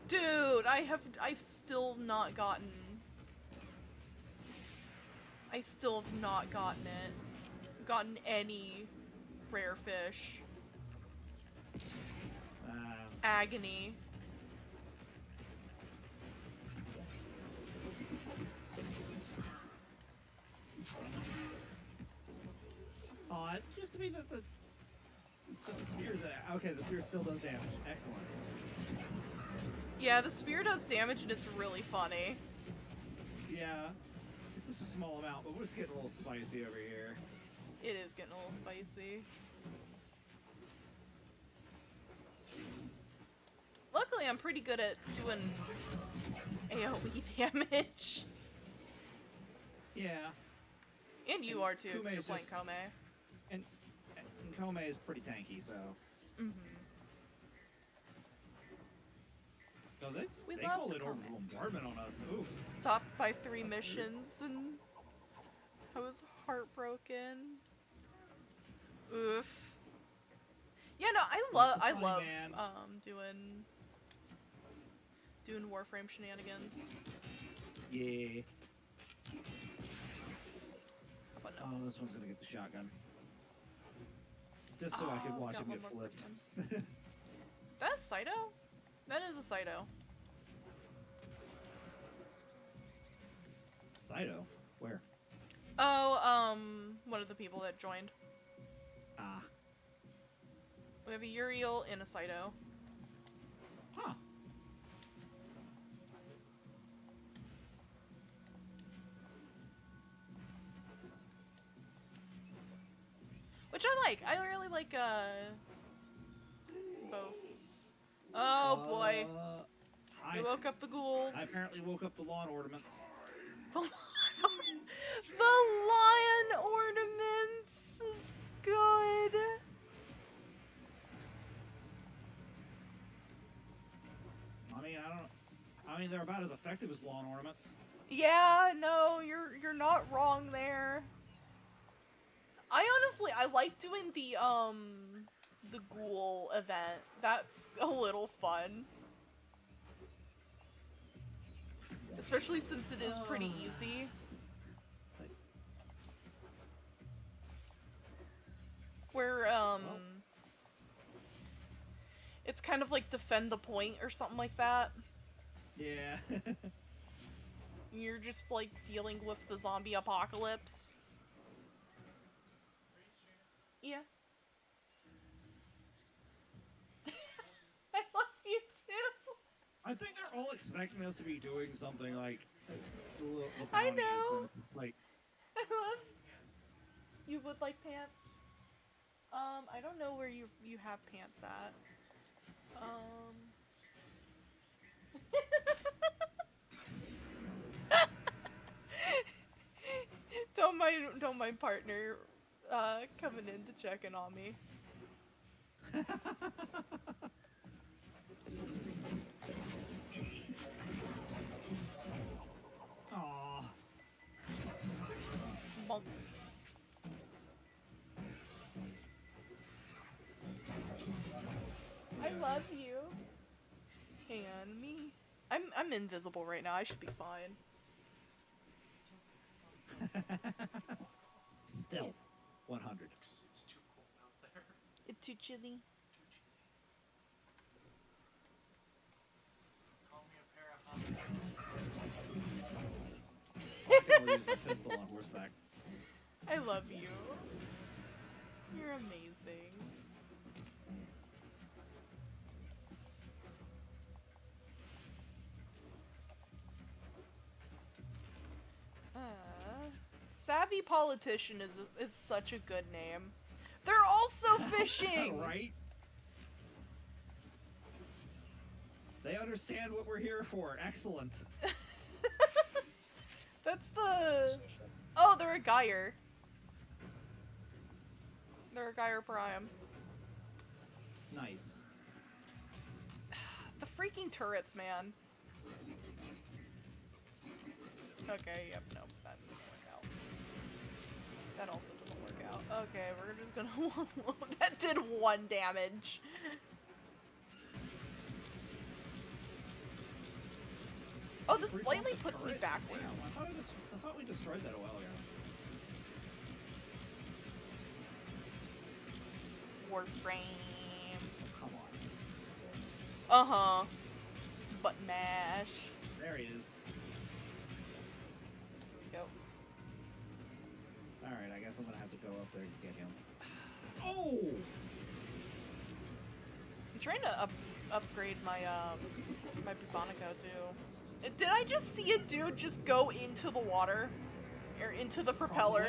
Dude, I've still not gotten... I still have not gotten any rare fish. Agony. It used to be that the spear's okay, the spear still does damage. Excellent. Yeah, the spear does damage and it's really funny. Yeah. It's just a small amount, but we're just getting a little spicy over here. It is getting a little spicy. Luckily, I'm pretty good at doing AoE damage. Yeah. And you are too, if Kume you're is playing just- Kome. And Kome is pretty tanky, so. Mm-hmm. No, We they love called the it orbital Kome. bombardment on us. Oof. Stopped by 3 missions and I was heartbroken. Oof. Yeah, no, I love man. doing Warframe shenanigans. Yeah. But no. Oh, this one's gonna get the shotgun. Just so I could watch got him one get more flipped. person. That's Saito? That is a Saito. Saito? Where? Oh, one of the people that joined. Ah. We have a Uriel and a Saito. Huh. Which I like. I really like, both. Oh boy. I We woke up the ghouls. apparently woke up the lawn ornaments. The lion ornaments is good. I mean, they're about as effective as lawn ornaments. Yeah, no, you're not wrong there. I like doing the ghoul event. That's a little fun. Especially since it is pretty easy. Where, it's kind of like defend the point or something like that. Yeah. You're just like dealing with the zombie apocalypse. Yeah. I love you too. I think they're all expecting us to be doing something like the I bounties, know. and it's like, I love you would like pants. I don't know where you have pants at. Don't mind partner coming in to check in on me. aw. Bonk. I love you. Hang on, me. I'm invisible right now. I should be fine. Stealth 100. It's too cold out there. It's too chilly. Call me a pair of hot I can only use a pistol on horseback. I love you. You're amazing. Savvy Politician is such a good name. They're also fishing! Right? They understand what we're here for. Excellent. That's the... Oh, they're a Geyer. They're a Geyer Prime. Nice. The freaking turrets, man. Okay, yep, nope, that doesn't work out. That also doesn't work out. Okay, we're just gonna... That did 1 damage. Oh, this Free slightly fall puts me turret? backwards. Damn, I thought we destroyed that a while ago. Warframe. Oh, come on. Uh-huh. Button mash. There he is. Go. Alright, I guess I'm gonna have to go up there to get him. Oh! I'm trying to upgrade my my Bubonico too. Did I just see a dude just go into the water? Or into the propeller?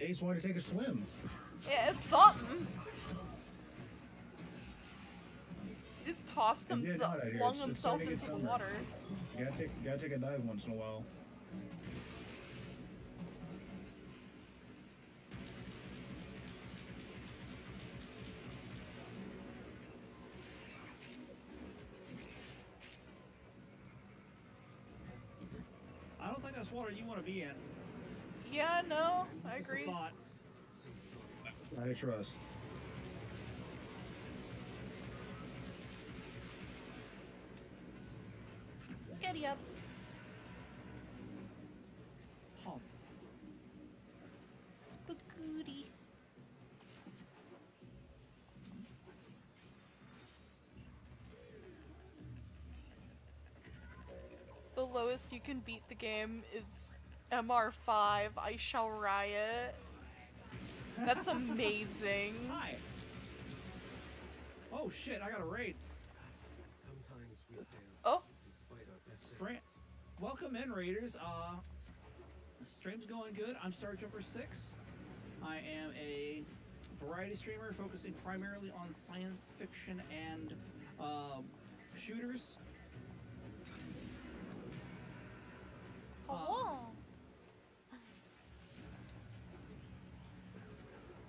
Ace wanted to take a swim. Yeah, it's something. He just tossed Yeah, himself, no, flung it's himself starting to into get the summer. water. You gotta take a dive once in a while. I don't think that's water you want to be in. Yeah, no, I Just agree. a thought. I trust. Sketty up. Haunts. Spagooty. The lowest you can beat the game is MR5. I shall riot. That's amazing. Hi! Oh shit, I got a raid. Sometimes we fail, Oh, despite our best Stra- efforts. Welcome in, Raiders. Stream's going good. I'm Starjumper 6. I am a variety streamer focusing primarily on science fiction and shooters. hello.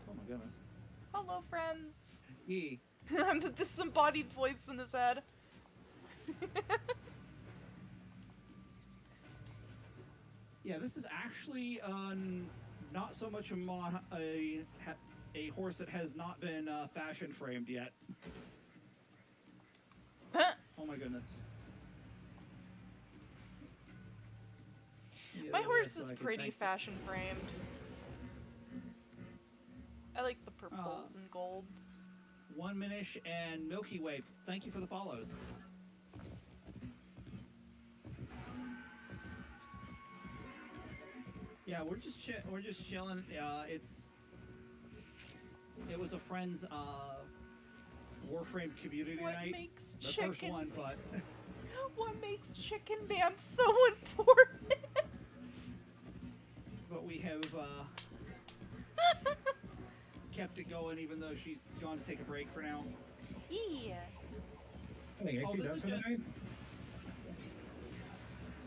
Oh my goodness. Hello, friends. E. I'm the disembodied voice in his head. Yeah, this is actually not so much a horse that has not been fashion framed yet. Oh my goodness. My Yeah, horse so is I can pretty thank- fashion framed. I like the purples and golds. One Minish and Milky Way. Thank you for the follows. Yeah, we're just chilling. It was a friend's Warframe community What night. makes The chicken? first one, but What makes chicken band so important? we have kept it going even though she's gone to take a break for now. Yeah. I think Oh, actually this done is for the good. night.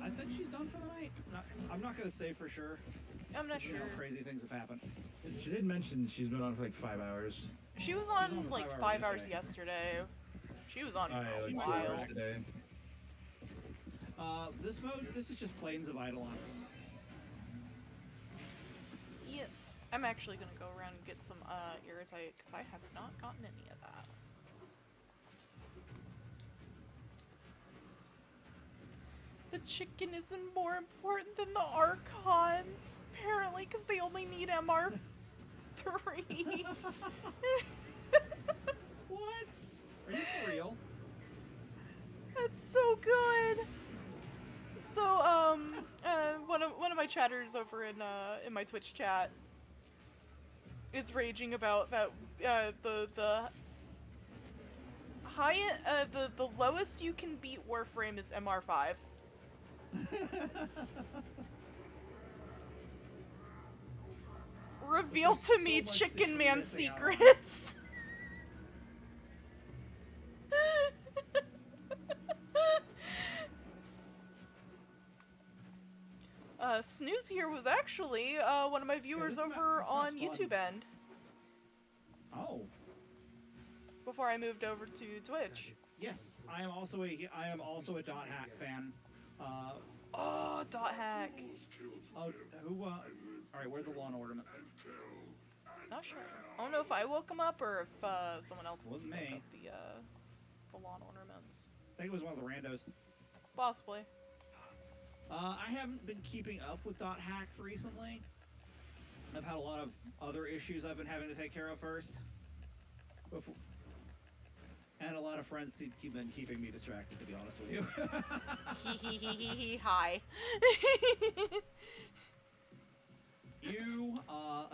I think she's done for the night. I'm not gonna say for sure. I'm not You sure. know, crazy things have happened. She did mention she's been on for like 5 hours. She was on on for like 5 5 hours hours yesterday. She was on for Alright, a like 2 while. hours today. This mode, this is just Plains of Eidolon. Yeah. I'm actually gonna go around and get some Irritite because I have not gotten any of that. The chicken isn't more important than the Archons, apparently, because they only need MR3. What? Are you for real? That's so good. So, one of my chatters over in my Twitch chat is raging about that the lowest you can beat Warframe is MR5. Reveal There's to so me much Chicken that you're Man missing out on. secrets. Snooze here was actually one of my viewers this over map's on fun. YouTube End Oh, before I moved over to Twitch. yes. I am also a Dot Hack fan. Oh, Dot Hack. Oh, who? All right, where are the lawn ornaments? Not sure. I don't know if I woke him up or if someone else woke Wasn't me. up the lawn ornaments. I think it was one of the randos. Possibly. I haven't been keeping up with Dot Hack recently. I've had a lot of other issues I've been having to take care of first. And a lot of friends keep been keeping me distracted, to be honest with you. Hi. You,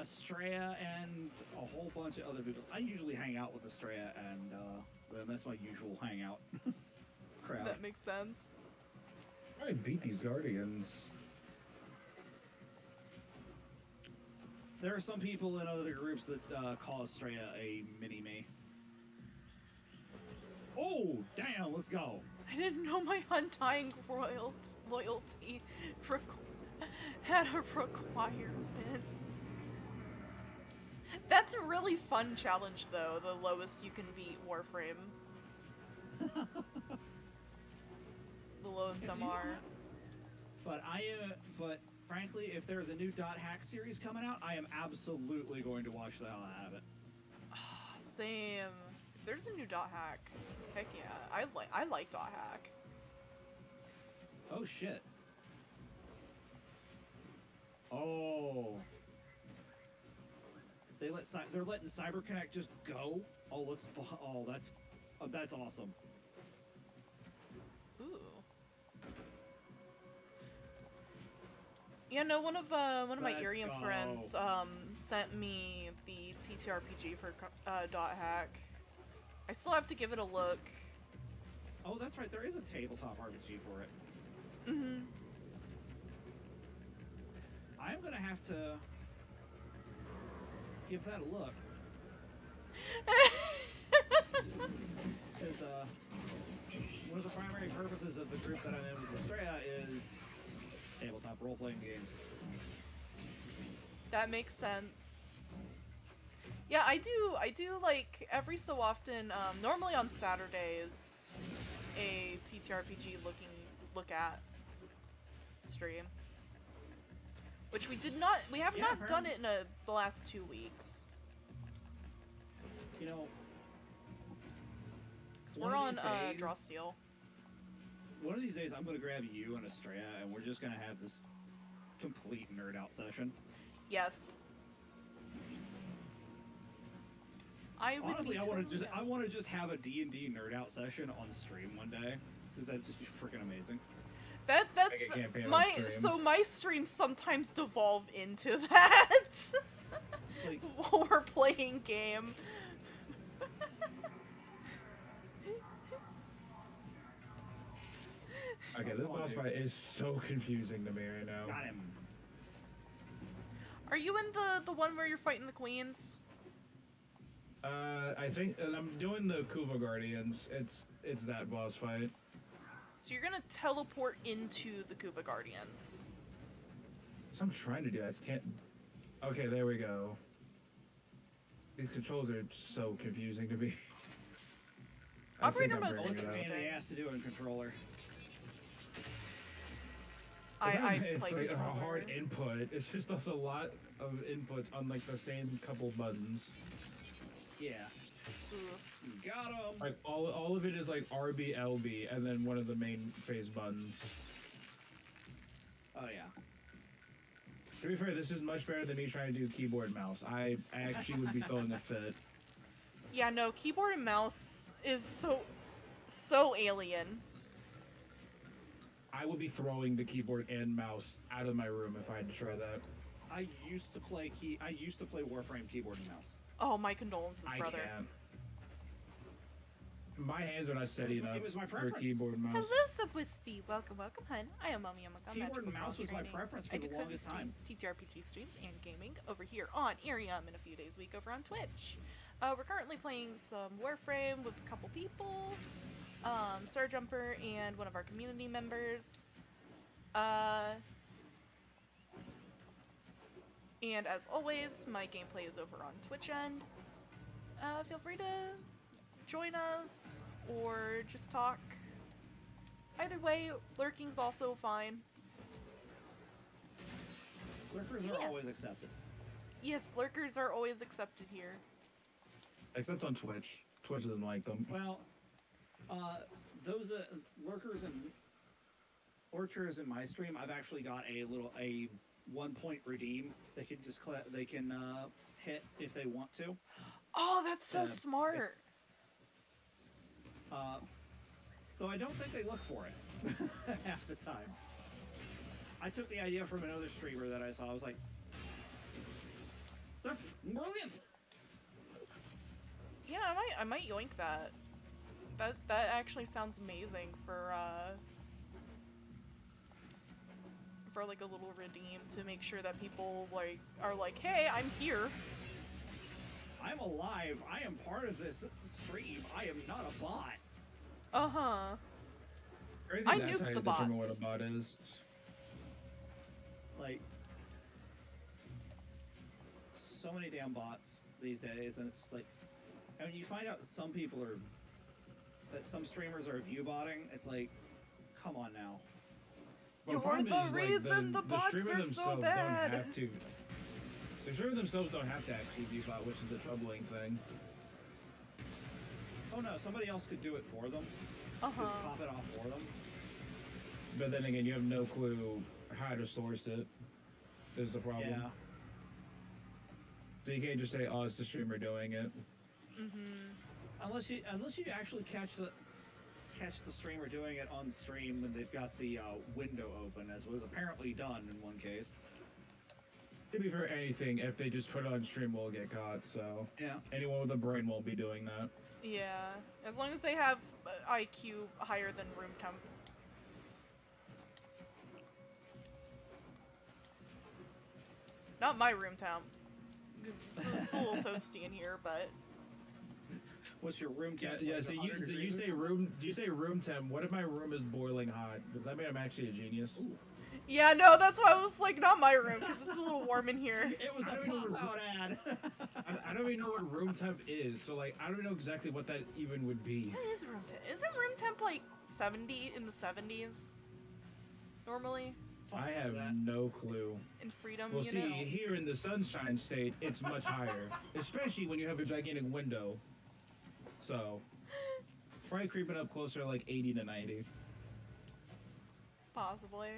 Estrella, and a whole bunch of other people. I usually hang out with Estrella, and that's my usual hangout crowd. That makes sense. I beat these guardians. There are some people in other groups that call Estrella a mini-me. Oh, damn, let's go. I didn't know my undying loyalty had a requirement. That's a really fun challenge, though. The lowest you can beat Warframe. The lowest If you MR. don't- But frankly, if there's a new Dot Hack series coming out, I am absolutely going to watch the hell out of it. Same. If there's a new Dot Hack, heck yeah. I like Dot Hack. Oh shit. Oh. They're letting CyberConnect just go. Oh, that's awesome. Ooh. Yeah, no. One of my Let's IRIAM go. friends sent me the TTRPG for Dot Hack. I still have to give it a look. Oh, that's right. There is a tabletop RPG for it. Mm-hmm. I'm gonna have to give that a look. Because one of the primary purposes of the group that I'm in with Estrella is tabletop role-playing games. That makes sense. Yeah, I do like every so often, normally on Saturdays, a TTRPG look at stream. Which we have not done it in the last 2 weeks. You know, 'Cause one we're of on these days- Draw Steel. one of these days I'm gonna grab you and Estrella, and we're just gonna have this complete nerd out session. Yes. I would Honestly, be I want totally to down. just have a D&D nerd out session on stream one day, because that'd just be freaking amazing. That's Make a campaign on my stream. so my streams sometimes devolve into that. It's like, While we're playing game. Okay, this boss fight is so confusing to me right now. got him. Are you in the one where you're fighting the queens? I think I'm doing the Kuva Guardians. It's that boss fight. So you're gonna teleport into the Koopa Guardians. So I'm trying to do. I just can't. Okay, there we go. These controls are so confusing to me. I think Operator I'm mode's bringing It's it a up. pain in the ass to do in controller. It's play like a controller. hard input. It's just also a lot of inputs on like the same couple buttons. Yeah. Ooh. Got him. Like all of it is like RB, LB, and then one of the main phase buttons. Oh yeah. To be fair, this is much better than me trying to do keyboard and mouse. I actually would be throwing a fit. Yeah, no, keyboard and mouse is so alien. I would be throwing the keyboard and mouse out of my room if I had to try that. I used to play Warframe keyboard and mouse. Oh, my condolences, I brother. can't. My hands are not steady It enough was my for preference. keyboard and mouse. Hello, Subwispy. Welcome, hun. I am MomoYumeko. Keyboard and mouse was my preference for the longest time. TTRPG streams and gaming over here on IRIAM in a few days a week over on Twitch. We're currently playing some Warframe with a couple people. Starjumper and one of our community members. And as always, my gameplay is over on Twitch end. Feel free to join us or just talk. Either way, lurking's also fine. Lurkers are always accepted. Yes, lurkers are always accepted here. Except on Twitch. Twitch doesn't like them. Well, those lurkers in my stream, I've actually got a 1-point redeem. They can just hit if they want to. Oh, that's so smart. Though I don't think they look for it half the time. I took the idea from another streamer that I saw. I was like, that's brilliant. Yeah, I might yoink that. That actually sounds amazing for like a little redeem to make sure that people like are like, hey, I'm here. I'm alive. I am part of this stream. I am not a bot. Uh-huh. Crazy I that's nuked how you the determine bots. what a bot is. Like, so many damn bots these days, and it's just like, and when you find out that some streamers are view botting, it's like, come on now. You're problem the is, like, reason the bots streamer are so themselves bad. Don't have to. The streamer themselves don't have to actually view bot, which is the troubling thing. Oh no, somebody else could do it for them. Could pop it off for them. But then again, you have no clue how to source it. Is the problem. Yeah. So you can't just say, "Oh, it's the streamer doing it." Unless you actually catch the streamer doing it on stream when they've got the window open, as was apparently done in one case. To be fair, anything if they just put it on stream will get caught. So yeah, anyone with a brain won't be doing that. Yeah, as long as they have IQ higher than room temp. Not my room temp, because it's a little toasty in here, but... What's your room temp? Yeah. So you say room. Do you say room temp? What if my room is boiling hot? Does that mean I'm actually a genius? Ooh. Yeah, no, that's why I was like, not my room, because it's a little warm in here. It was a pop-out ad. I don't even know what room temp is, so like I don't know exactly what that even would be. What is room temp? Isn't room temp like 70 in the 70s? Normally? I have no clue. In freedom Well, units? see, here in the Sunshine State, it's much higher, especially when you have a gigantic window. So, probably creeping up closer to like 80 to 90. Possibly.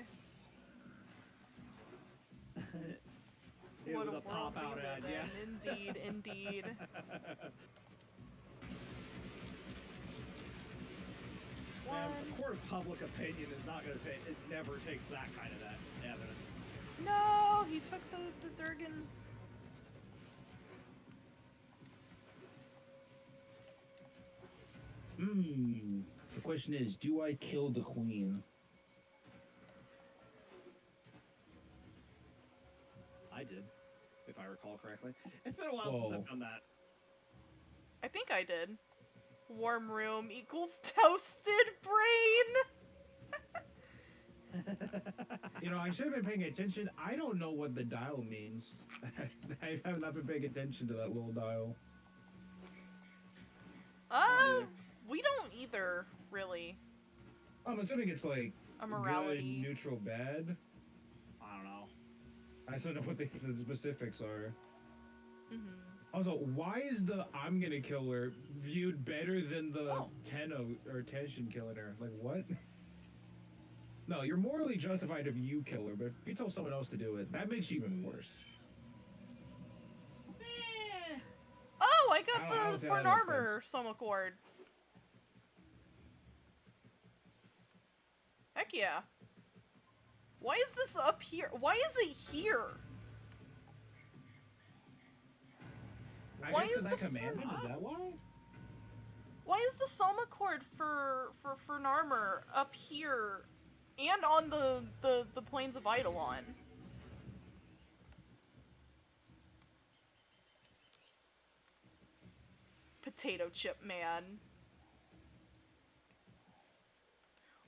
It What was a world pop-out we ad, live yeah. in. Indeed, indeed. Man, the court of public opinion is not going to take. It never takes that kind of evidence. No, he took the Durgan. The question is, do I kill the queen? I did, if I recall correctly. It's been a while since I've done that. I think I did. Warm room equals toasted brain! You know, I should have been paying attention. I don't know what the dial means. I have not been paying attention to that little dial. We don't either, really. I'm assuming it's like A morality. good, neutral, bad. I don't know. I just don't know what the specifics are. Mm-hmm. Also, why is the I'm gonna kill her viewed better than the tension killing her? Like, what? No, you're morally justified if you kill her, but if you tell someone else to do it, that makes you even worse. Oh, I I got don't the see for how an that makes armor Soma Cord. Heck yeah. Why is this up here? Why is it here? I guess because I commanded, is that why? Why is the Soma Cord for an armor up here and on the plains of Eidolon? Potato chip man.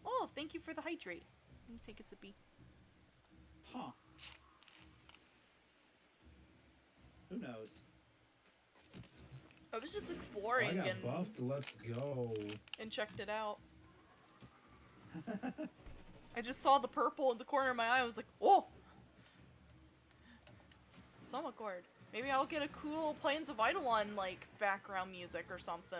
Oh, thank you for the hydrate. Let me take a sippy. Huh. Who knows? I was just Oh, I exploring got and buffed. Let's go. checked it out. I just saw the purple in the corner of my eye. I was like, oh! Soma chord. Maybe I'll get a cool Plains of Eidolon, like, background music or something.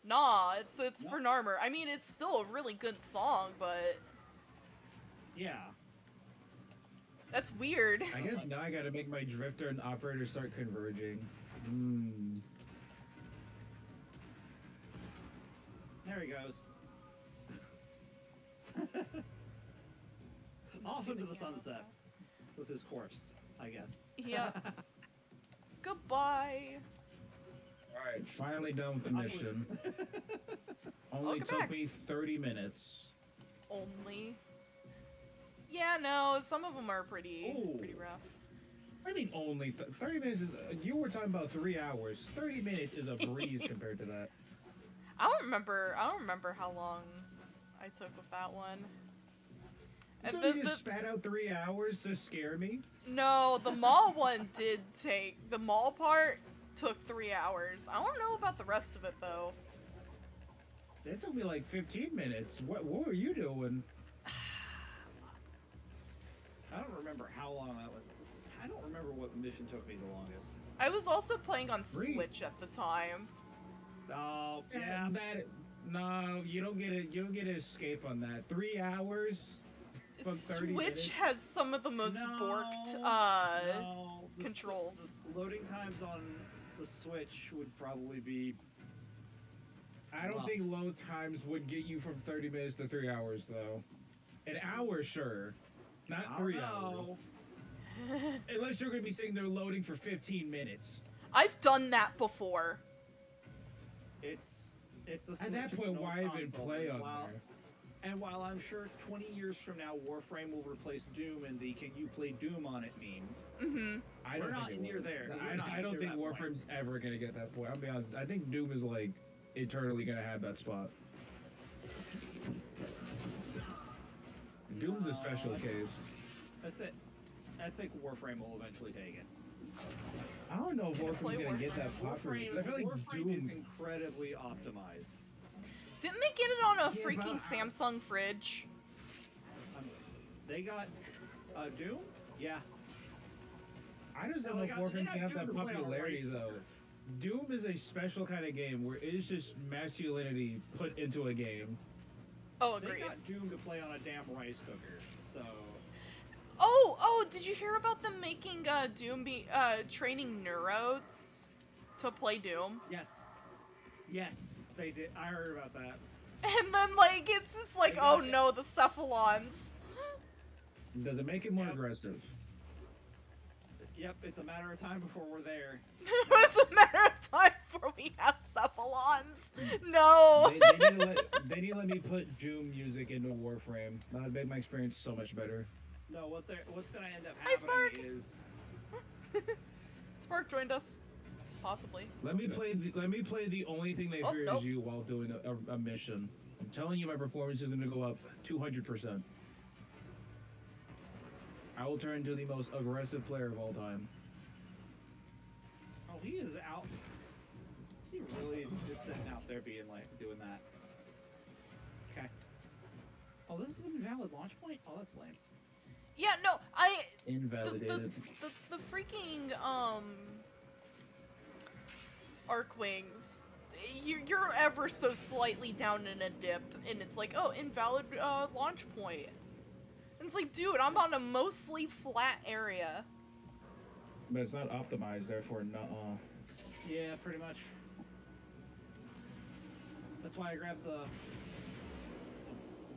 Nah, it's for Narmer. I mean, it's still a really good song, but Yeah. that's weird. I guess now I gotta make my drifter and operator start converging. There he goes. Off into the sunset with his corpse, I guess. Yeah. Goodbye. Alright, finally done with the mission. Only Welcome took back. me 30 minutes. Only. Yeah, no, some of them are pretty Ooh. rough. I mean, only 30 minutes is. You were talking about 3 hours. 30 minutes is a breeze compared to that. I don't remember how long I took with that one. So And you just spat out 3 hours to scare me? No, the mall one did take. The mall part took 3 hours. I don't know about the rest of it though. That took me like 15 minutes. What were you doing? I don't remember how long that was. I don't remember what mission took me the longest. I was also playing on Three. Switch at the time. Oh, yeah. No, you don't get it. You don't get an escape on that. 3 hours. From 30 Switch minutes? has some of the most borked No, the controls. the loading times on the Switch would probably be. I don't Rough. think load times would get you from 30 minutes to 3 hours, though. An hour, sure. Not I 3 don't hours. know. Unless you're going to be sitting there loading for 15 minutes. I've done that before. It's the At that Switch point, and no why even console, play and on while- there? And while I'm sure 20 years from now Warframe will replace Doom and the "Can you play Doom on it" meme, Mm-hmm. I We're don't not think it near will. there. We're not I don't near think that point. Warframe's ever going to get that point. I'll be honest. I think Doom is, like, eternally going to have that spot. Doom's a special No, case. I think Warframe will eventually take it. I don't know if play Warframe's going to get that popular. Warframe, I feel like Warframe is Doom. incredibly optimized. Didn't they get it on a Yeah, freaking but Samsung fridge? They got Doom? Yeah. I just don't No, know they if got Warframe can have Doom that to play on a popularity, rice though. cooker. Doom is a special kind of game where it is just masculinity put into a game. Oh, They agreed. got Doom to play on a damn rice cooker, so... Oh, did you hear about them making Doom training neurodes to play Doom? Yes, they did. I heard about that. And then, like, it's just like, They oh got it. no, the cephalons. Does it make it more Yep. aggressive? Yep, it's a matter of time before we're there. It's a matter of time before we have cephalons. No. They need to let me put Doom music into Warframe. That would make my experience so much better. No, what's gonna end up Hi, Spark. happening is... Spark joined us. Possibly. Let me play the only thing they Oh, fear nope. is you while doing a mission. I'm telling you, my performance is going to go up 200%. I will turn into the most aggressive player of all time. Oh, he is out. Is he really just sitting out there being like, doing that? Okay. Oh, this is an invalid launch point? Oh, that's lame. Yeah, no, the Invalidated. freaking Arcwings. You're ever so slightly down in a dip, and it's like, oh, invalid launch point. And it's like, dude, I'm on a mostly flat area. But it's not optimized, therefore, nuh-uh. Yeah, pretty much. That's why I grabbed the...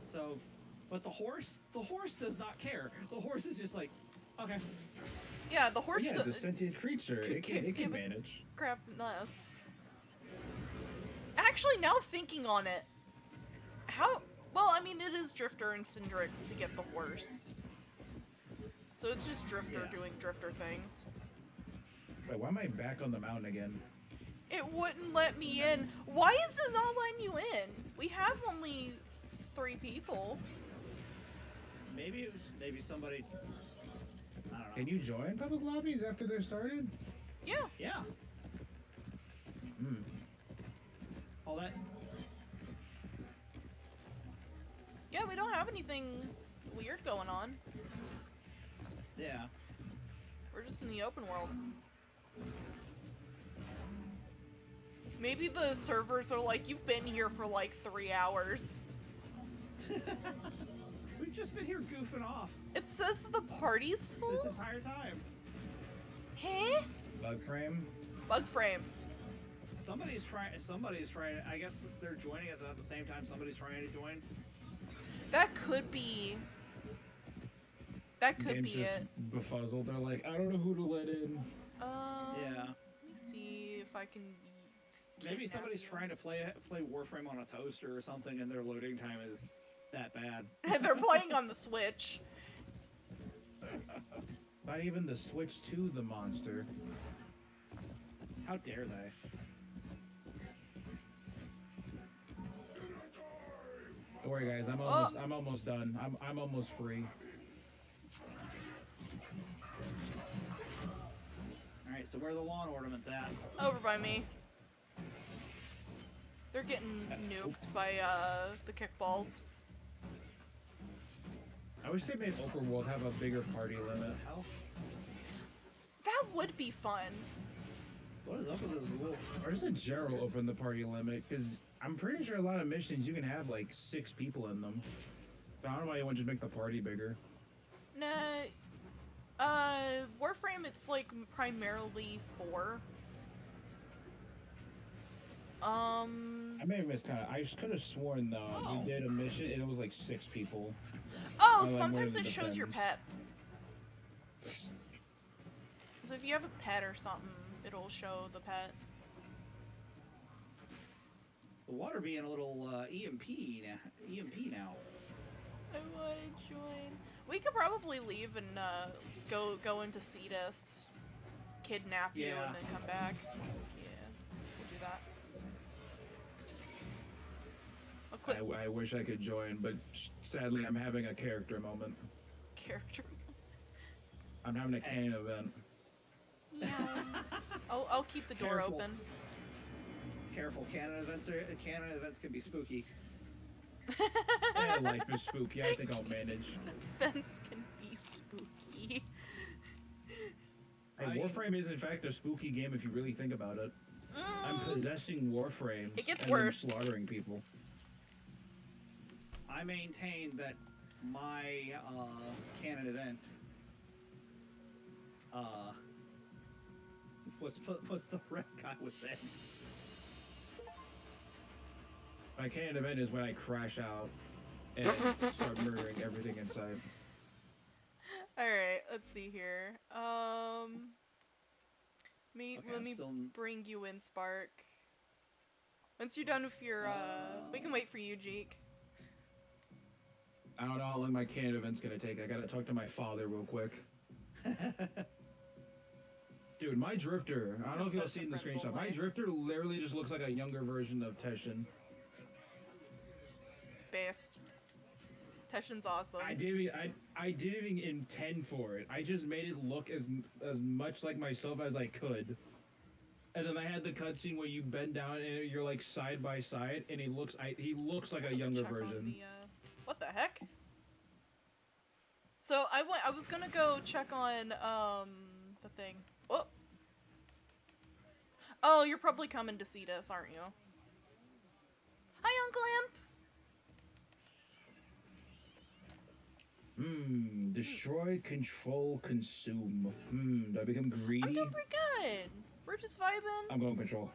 So... But the horse does not care. The horse is just like, okay. Yeah, the horse. Yeah, it's a sentient creature. It give can it- manage. Crap, nuts. Actually, now thinking on it, how? Well, I mean, it is Drifter and Syndrix to get the horse, so it's just Drifter doing Drifter things. Wait, why am I back on the mountain again? It wouldn't let me in. Why is it not letting you in? We have only 3 people. Maybe it was, maybe somebody... I don't know. Can you join public lobbies after they're started? Yeah. Yeah. Hmm. All that. Yeah, we don't have anything weird going on. Yeah. We're just in the open world. Maybe the servers are like, you've been here for like 3 hours. We've just been here goofing off It says the party's full? this entire time. Huh? Bug frame? Bug frame. Somebody's trying. I guess they're joining us at the same time. Somebody's trying to join. That could be... That could Game's be just it. befuzzled. They're like, I don't know who to let in. Yeah. Let me see if I can... Maybe kidnap somebody's you. trying to play Warframe on a toaster or something, and their loading time is that bad. And they're playing on the Switch. Not even the switch to the monster. How dare they? Don't worry, guys. I'm almost done. I'm almost free. All right, so where are the lawn ornaments at? Over by me. They're getting nuked by the kickballs. I wish they made Overworld have a bigger party limit. Hell, That would be fun. what is up with this rule? Or just in general open the party limit, because I'm pretty sure a lot of missions you can have like 6 people in them. But I don't know why you want to just make the party bigger. Nah. Warframe, it's like primarily 4. I may have miscounted. I just could have sworn though Oh. you did a mission and it was like 6 people. Oh, like, sometimes more it than shows your depends. pet. So if you have a pet or something, it'll show the pet. The water being a little EMP now. I wanna join. We could probably leave and go into Cetus, kidnap you, Yeah. and then come back. Yeah, we'll do that. I'll quit I wish I could join, but sadly I'm having a character moment. character. I'm having a canon event. Yeah. I'll keep the door Careful. open. Careful, canon events can be spooky. Yeah, life is spooky. I think I'll manage. Events can be spooky. Hey, Warframe is in fact a spooky game if you really think about it. I'm possessing Warframes It gets and worse. then slaughtering people. I maintain that my canon event was the red guy was in. My canon event is when I crash out and start murdering everything in sight. Alright, let's see here. Okay, Let I'm me still- bring you in, Spark. Once you're done with your, we can wait for you, Jeek. I don't know how long my canon event's gonna take. I gotta talk to my father real quick. Dude, my drifter, I don't know if you'll see in the screenshot, my drifter literally just looks like a younger version of Teshin. Best. Teshin's awesome. I didn't even intend for it. I just made it look as much like myself as I could. And then I had the cutscene where you bend down and you're like side by side, and he looks like a younger Check on version. the, what the heck? So I was gonna go check on the thing. Oh. Oh, you're probably coming to see this, aren't you? Hi, Uncle Imp. Destroy, control, consume. Do I become greedy? I'm doing pretty good. We're just vibing. I'm going control.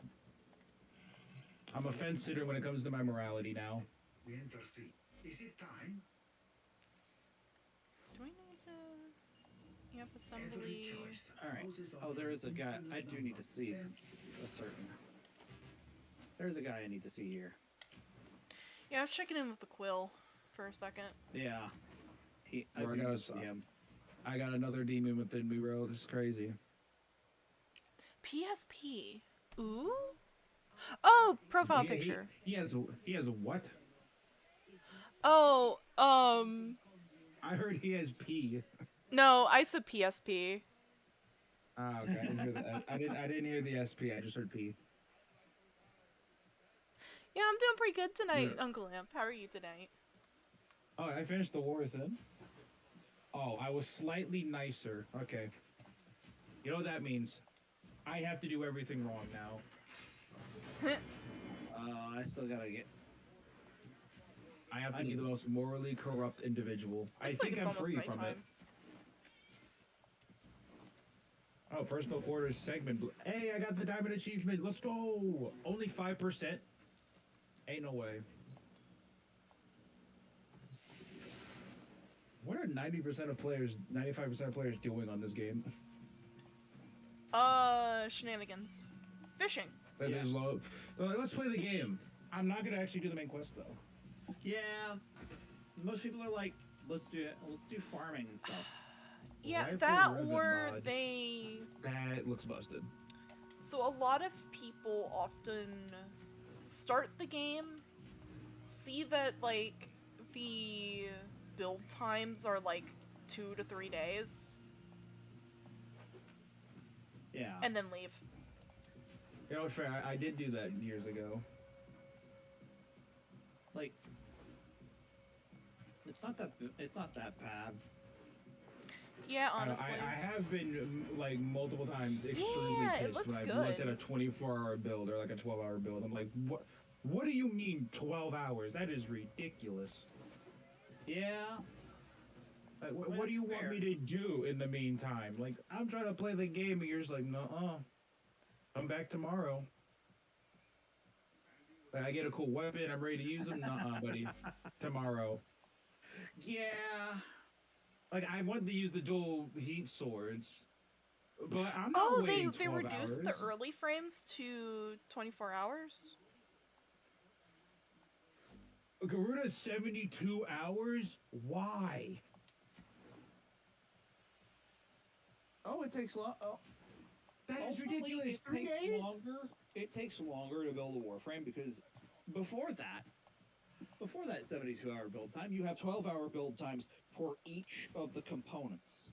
I'm a fence sitter when it comes to my morality now. We intercede. Is it time? Do we need to... Yep, Every assembly... choice Alright. poses Oh, there is a guy. I unfulfilled do need to see a certain. There's a guy I need to see here. Yeah, I was checking in with the Quill for a second. Yeah. I Or I do got need to see him. I got another demon within me, bro. This is crazy. PSP. Ooh? Oh, profile picture. He has what? Oh, I heard he has P. No, I said PSP. Ah, okay. I didn't hear the, I didn't hear the SP. I just heard P. Yeah, I'm doing pretty good tonight, Yeah. Uncle Imp. How are you tonight? Oh, I finished the war then. Oh, I was slightly nicer. Okay. You know what that means? I have to do everything wrong now. I still gotta get. I have to be the most morally corrupt individual. I Looks think like it's I'm almost free from it. nighttime. Oh, personal quarters segment. Hey, I got the diamond achievement. Let's go. Only 5%. Ain't no way. What are 90% of players, 95% of players doing on this game? Shenanigans. Fishing. That Yeah. is low. They're like, let's play the game. I'm not gonna actually do the main quest though. Yeah, most people are like, let's do farming and stuff. Yeah, Rifle that ribbon or mod. they... That looks busted. So a lot of people often start the game, see that, like, the build times are, like, 2 to 3 days, Yeah. and then leave. You know, fair. I did do that years ago. Like, it's not that bad. Yeah, I honestly. have been like multiple times extremely Yeah, it pissed looks when I've looked good. at a 24-hour build or like a 12-hour build. I'm like, what? What do you mean 12 hours? That is ridiculous. Yeah. Like, Well, what do you that's want fair. me to do in the meantime? Like, I'm trying to play the game, and you're just like, nuh-uh. Come back tomorrow. Like, I get a cool weapon, I'm ready to use them. Nuh-uh, buddy. Tomorrow. Yeah. Like, I want to use the dual heat swords, but I'm not Oh, waiting they 12 reduced hours. the early frames to 24 hours? Garuda 72 hours? Why? Oh, it takes long. Oh, That is ultimately, ridiculous. it 3 takes days? longer. It takes longer to build a Warframe because before that 72-hour build time, you have 12-hour build times for each of the components.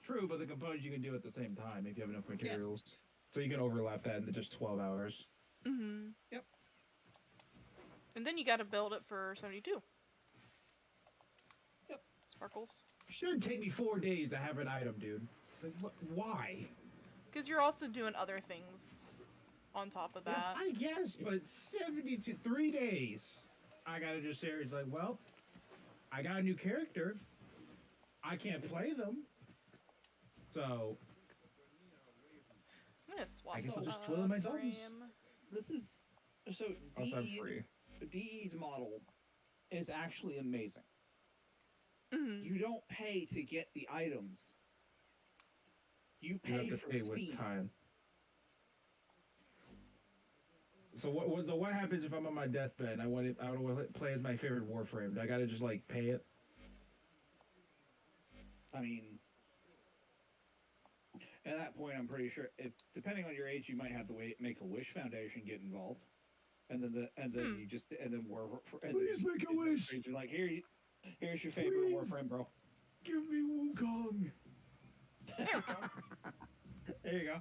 True, but the components you can do at the same time if you have enough materials. So you can overlap that into just 12 hours. Mm-hmm. Yep. And then you gotta build it for 72. Yep. Sparkles. Should take me 4 days to have an item, dude. Like, why? Because you're also doing other things on top of that. I guess, but 72, 3 days. I gotta just say, it's like, well, I got a new character. I can't play them. So, I'm gonna swap I guess I'll just some, twiddle my thumbs. frame. This is so also I'm free. DE's model is actually amazing. Mhm. You don't pay to get the items. You You pay have to for pay speed. with time. So what happens if I'm on my deathbed and I want to play as my favorite Warframe? Do I gotta just like pay it? I mean, at that point, I'm pretty sure, if depending on your age, you might have to make a Wish Foundation get involved, and then you just and then Please make a wish. You're like, here's your favorite Please. Warframe, bro. Give me Wukong. There we go. There you go.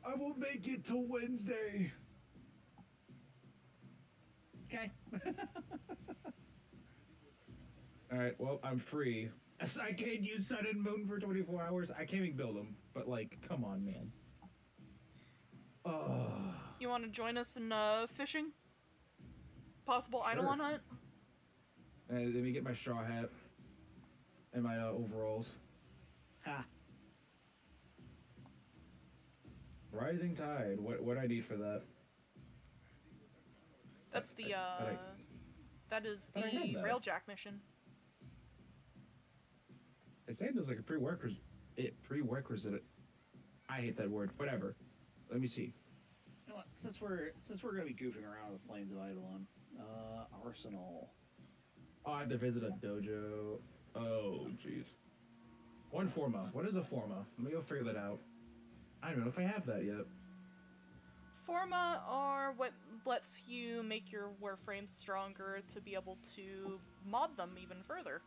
I will make it till Wednesday. Okay. Alright, well, I'm free. So I can't use Sun and Moon for 24 hours. I can't even build them. But, like, come on, man. Oh. You want to join us in fishing? Possible Sure. Eidolon hunt? Let me get my straw hat. And my overalls. Ha. Rising Tide. What do I need for that? That's the, that is the I had that. Railjack mission. It's saying there's like a prerequisite. I hate that word. Whatever. Let me see. You know what? Since we're gonna be goofing around with the plains of Eidolon, Arsenal. Oh, I have to visit a dojo. Oh, jeez. One forma. What is a forma? Let me go figure that out. I don't know if I have that yet. Forma are what lets you make your Warframes stronger to be able to mod them even further.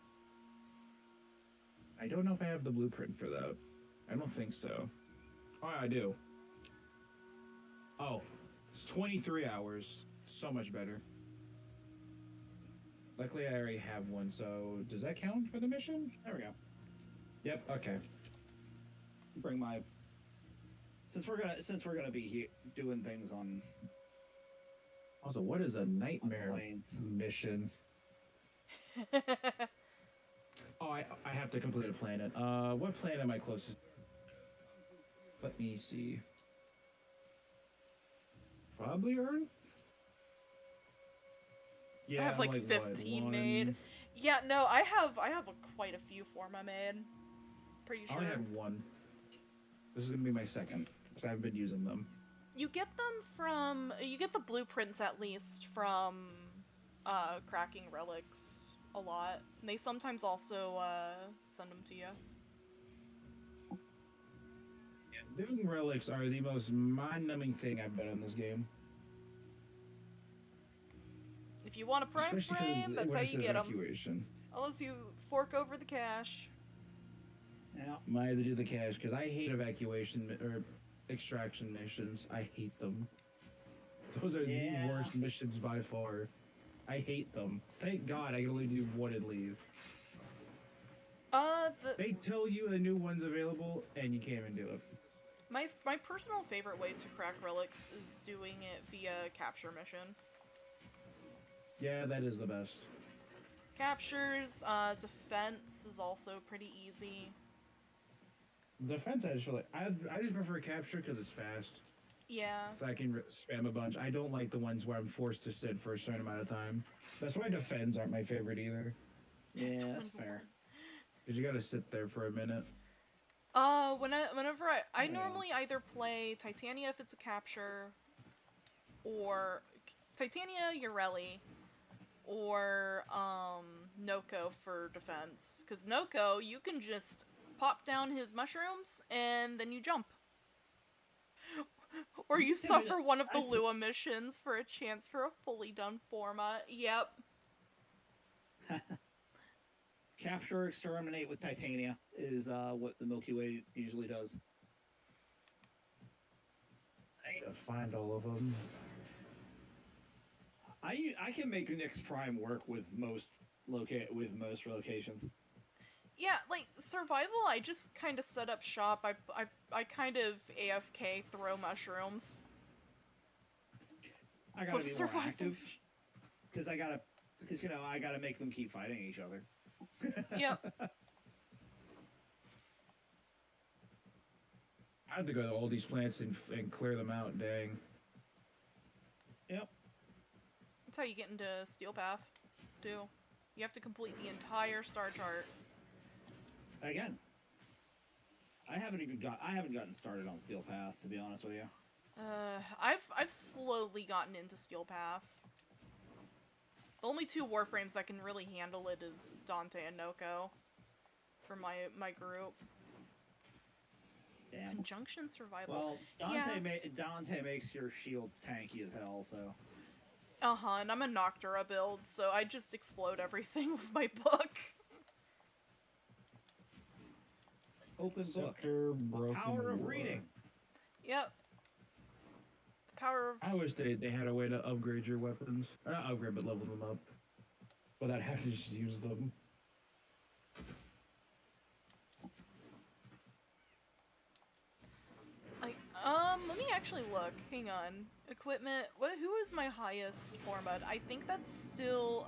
I don't know if I have the blueprint for that. I don't think so. Oh, I do. Oh, it's 23 hours. So much better. Luckily, I already have one, so does that count for the mission? There we go. Yep, okay. Bring my... Since we're gonna be doing things on Also, what is a nightmare planes. mission? Oh, I have to complete a planet. What planet am I closest? Let me see. Probably Earth? Yeah, I have like what, 15 one- made. Yeah, no, I have quite a few forma made. Pretty I sure. only had one. This is gonna be my second, because I haven't been using them. You get the blueprints at least from cracking relics a lot. And they sometimes also send them to you. Doing relics are the most mind-numbing thing I've done in this game. If you want a prime Especially frame, because that's how you get them. evacuation. Unless you fork over the cash. Yeah. Might have to do the cash, because I hate evacuation or extraction missions. I hate them. Those are the worst missions by far. I hate them. Thank God I can only do one and leave. They tell you the new one's available, and you can't even do it. My personal favorite way to crack relics is doing it via capture mission. Yeah, that is the best. Captures, defense is also pretty easy. Defense, I just feel like I just prefer capture because it's fast. Yeah. So I can spam a bunch. I don't like the ones where I'm forced to sit for a certain amount of time. That's why defends aren't my favorite either. Yeah, that's fair. Because you gotta sit there for a minute. Whenever I normally either play Titania if it's a capture, or Titania, Ureli, or Noko for defense. Because Noko, you can just pop down his mushrooms and then you jump. Or you suffer one of the Lua missions for a chance for a fully done forma. Yep. Capture or exterminate with Titania is what the Milky Way usually does. I need to find all of them. I can make Nyx Prime work with most locations. Yeah, like, survival, I just kind of set up shop. I kind of AFK throw mushrooms. I gotta be more active. Because I gotta make them keep fighting each other. Yep. I have to go to all these plants and clear them out, dang. Yep. That's how you get into Steel Path, too. You have to complete the entire star chart. Again. I haven't gotten started on Steel Path, to be honest with you. I've slowly gotten into Steel Path. The only two Warframes that can really handle it is Dante and Noko for my group. Damn. Conjunction survival. Well, Yeah. Dante makes your shields tanky as hell, so... Uh-huh, and I'm a Noctura build, so I just explode everything with my book. Open book. Broken Power of War. reading. Yep. The power of... I wish they had a way to upgrade your weapons. Or not upgrade, but level them up. Without having to just use them. Like, let me actually look. Hang on. Equipment. Who is my highest format? I think that's still,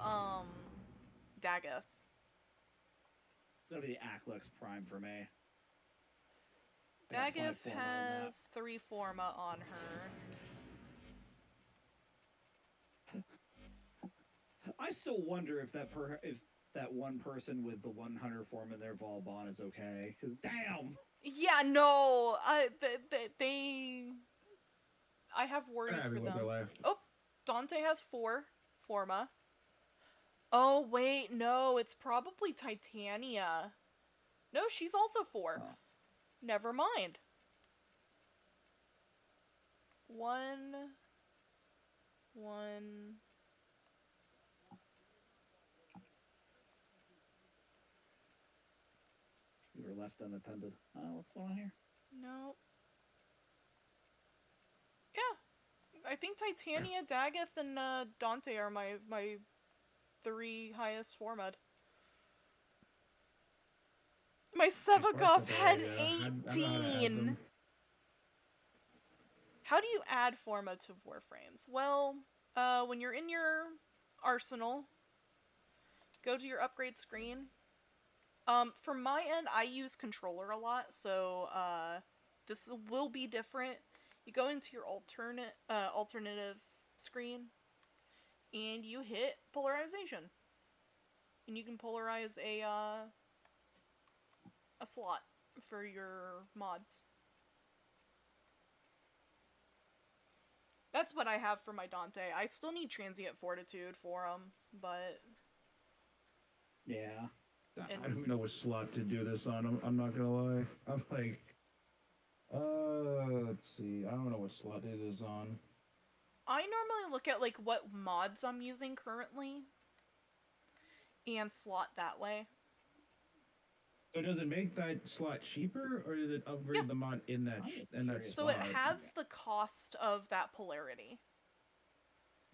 Dagoth. It's gonna be the Aklex Prime for me. Dagoth has 3 forma on her. I still wonder if that one person with the 100 form in their Volbon is okay. Because damn. Yeah, no. They. I have worries for them. Oh, Dante has 4 forma. Oh wait, no, it's probably Titania. No, she's also 4. Oh. Never mind. 1. left unattended. What's going on here? No. Yeah. I think Titania, Daggeth, and Dante are my 3 highest format. My Sevakov had 18! How do you add forma to Warframes? Well, when you're in your arsenal, go to your upgrade screen. From my end, I use controller a lot, so this will be different. You go into your alternative screen, and you hit polarization, and you can polarize a slot for your mods. That's what I have for my Dante. I still need Transient Fortitude for him, but... Yeah. I don't know what slot to do this on. I'm not gonna lie. I'm like, let's see. I don't know what slot to do this on. I normally look at, like, what mods I'm using currently, and slot that way. So does it make that slot cheaper, or does it upgrade the mod in that So slot? it halves the cost of that polarity.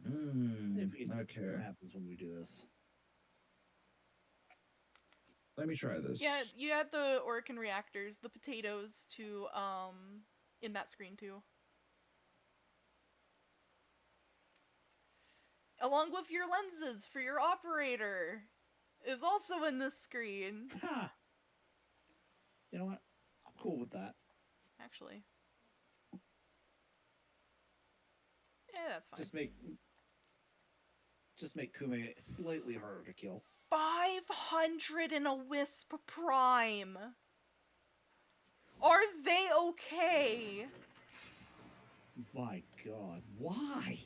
Okay. What happens when we do this? Let me try this. Yeah, you add the Orican reactors, the potatoes, to, in that screen, too. Along with your lenses for your operator is also in this screen. Huh. You know what? I'm cool with that. Actually. Yeah, that's fine. Just make Kume slightly harder to kill. 500 in a Wisp Prime! Are they okay? My god, why?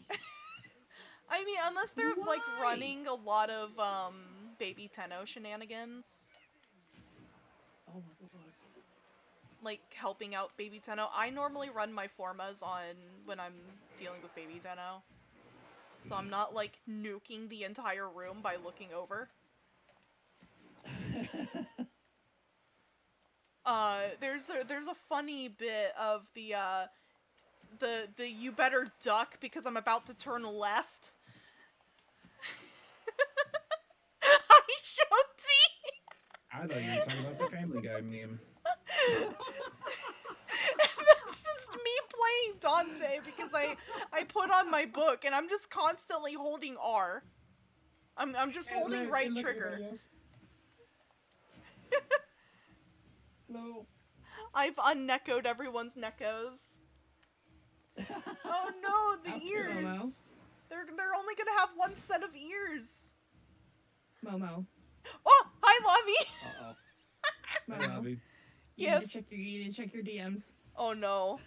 I mean, unless they're, like, running a lot of, Baby Tenno shenanigans. Oh my god. Like, helping out Baby Tenno. I normally run my formas on when I'm dealing with Baby Tenno. So I'm not, like, nuking the entire room by looking over. There's a funny bit of the you better duck because I'm about to turn left. Hi, Shoti! I thought you were talking about the Family Guy meme. That's just me playing Dante because I put on my book and I'm just constantly holding R. I'm just holding right trigger. Hello. I've unnecoed everyone's neckos. Oh no, the ears! Momo. They're only gonna have one set of ears. Momo. Oh, hi, Lavii. Momo. Yes. You need to check your DMs. Oh no.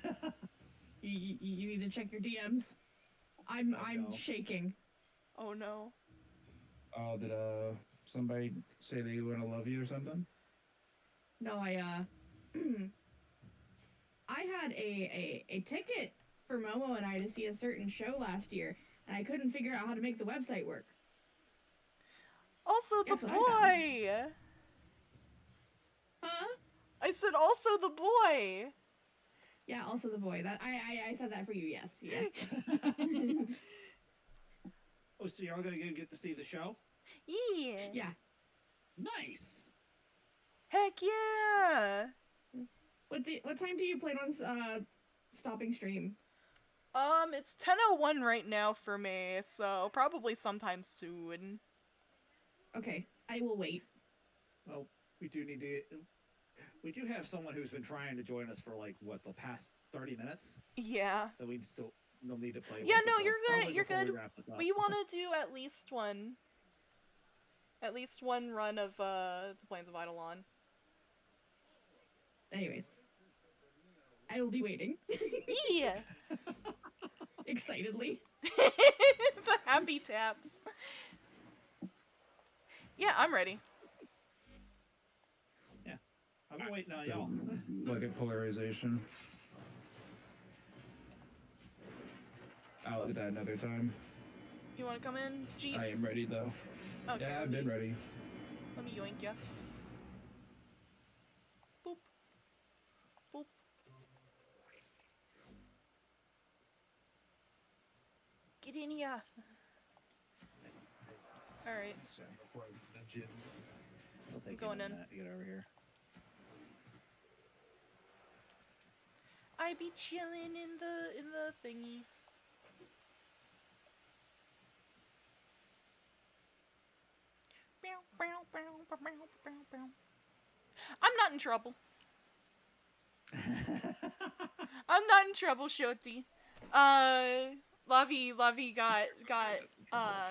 You need to check your DMs. I'm shaking. Oh no. Oh, did somebody say they want to love you or something? No, I had a ticket for Momo and I to see a certain show last year, and I couldn't figure out how to make the website work. Also Guess the what I boy! Huh? I said also the boy! Yeah, also the boy. That I said that for you, yes. Yeah. Oh, so you're all gonna get to see the show? Yeah. Yeah. Nice. Heck yeah! What time do you plan on stopping stream? It's 10:01 right now for me, so probably sometime soon. Okay, I will wait. Well, we do have someone who's been trying to join us for like what, the past 30 minutes? Yeah. That they'll need to play. Yeah, with no, before- you're probably good. You're before good. We wrap this up. We want to do at least one run of the Plains of Eidolon. Anyways, I will be waiting. Yeah. Excitedly. The happy taps. Yeah, I'm ready. Yeah, I've been waiting on y'all. Look at polarization. I'll look at that another time. You want to come in, G? I am ready though. Okay, Yeah, I've been ready. Let me yoink ya. Boop. in here. Alright. I'll take Going you a in. minute to get over here. I be chilling in the thingy. I'm not in trouble. I'm not in trouble, Shoti. Lavii got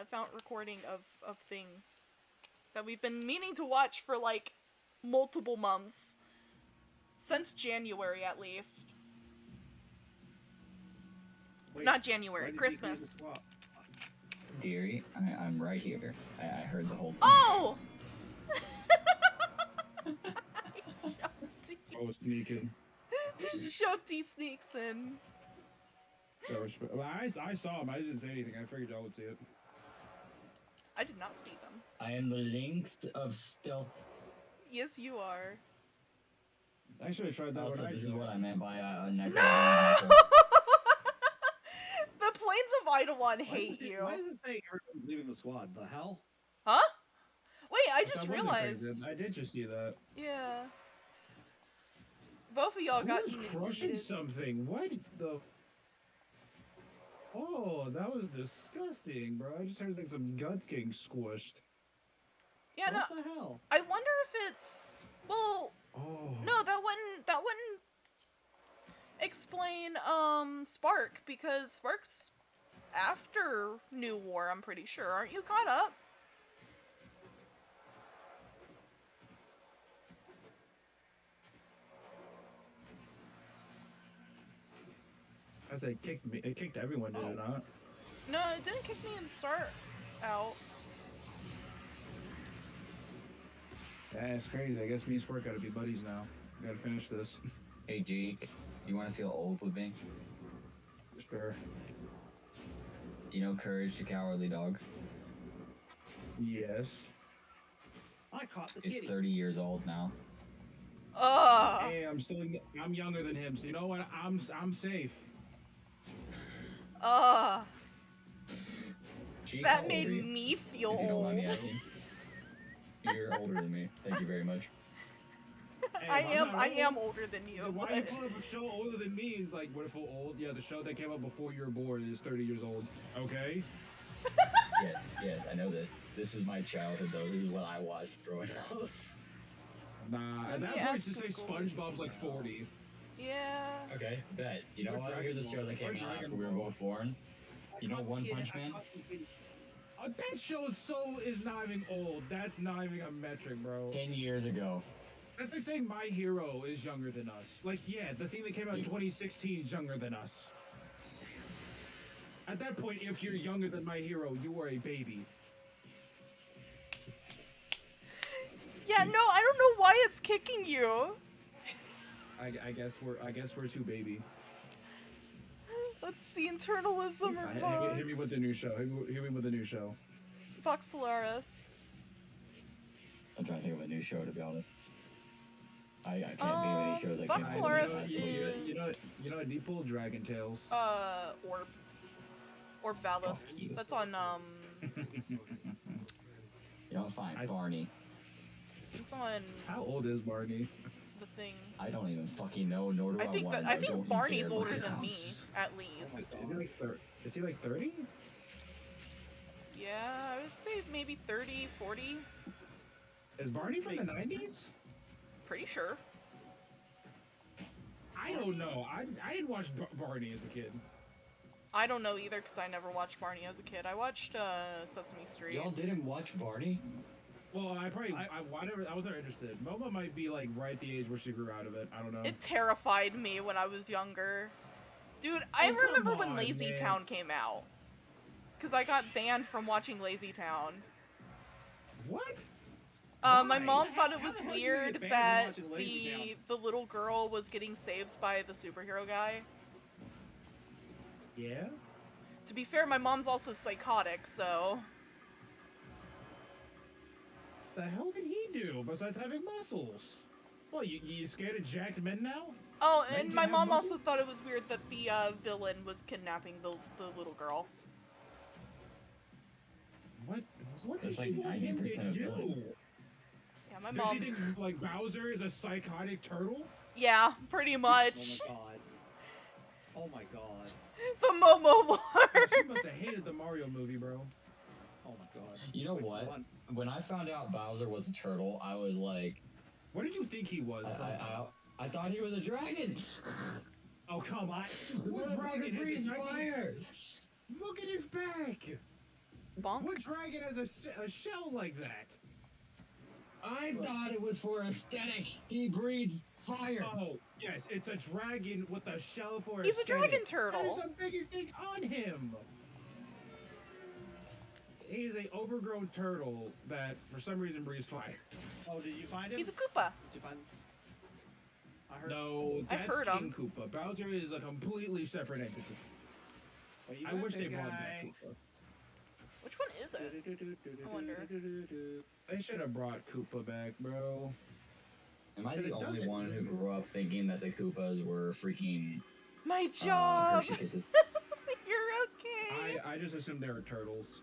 found recording of thing that we've been meaning to watch for like multiple months. Since January at least. Wait, Not why January, did you leave the Christmas. swap? Dearie, I'm right here. I heard the whole thing. Oh! Oh, sneaking. Shoti sneaks in. Well, I saw him. I didn't say anything. I figured y'all would see it. I did not see them. I am the lynx of stealth. Yes, you are. I should have tried that Also, when I this is joined. what I meant by No! The Plains of Eidolon hate you. Why does it say everyone's leaving the squad? The hell? Huh? Wait, I That just wasn't realized. crazy. I did just see that. Yeah. Both of y'all got Who's crushing muted. something? What the? Oh, that was disgusting, bro. I just heard like some guts getting squished. Yeah, no. What the hell? I wonder if it's well. Oh. No, that wouldn't explain Spark, because Spark's after New War, I'm pretty sure. Aren't you caught up? I say it kicked me. It kicked everyone, did it not? No, it didn't kick me and start out. Yeah, it's crazy. I guess me and Squirt gotta be buddies now. We gotta finish this. Hey, Jake, you want to feel old with me? Sure. You know Courage the Cowardly Dog? Yes. I caught the It's kitty. 30 years old now. Ugh. Hey, I'm younger than him, so you know what? I'm safe. Ugh. Jake, how That old made are you? me feel If you don't mind me old. asking. You're older than me. Thank you very much. Hey, I I'm not am old. older than you. Then why you but- put up a show older than me? It's like, what if we're old? Yeah, the show that came out before you were born is 30 years old. Okay? Yes, I know this. This is my childhood, though. This is what I watched growing up. Nah, at that Yeah, point, to say it's cool. SpongeBob's like 40. Yeah. Okay, bet. You know Or what? Here's a show that came Dragon out Ball. after we were both born. You know I caught the One kitty, Punch I Man? caught the kitty. That show is not even old. That's not even a metric, bro. 10 years ago. That's like saying My Hero is younger than us. Like, yeah, the thing that came out in 2016 is younger than us. At that point, if you're younger than My Hero, you are a baby. Yeah, no, I don't know why it's kicking you. I guess we're too baby. Let's see, internalism or Hit me with the new show. Hit me with the new show. Voxelaris. I'm trying to think of a new show, to be honest. I can't think of any shows that came out. Voxelaris in the last couple years. You know, Deeple Dragon Tales. Or Valis. Fuck you. That's on, You know, fine, Barney. it's on How old is Barney? the thing. I don't even fucking know, nor do I, I think want that, to I know. think Don't you Barney's dare older look than it me, up. at least. Is he like 30? Yeah, I would say maybe 30, 40. Is Barney from the Makes sense. 90s? Pretty sure. I don't know. I didn't watch Barney as a kid. I don't know either, because I never watched Barney as a kid. I watched, Sesame Street. Y'all didn't watch Barney? Well, I was never interested. Momo might be like right at the age where she grew out of it. I don't know. It terrified me when I was younger. Dude, I Oh, come remember when on, Lazy man. Town came out. Because I got banned from watching Lazy Town. What? My Why? mom thought it How was the hell did you weird get banned that from watching Lazy Town? the little girl was getting saved by the superhero guy. Yeah? To be fair, my mom's also psychotic, so... The hell did he do besides having muscles? What, you scared of jacked men now? Oh, Men and can my have mom muscles? also thought it was weird that the villain was kidnapping the little girl. That's like she want him 90% to of do? villains. Yeah, my Does she mom. think like Bowser is a psychotic turtle? Yeah, pretty Oh much. my god. Oh my god. The Momo Oh, lore. she must have hated the Mario movie, bro. Oh my god. You know Which what? one? When I found out Bowser was a turtle, I was like, What did you think he was? I thought he was a dragon. Oh, come on. What What dragon breathes is fire? Look at his back. Bonk. What dragon has a shell like that? I thought it was for aesthetic. He breathes fire. Oh, yes, it's a dragon with a shell for He's a aesthetic. dragon turtle. That is the biggest thing on him. He's an overgrown turtle that, for some reason, breathes fire. Oh, did you find him? He's a Koopa. Did you find? I heard. No, I that's heard King Koopa. Bowser is a completely separate entity. Where you I at, wish they big brought guy? back Koopa. Which one is it? I wonder. They should have brought Koopa back, bro. Am I But the it only doesn't- one who grew up thinking that the Koopas were freaking My job. Hershey Kisses? You're okay. I just assumed they were turtles.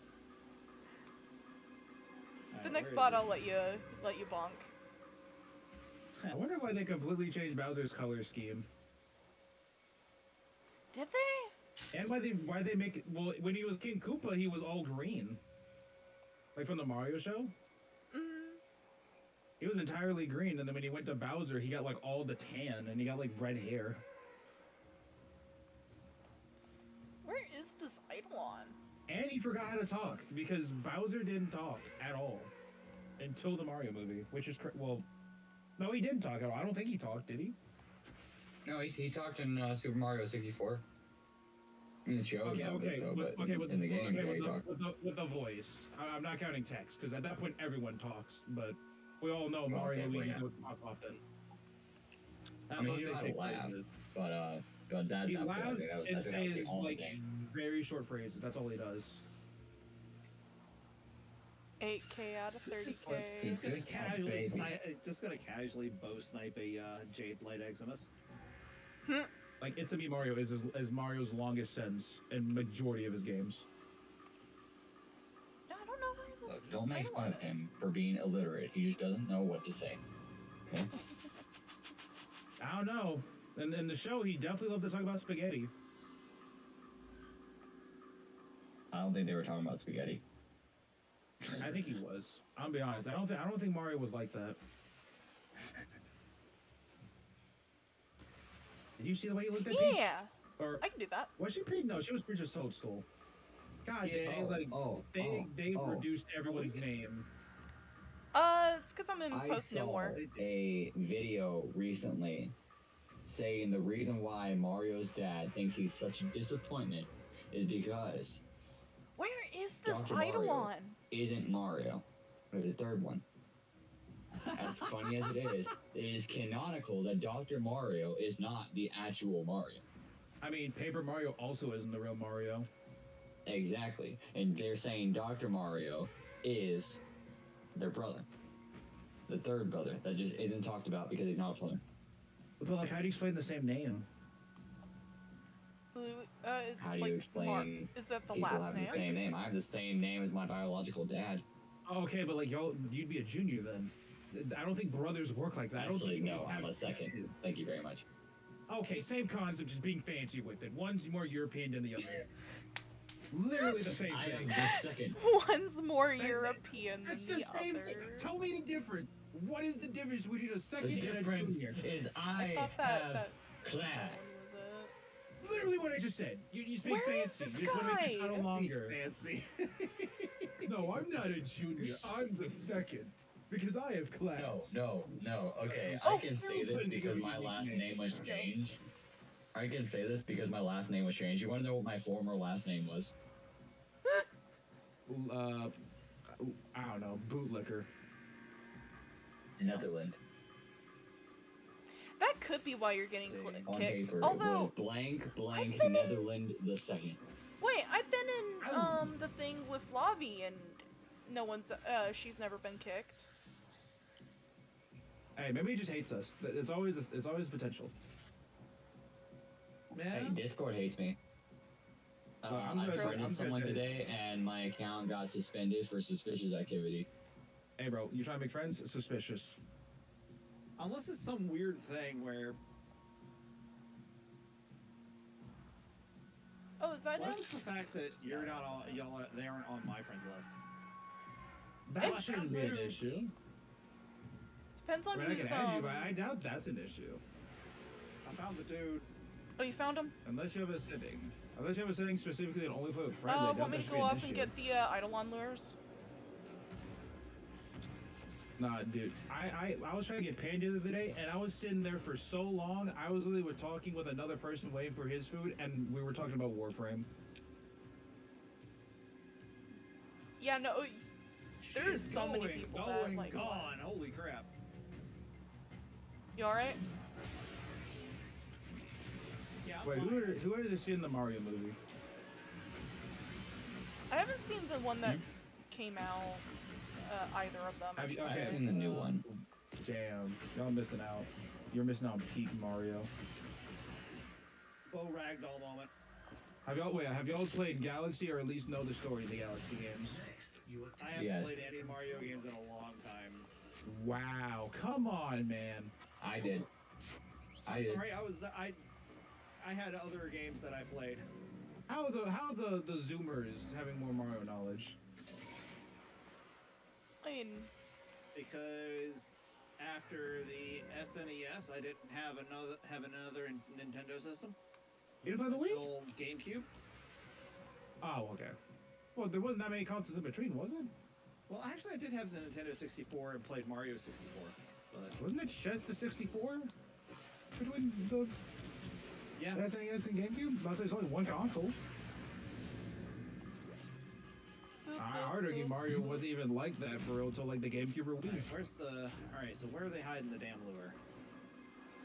The next bot I'll let you bonk. I wonder why they completely changed Bowser's color scheme. Did they? And why they make it, well, when he was King Koopa, he was all green. Like from the Mario show? Mm. He was entirely green, and then when he went to Bowser, he got like all the tan, and he got like red hair. Where is this Eidolon? And he forgot how to talk, because Bowser didn't talk at all. Until the Mario movie, which is, well, no, he didn't talk at all. I don't think he talked, did he? No, he talked in Super Mario 64. In the show, Okay, I don't think so, but with in the game, okay, he talked. with the voice. I'm not counting text, because at that point everyone talks, but we all know Mario Okay, Luigi yeah. don't talk often. I mean, he Unless knew they how to say laugh, phrases. but that He was, I laughs think that was, I and think that was says the only like thing. very short phrases. That's all he does. 8K out of 30K. Just gonna Just a casually baby. just gonna casually bow snipe a Jade Light Eximus. Like It's a Me Mario is Mario's longest sentence in majority of his games. No, I don't know where Look, this don't make fun of Eidolon is. him for being illiterate. He just doesn't know what to say. Okay? I don't know. In the show, he definitely loved to talk about spaghetti. I don't think they were talking about spaghetti. I think he was. I'll be honest. I don't think Mario was like that. Did you see the way he looked at Peach? Yeah, Or I can do that. was she Peach? No, she was Princess Toadstool. God, Yeah. they reduced everyone's name. It's because I'm in I post saw War. a video recently saying the reason why Mario's dad thinks he's such a disappointment is because Where is this Dr. Mario. Eidolon? isn't Mario. There's a third one. As funny as it is canonical that Dr. Mario is not the actual Mario. I mean, Paper Mario also isn't the real Mario. Exactly. And they're saying Dr. Mario is their brother. The third brother that just isn't talked about because he's not a player. But like, how do you explain the same name? Is How do like you explain Is that the people last have name? the same name? I have the same name as my biological dad. Oh, okay, but like you'd be a junior then. I don't think brothers work like that. I don't Actually, think you no, just I'm have- a second. Thank you very much. Okay, same concept, just being fancy with it. One's more European than the other. Literally the same I am thing. the second. One's more European than That's the the same other. thing. Tell me the difference. What is the difference between a The second and a difference junior? is I I thought have that class. was Literally what I just said. You speak Where is fancy. this You just want to make your guy? title longer. Fancy. No, I'm not a junior. I'm the second. Because I have class. No. Okay, Oh, I can say this because my last name was changed. I can say this because my last name was changed. You want to know what my former last name was? I don't know. Bootlicker. Netherland. That could be why you're getting See. On kicked. paper, it Although, was blank I've been in- Netherland the second. wait, I've been in Oh. the thing with Lavii and no one's she's never been kicked. Hey, maybe he just hates us. It's always potential. Hey, Man, Discord hates me. I friended someone today, and my account got suspended for suspicious activity. Hey, bro, you trying to make friends? Suspicious. Unless it's some weird thing where. Oh, is that What it? is the fact that you're not on they aren't on my friends list? That shouldn't be an issue. Depends on I mean, I who's can add you, but I doubt that's an issue. I found the dude. Oh, you found him? Unless you have a setting. Unless you have a setting specifically and only play with friends, I doubt Want me that to should go be an off issue. and get the Eidolon lures? Nah, dude. I was trying to get paid the other day, and I was sitting there for so long, I was literally talking with another person waiting for his food, and we were talking about Warframe. Yeah, no. There's so many people that, going, like, gone. Holy crap. You alright? Yeah. Wait, who are they seeing the Mario movie? I haven't seen the one that came out, either of them. Have you? I've Okay. seen the new one. Damn, y'all missing out. You're missing out on peak Mario. Bo Ragdoll moment. Have y'all played Galaxy, or at least know the story of the Galaxy games? I haven't Yeah. played any Mario games in a long time. Wow, come on, man. I did. Sorry, I had other games that I played. How the Zoomers having more Mario knowledge? I mean, Because after the SNES, I didn't have another Nintendo system. You didn't play the Wii? Until GameCube. Oh, okay. Well, there wasn't that many consoles in between, was it? Well, actually, I did have the Nintendo 64 and played Mario 64. But Wasn't it just the 64? Between the yeah, SNES and GameCube? I'd say it's only one console. I argue Mario wasn't even like that for real until like the GameCube or Wii. where's the? All right, so where are they hiding the damn lure?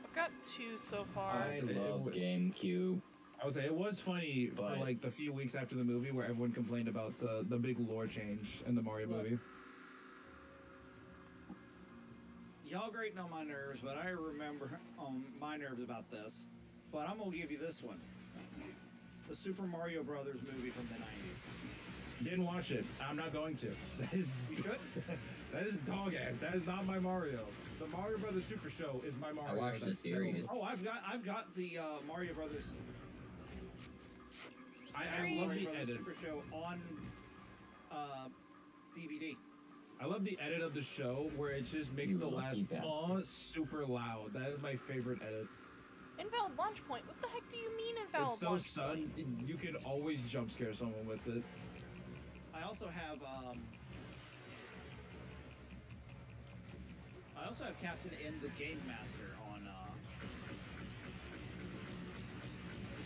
I've got 2 so far. I love GameCube. I would say it was funny But- for like the few weeks after the movie where everyone complained about the big lore change in the Mario movie. Y'all grating on my nerves, but I remember my nerves about this. But I'm gonna give you this one: the Super Mario Brothers movie from the '90s. Didn't watch it. I'm not going to. That is You should. that is dog ass. That is not my Mario. The Mario Brothers Super Show is my Mario. I watched the That's series. Oh, I've got the Mario Brothers. I love Mario the Brothers edit. Super Show on DVD. I love the edit of the show where it just makes You the lucky last bastard. super loud. That is my favorite edit. Invalid launch point. What the heck do you mean invalid It's so launch sudden. point? You can always jump scare someone with it. I also have Captain N the Game Master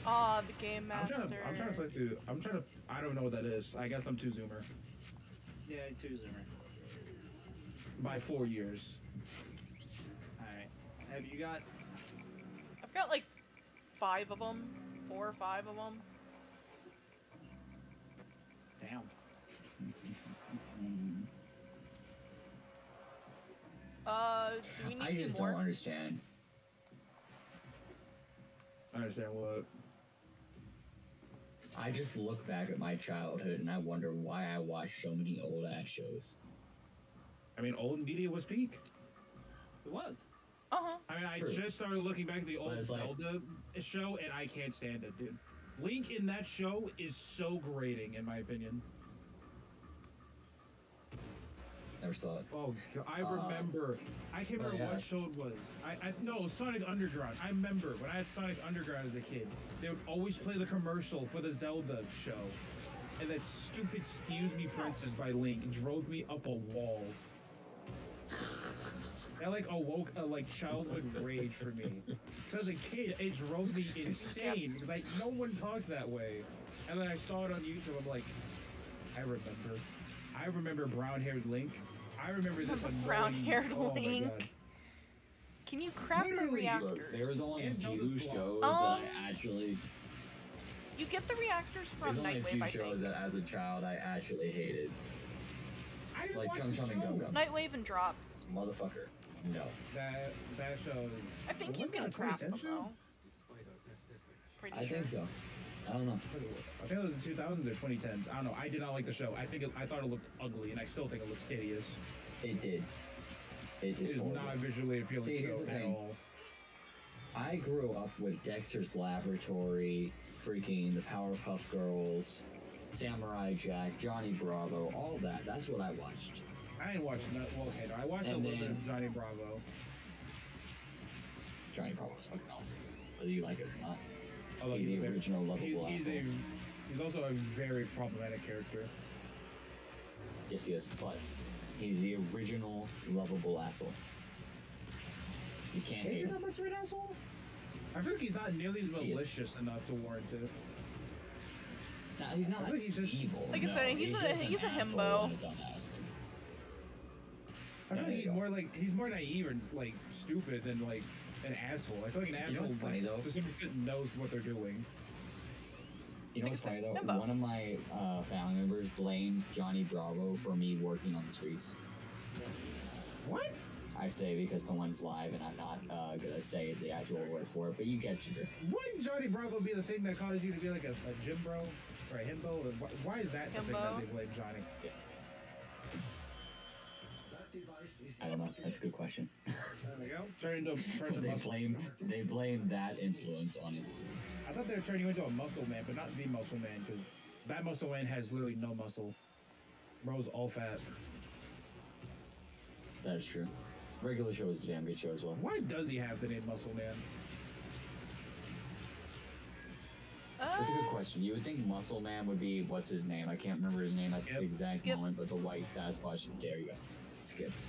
on The Game I'm Master. trying to flip through. I don't know what that is. I guess I'm too zoomer. yeah, 2 Zoomer. By 4 years. Alright. Have you got I've got like 5 of them. 4 or 5 of them. damn. Do we need I to do just more? don't understand. I understand what. I just look back at my childhood and I wonder why I watched so many old ass shows. I mean, old media was peak. It was. Uh-huh. I mean, I True. just started looking back at the old it's like- Zelda show, and I can't stand it, dude. Link in that show is so grating, in my opinion. Never saw it. Oh, God, I remember. I can't remember yeah. what show it was. No, Sonic Underground. I remember when I had Sonic Underground as a kid. They would always play the commercial for the Zelda show, and that stupid "Excuse Me, Princess" by Link drove me up a wall. That like awoke a like childhood rage for me. So as a kid, it drove me insane because like no one talks that way. And then I saw it on YouTube. I'm like, I remember brown-haired Link. I remember this annoying Brown-haired oh my Link. God. Can you craft the Literally, reactors? Look, there was only a And few Zelda's shows Block. that I actually. You get the reactors There's from only a Nightwave, few I shows think. that, as a child, I actually hated. I didn't Like watch Chum the Chum and show. Gum Gum. Nightwave and Drops. Motherfucker. No. That show is. I think you Wasn't that can a craft them 2010 show? though. Despite our best efforts, Pretty I sure. think so. I don't know. I think it was the 2000s or 2010s. I don't know. I did not like the show. I thought it looked ugly, and I still think it looks hideous. It did. It is horrible. not a visually appealing See, here's show the at thing. all. I grew up with Dexter's Laboratory, freaking the Powerpuff Girls, Samurai Jack, Johnny Bravo, all that. That's what I watched. I didn't watch that. Well, okay, no, I watched a And little bit then- of Johnny Bravo. Johnny Bravo's fucking awesome. Whether you like it or not. Although He's the very- original lovable he's asshole. he's also a very problematic character. Yes, he is, but he's the original lovable asshole. You can't Is hate he him. that much of an asshole? I feel like he's not nearly as He is. malicious enough to warrant it. No, he's not I think he's just- evil. Like I no, said, he's just a an himbo. asshole and a dumbass. I feel Yeah, like there he's you go. more like he's more naive and like stupid than like an asshole. I feel like an You know asshole what's funny, like, though? to some extent knows what they're doing. You know what's funny though? Himbo. One of my family members blames Johnny Bravo for me working on the streets. What? I say because the one's live and I'm not gonna say the actual word for it, but you get your drift. Wouldn't Johnny Bravo be the thing that caused you to be like a gym bro or a himbo? Or why is that the thing that Himbo? they blame Johnny? That device is I don't know. That's a good question. There we go. Turn into they blame that influence on it. I thought they were turning you into a muscle man, but not the muscle man, because that muscle man has literally no muscle. Bro's all fat. That is true. Regular show is a damn good show as well. Why does he have the name Muscle Man? That's a good question. You would think Muscle Man would be what's his name? I can't remember his name at Skip. the exact Skips. moment, but the white Sasquatch. There you go. Skips.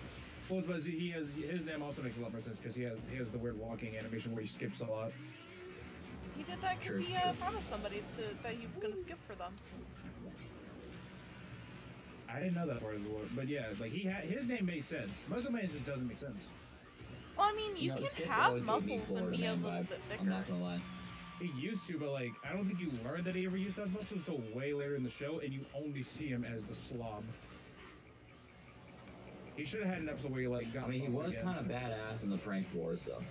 Well, but he has his name also makes a lot more sense because he has the weird walking animation where he skips a lot. He did that because True, he true. promised somebody that he was gonna skip for them. I didn't know that part of the lore, but yeah, like his name made sense. Muscle Man just doesn't make sense. Well, I mean, you know, can Skips have always gave me muscles and Florida be a Man little vibe. bit I'm bigger. not gonna lie. He used to, but like I don't think you learned that he ever used to have muscles until way later in the show, and you only see him as the slob. He should have had an episode where he like got. I mean, he buffed was again. kind of badass in the prank war, so.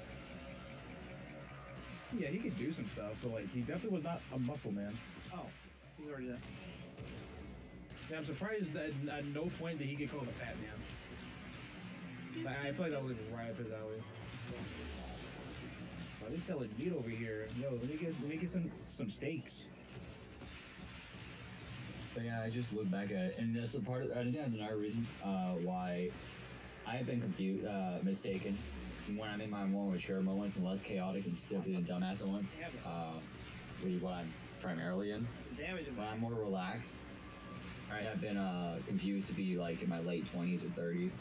Yeah, he could do some stuff, but like he definitely was not a muscle man. Oh, he's already there. Yeah, I'm surprised that at no point did he get called a fat man. I feel like that was like right up his alley. Oh, they selling meat over here. Yo, let me get some steaks. But yeah, I just look back at it, and that's a part of. I think that's another reason why I've been confused, mistaken when I'm in my more mature moments and less chaotic and stupid and dumbass moments. Which is what I'm primarily in. Damage in When there. I'm more relaxed, I have been confused to be like in my late 20s or 30s,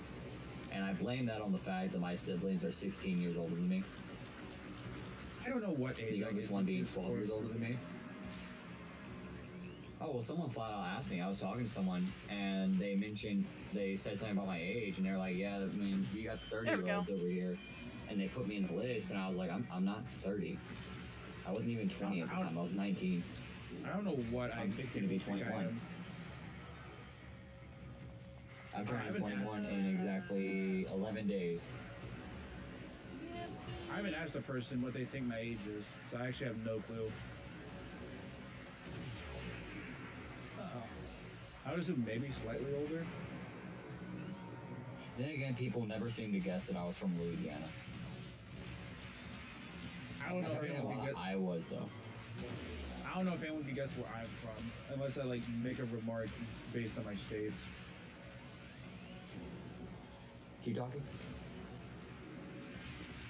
and I blame that on the fact that my siblings are 16 years older than me. I don't know what age. The I youngest get one being confused 12 for. years older than me. Oh, well, someone flat out asked me. I was talking to someone, and they said something about my age, and they're like, yeah, I mean, we got There we 30-year-olds over here. And they put me in the list, and I was like, I'm not 30. I wasn't even 20 at the time. I was 19. I don't know what I'm fixing to be think I 21. am. I'm I turning haven't 21 asked- in exactly 11 days. I haven't asked a person what they think my age is, so I actually have no clue. I would assume maybe slightly older. Then again, people never seem to guess that I was from Louisiana. I don't know I if heard a anyone lot can of guess. I was, though. I don't know if anyone can guess where I'm from, unless I like make a remark based on my state. Keep talking.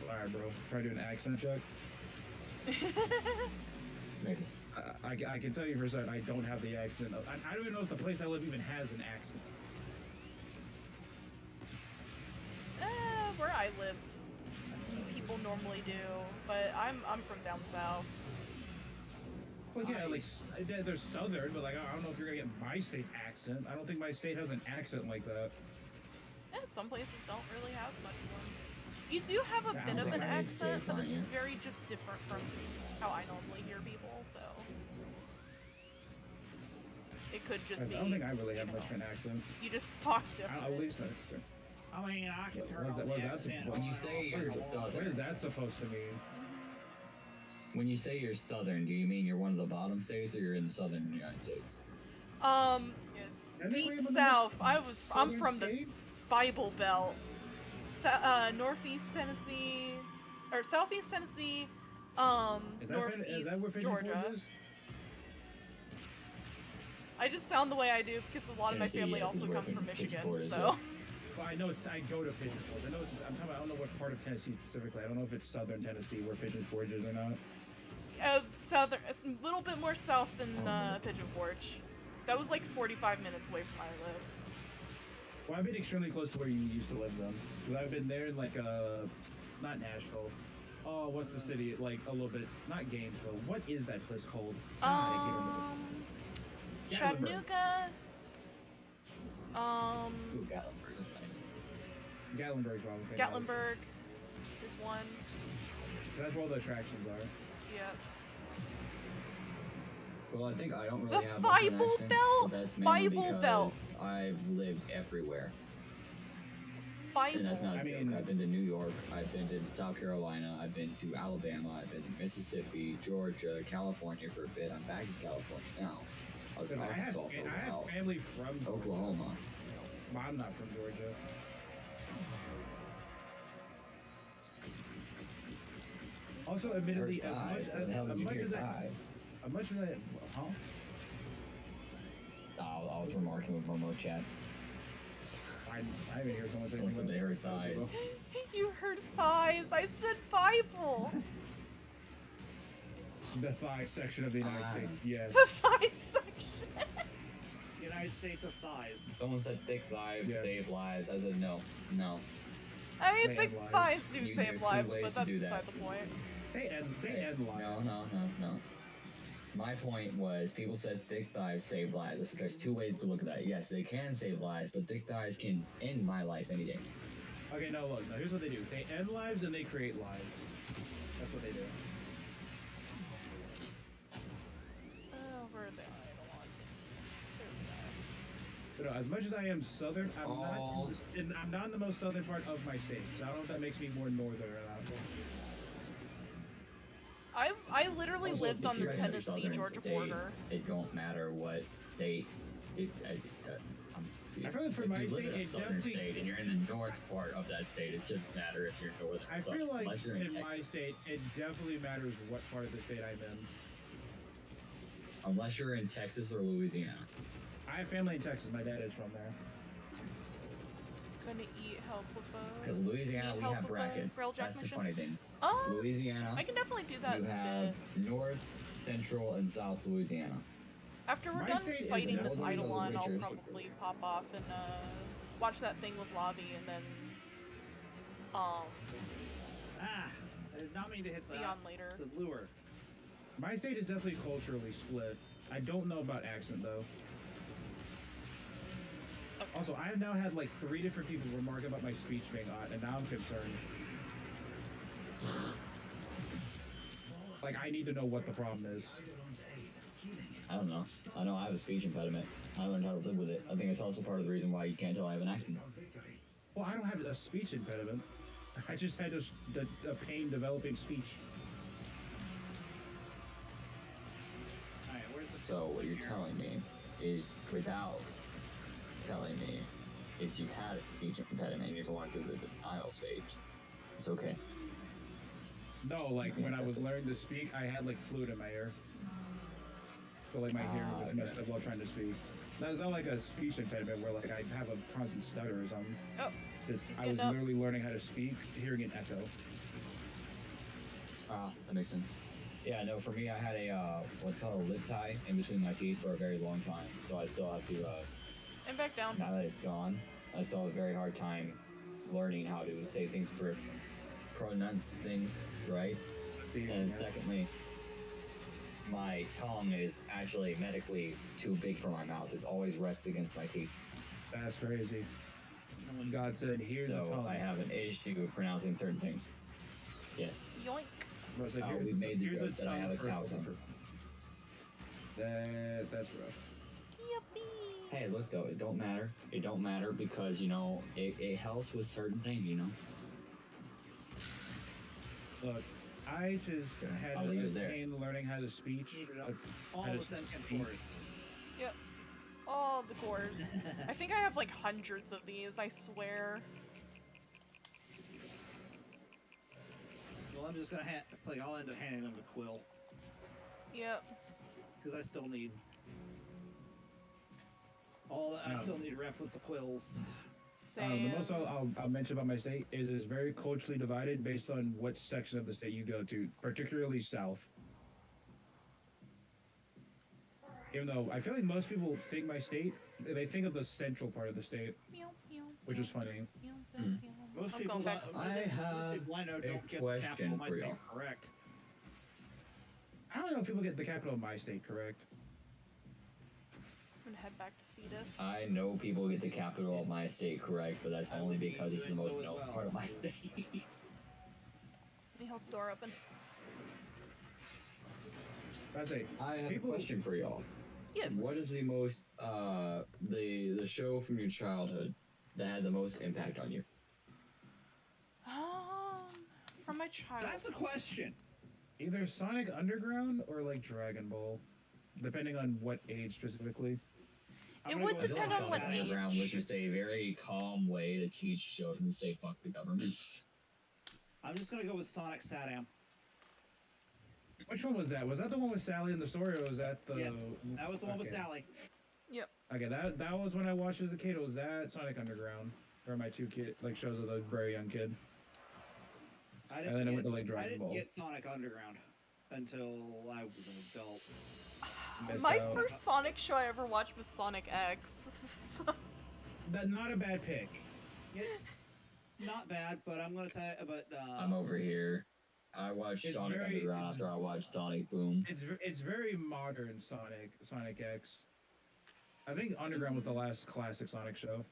All right, bro. Try to do an accent check. Maybe. I can tell you for a certain I don't have the accent. I don't even know if the place I live even has an accent. Where I live, people normally do, but I'm from down south. Well, yeah, like they're southern, but like I don't know if you're gonna get my state's accent. I don't think my state has an accent like that. And some places don't really have much one. You do have a Yeah, I bit don't of think an I need accent, states, but aren't it's you? very just different from how I normally hear people, so it could just be. I don't think I really you have know, much of an accent. You just talk I different. at least that's. I mean, I can turn What is on that- the what is that accent supposed- When you on say and you're off. southern, What is that supposed to mean? When you say you're southern, do you mean you're one of the bottom states, or you're in the southern United States? Deep south. I'm from the Bible Belt. Northeast Tennessee, or Southeast Tennessee, Is that Northeast where Pigeon Georgia. Forge is? I just sound the way I do because a lot of my Tennessee, family yes, also is where comes from Pigeon Michigan, Forge is, so. Well, I know I go to Pigeon Forge. I'm talking about, I don't know what part of Tennessee specifically. I don't know if it's southern Tennessee where Pigeon Forge is or not. Southern, it's a little bit more south than Pigeon Forge. That was like 45 minutes away from where I live. Well, I've been extremely close to where you used to live, then. Because I've been there in, like, not Nashville. Oh, what's the city? Like, a little bit, not Gainesville. What is that place called? God, I can't remember. Chattanooga. Ooh, Gatlinburg is nice. Gatlinburg's wrong. Gatlinburg is one. That's where all the attractions are. Yep. Well, I think I don't really have Bible an accent, Belt? but that's mainly Bible because Belt. I've lived everywhere. Bible. And that's not a I joke. mean- I've been to New York, I've been to South Carolina, I've been to Alabama, I've been to Mississippi, Georgia, California for a bit. I'm back in California now. I was in Because I have Arkansas for a while. family from Oklahoma. Well, I'm not from Georgia. Also, admittedly, Heard thighs. How the hell did you hear thighs? as much as I, huh? I was remarking with Momo chat. I haven't heard someone say Someone said they heard thighs. You heard thighs. I said Bible. The thigh section of the United States, yes. The thighs section. United States of thighs. Someone said thick thighs Yes. save lives. I said no. No. I mean, They thick end lives. thighs do There's save two lives, ways but to that's do beside that. the point. They end live. No. My point was, people said thick thighs save lives. I said there's two ways to look at that. Yes, they can save lives, but thick thighs can end my life any day. Okay, no, look, no, here's what they do. They end lives and they create lives. That's what they do. Where are they? I don't want these. But no, as much as I am southern, I'm not in the most southern part of my state. So I don't know if that makes me more northern or not. I literally Also, lived if on the you're in a Tennessee southern Georgia state, border. It don't matter what state. I feel like for if my you live state, in a it southern definitely- state and you're in the north part of that state, it shouldn't matter if you're northern. I or feel southern, like unless you're in Texas. my state, it definitely matters what part of the state I'm in. Unless you're in Texas or Louisiana. I have family in Texas. My dad is from there. Gonna eat help with Because a. Louisiana, we help have with a bracket. rail jack That's the mission? funny thing. Oh, Louisiana, I can definitely do that you in a have bit. North, Central, and South Louisiana. After we're My done state is fighting this all these other Eidolon, I'll witchers. probably pop off and watch that thing with Lavii and then Ah, I did not mean to hit be on later. the lure. My state is definitely culturally split. I don't know about accent though. Okay. Also, I have now had like 3 different people remark about my speech being odd, and now I'm concerned. Like, I need to know what the problem is. I don't know. I know I have a speech impediment. I learned how to live with it. I think it's also part of the reason why you can't tell I have an accent. Well, I don't have a speech impediment. I just had a pain developing speech. Alright, where's the So what you're telling me is, without telling me, is you had a speech impediment and you're going through the denial stage. It's okay. No, like when I was learning to speak, I had like fluid in my ear. So like my hearing was okay. messed up while trying to speak. That's not like a speech impediment where like I have a constant stutter or something. Oh, Just He's I was getting up. literally learning how to speak, hearing an echo. That makes sense. Yeah, no, for me, I had a, what's called a lip tie in between my teeth for a very long time. So I still have to, and back down. now that it's gone, I still have a very hard time learning how to say things, pronounce things, right? And secondly, my tongue is actually medically too big for my mouth. It always rests against my teeth. That's crazy. God said, here's a So tongue. I have an issue of pronouncing certain things. Yes. Yoink. I was like, We made the here's joke that I have a tongue cow for- temper. That's rough. Yippee. Hey, look though, it don't matter. It don't matter because, you know, it helps with certain things, you know? Look, I just had I'll leave it a there. pain learning how to speech. Move it up. uh, All how to the sentient speak. cores. Yep. All the cores. I think I have like hundreds of these, I swear. Well, I'm just gonna it's like I'll end up handing them to Quill Yep. because I still need all that. I still need rep with the Quills. Same. The most I'll mention about my state is it's very culturally divided based on what section of the state you go to, particularly south. Even though I feel like most people think my state, they think of the central part of the state, Meow, meow, which is funny. meow, Hmm. meow, meow. Most I'm people, going back to most I sleep. have people I know a don't get the question capital of my for state y'all. correct. I don't know if people get the capital of my state correct. I'm gonna head back to Cetus. I know people get the capital of my state correct, but that's I only would be because it's the doing most so as known well. part of my state. Let me hold the door open. I say, I have People- a question for y'all. Yes. What is the most the show from your childhood that had the most impact on you? From my childhood. That's a question. either Sonic Underground or like Dragon Ball, depending on what age specifically. It gonna would go I with feel depend like on Sonic what Underground age. was just a very calm way to teach children to say fuck the government. I'm just gonna go with Sonic SameAme. Which one was that? Was that the one with Sally in the story, or was that the? Yes, that was the one with Okay. Sally. Yep. Okay, that was when I watched as a kid. Was that Sonic Underground? Or my two shows as a very young kid. And then I went to like I Dragon didn't Ball. get Sonic Underground until I was an adult. Missed My out. first Sonic show I ever watched was Sonic X. That not a bad pick. It's not bad, but I'm gonna tell you. But I'm over here. I watched It's Sonic very- Underground after I watched Sonic Boom. It's very modern Sonic X. I think Underground was the last classic Sonic show.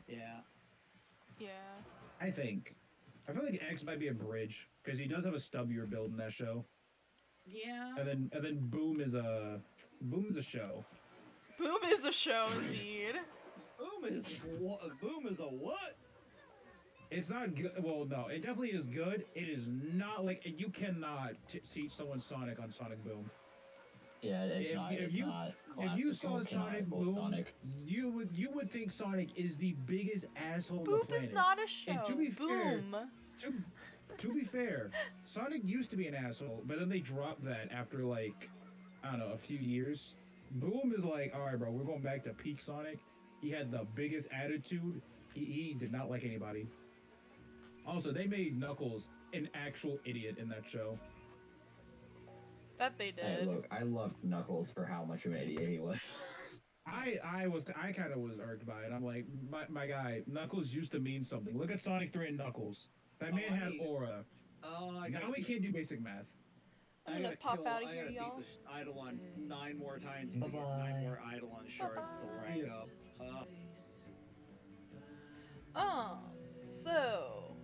yeah, Yeah. I think. I feel like X might be a bridge because he does have a stubbier build in that show. yeah. And then Boom is a show. Boom is a show indeed. Boom is a what? It's not good. Well, no, it definitely is good. It is not like you cannot teach someone Sonic on Sonic Boom. Yeah, it's If- not. if It's you- not If you saw classical, Sonic canonical Boom, Sonic. you would think Sonic is the biggest asshole on Boom the planet. is not a show. And to be fair- Boom. To be fair, Sonic used to be an asshole, but then they dropped that after like, I don't know, a few years. Boom is like, all right, bro, we're going back to peak Sonic. He had the biggest attitude. He did not like anybody. Also, they made Knuckles an actual idiot in that show. That they did. Hey, look, I loved Knuckles for how much of an idiot he was. I kind of was irked by it. I'm like, my guy, Knuckles used to mean something. Look at Sonic 3 and Knuckles. That man I had need- aura. Oh, I Now gotta we keep, can't do basic math. I'm I gonna gotta pop kill. outta I here, gotta y'all. beat the Eidolon 9 more times to get Bye-bye. 9 more Eidolon shards to rank Yeah. up. So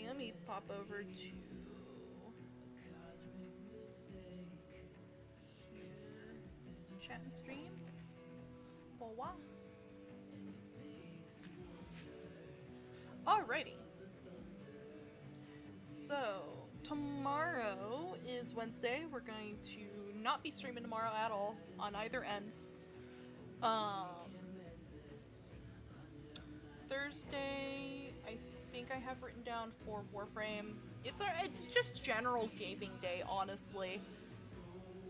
let me pop over to chat and stream for a while. Alrighty. So tomorrow is Wednesday. We're going to not be streaming tomorrow at all on either ends. Thursday, I think I have written down for Warframe. It's just general gaming day, honestly.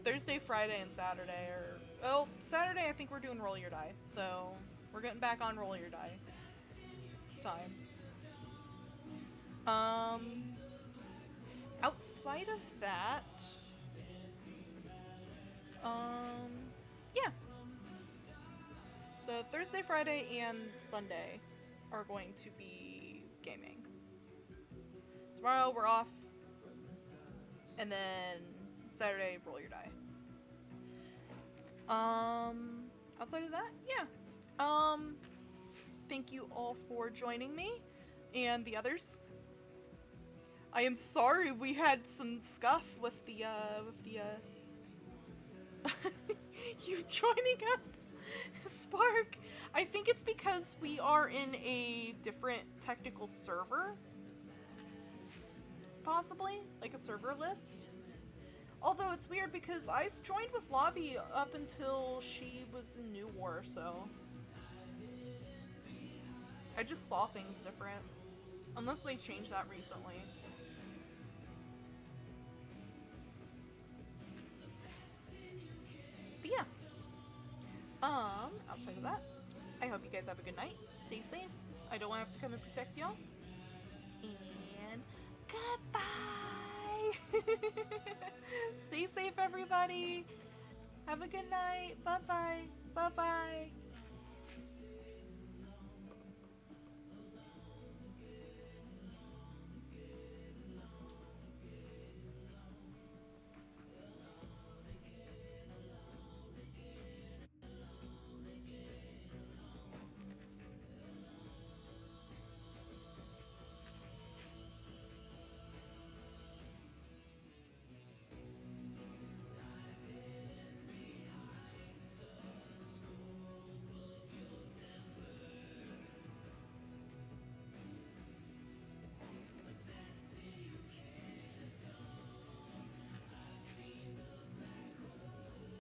Thursday, Friday, and Saturday are... Well, Saturday I think we're doing Roll Your Die, so we're getting back on Roll Your Die time. Outside of that... yeah. So Thursday, Friday, and Sunday are going to be gaming. Tomorrow we're off, and then Saturday Roll Your Die. Outside of that, yeah. Thank you all for joining me and the others. I am sorry we had some scuff with the you joining us, Spark. I think it's because we are in a different technical server. possibly, like a server list. Although it's weird because I've joined with Lavii up until she was in New War, so I just saw things different. Unless they changed that recently. But yeah. Outside of that, I hope you guys have a good night. Stay safe. I don't want to have to come and protect y'all. And goodbye! Stay safe, everybody. Have a good night. Bye-bye. Bye-bye.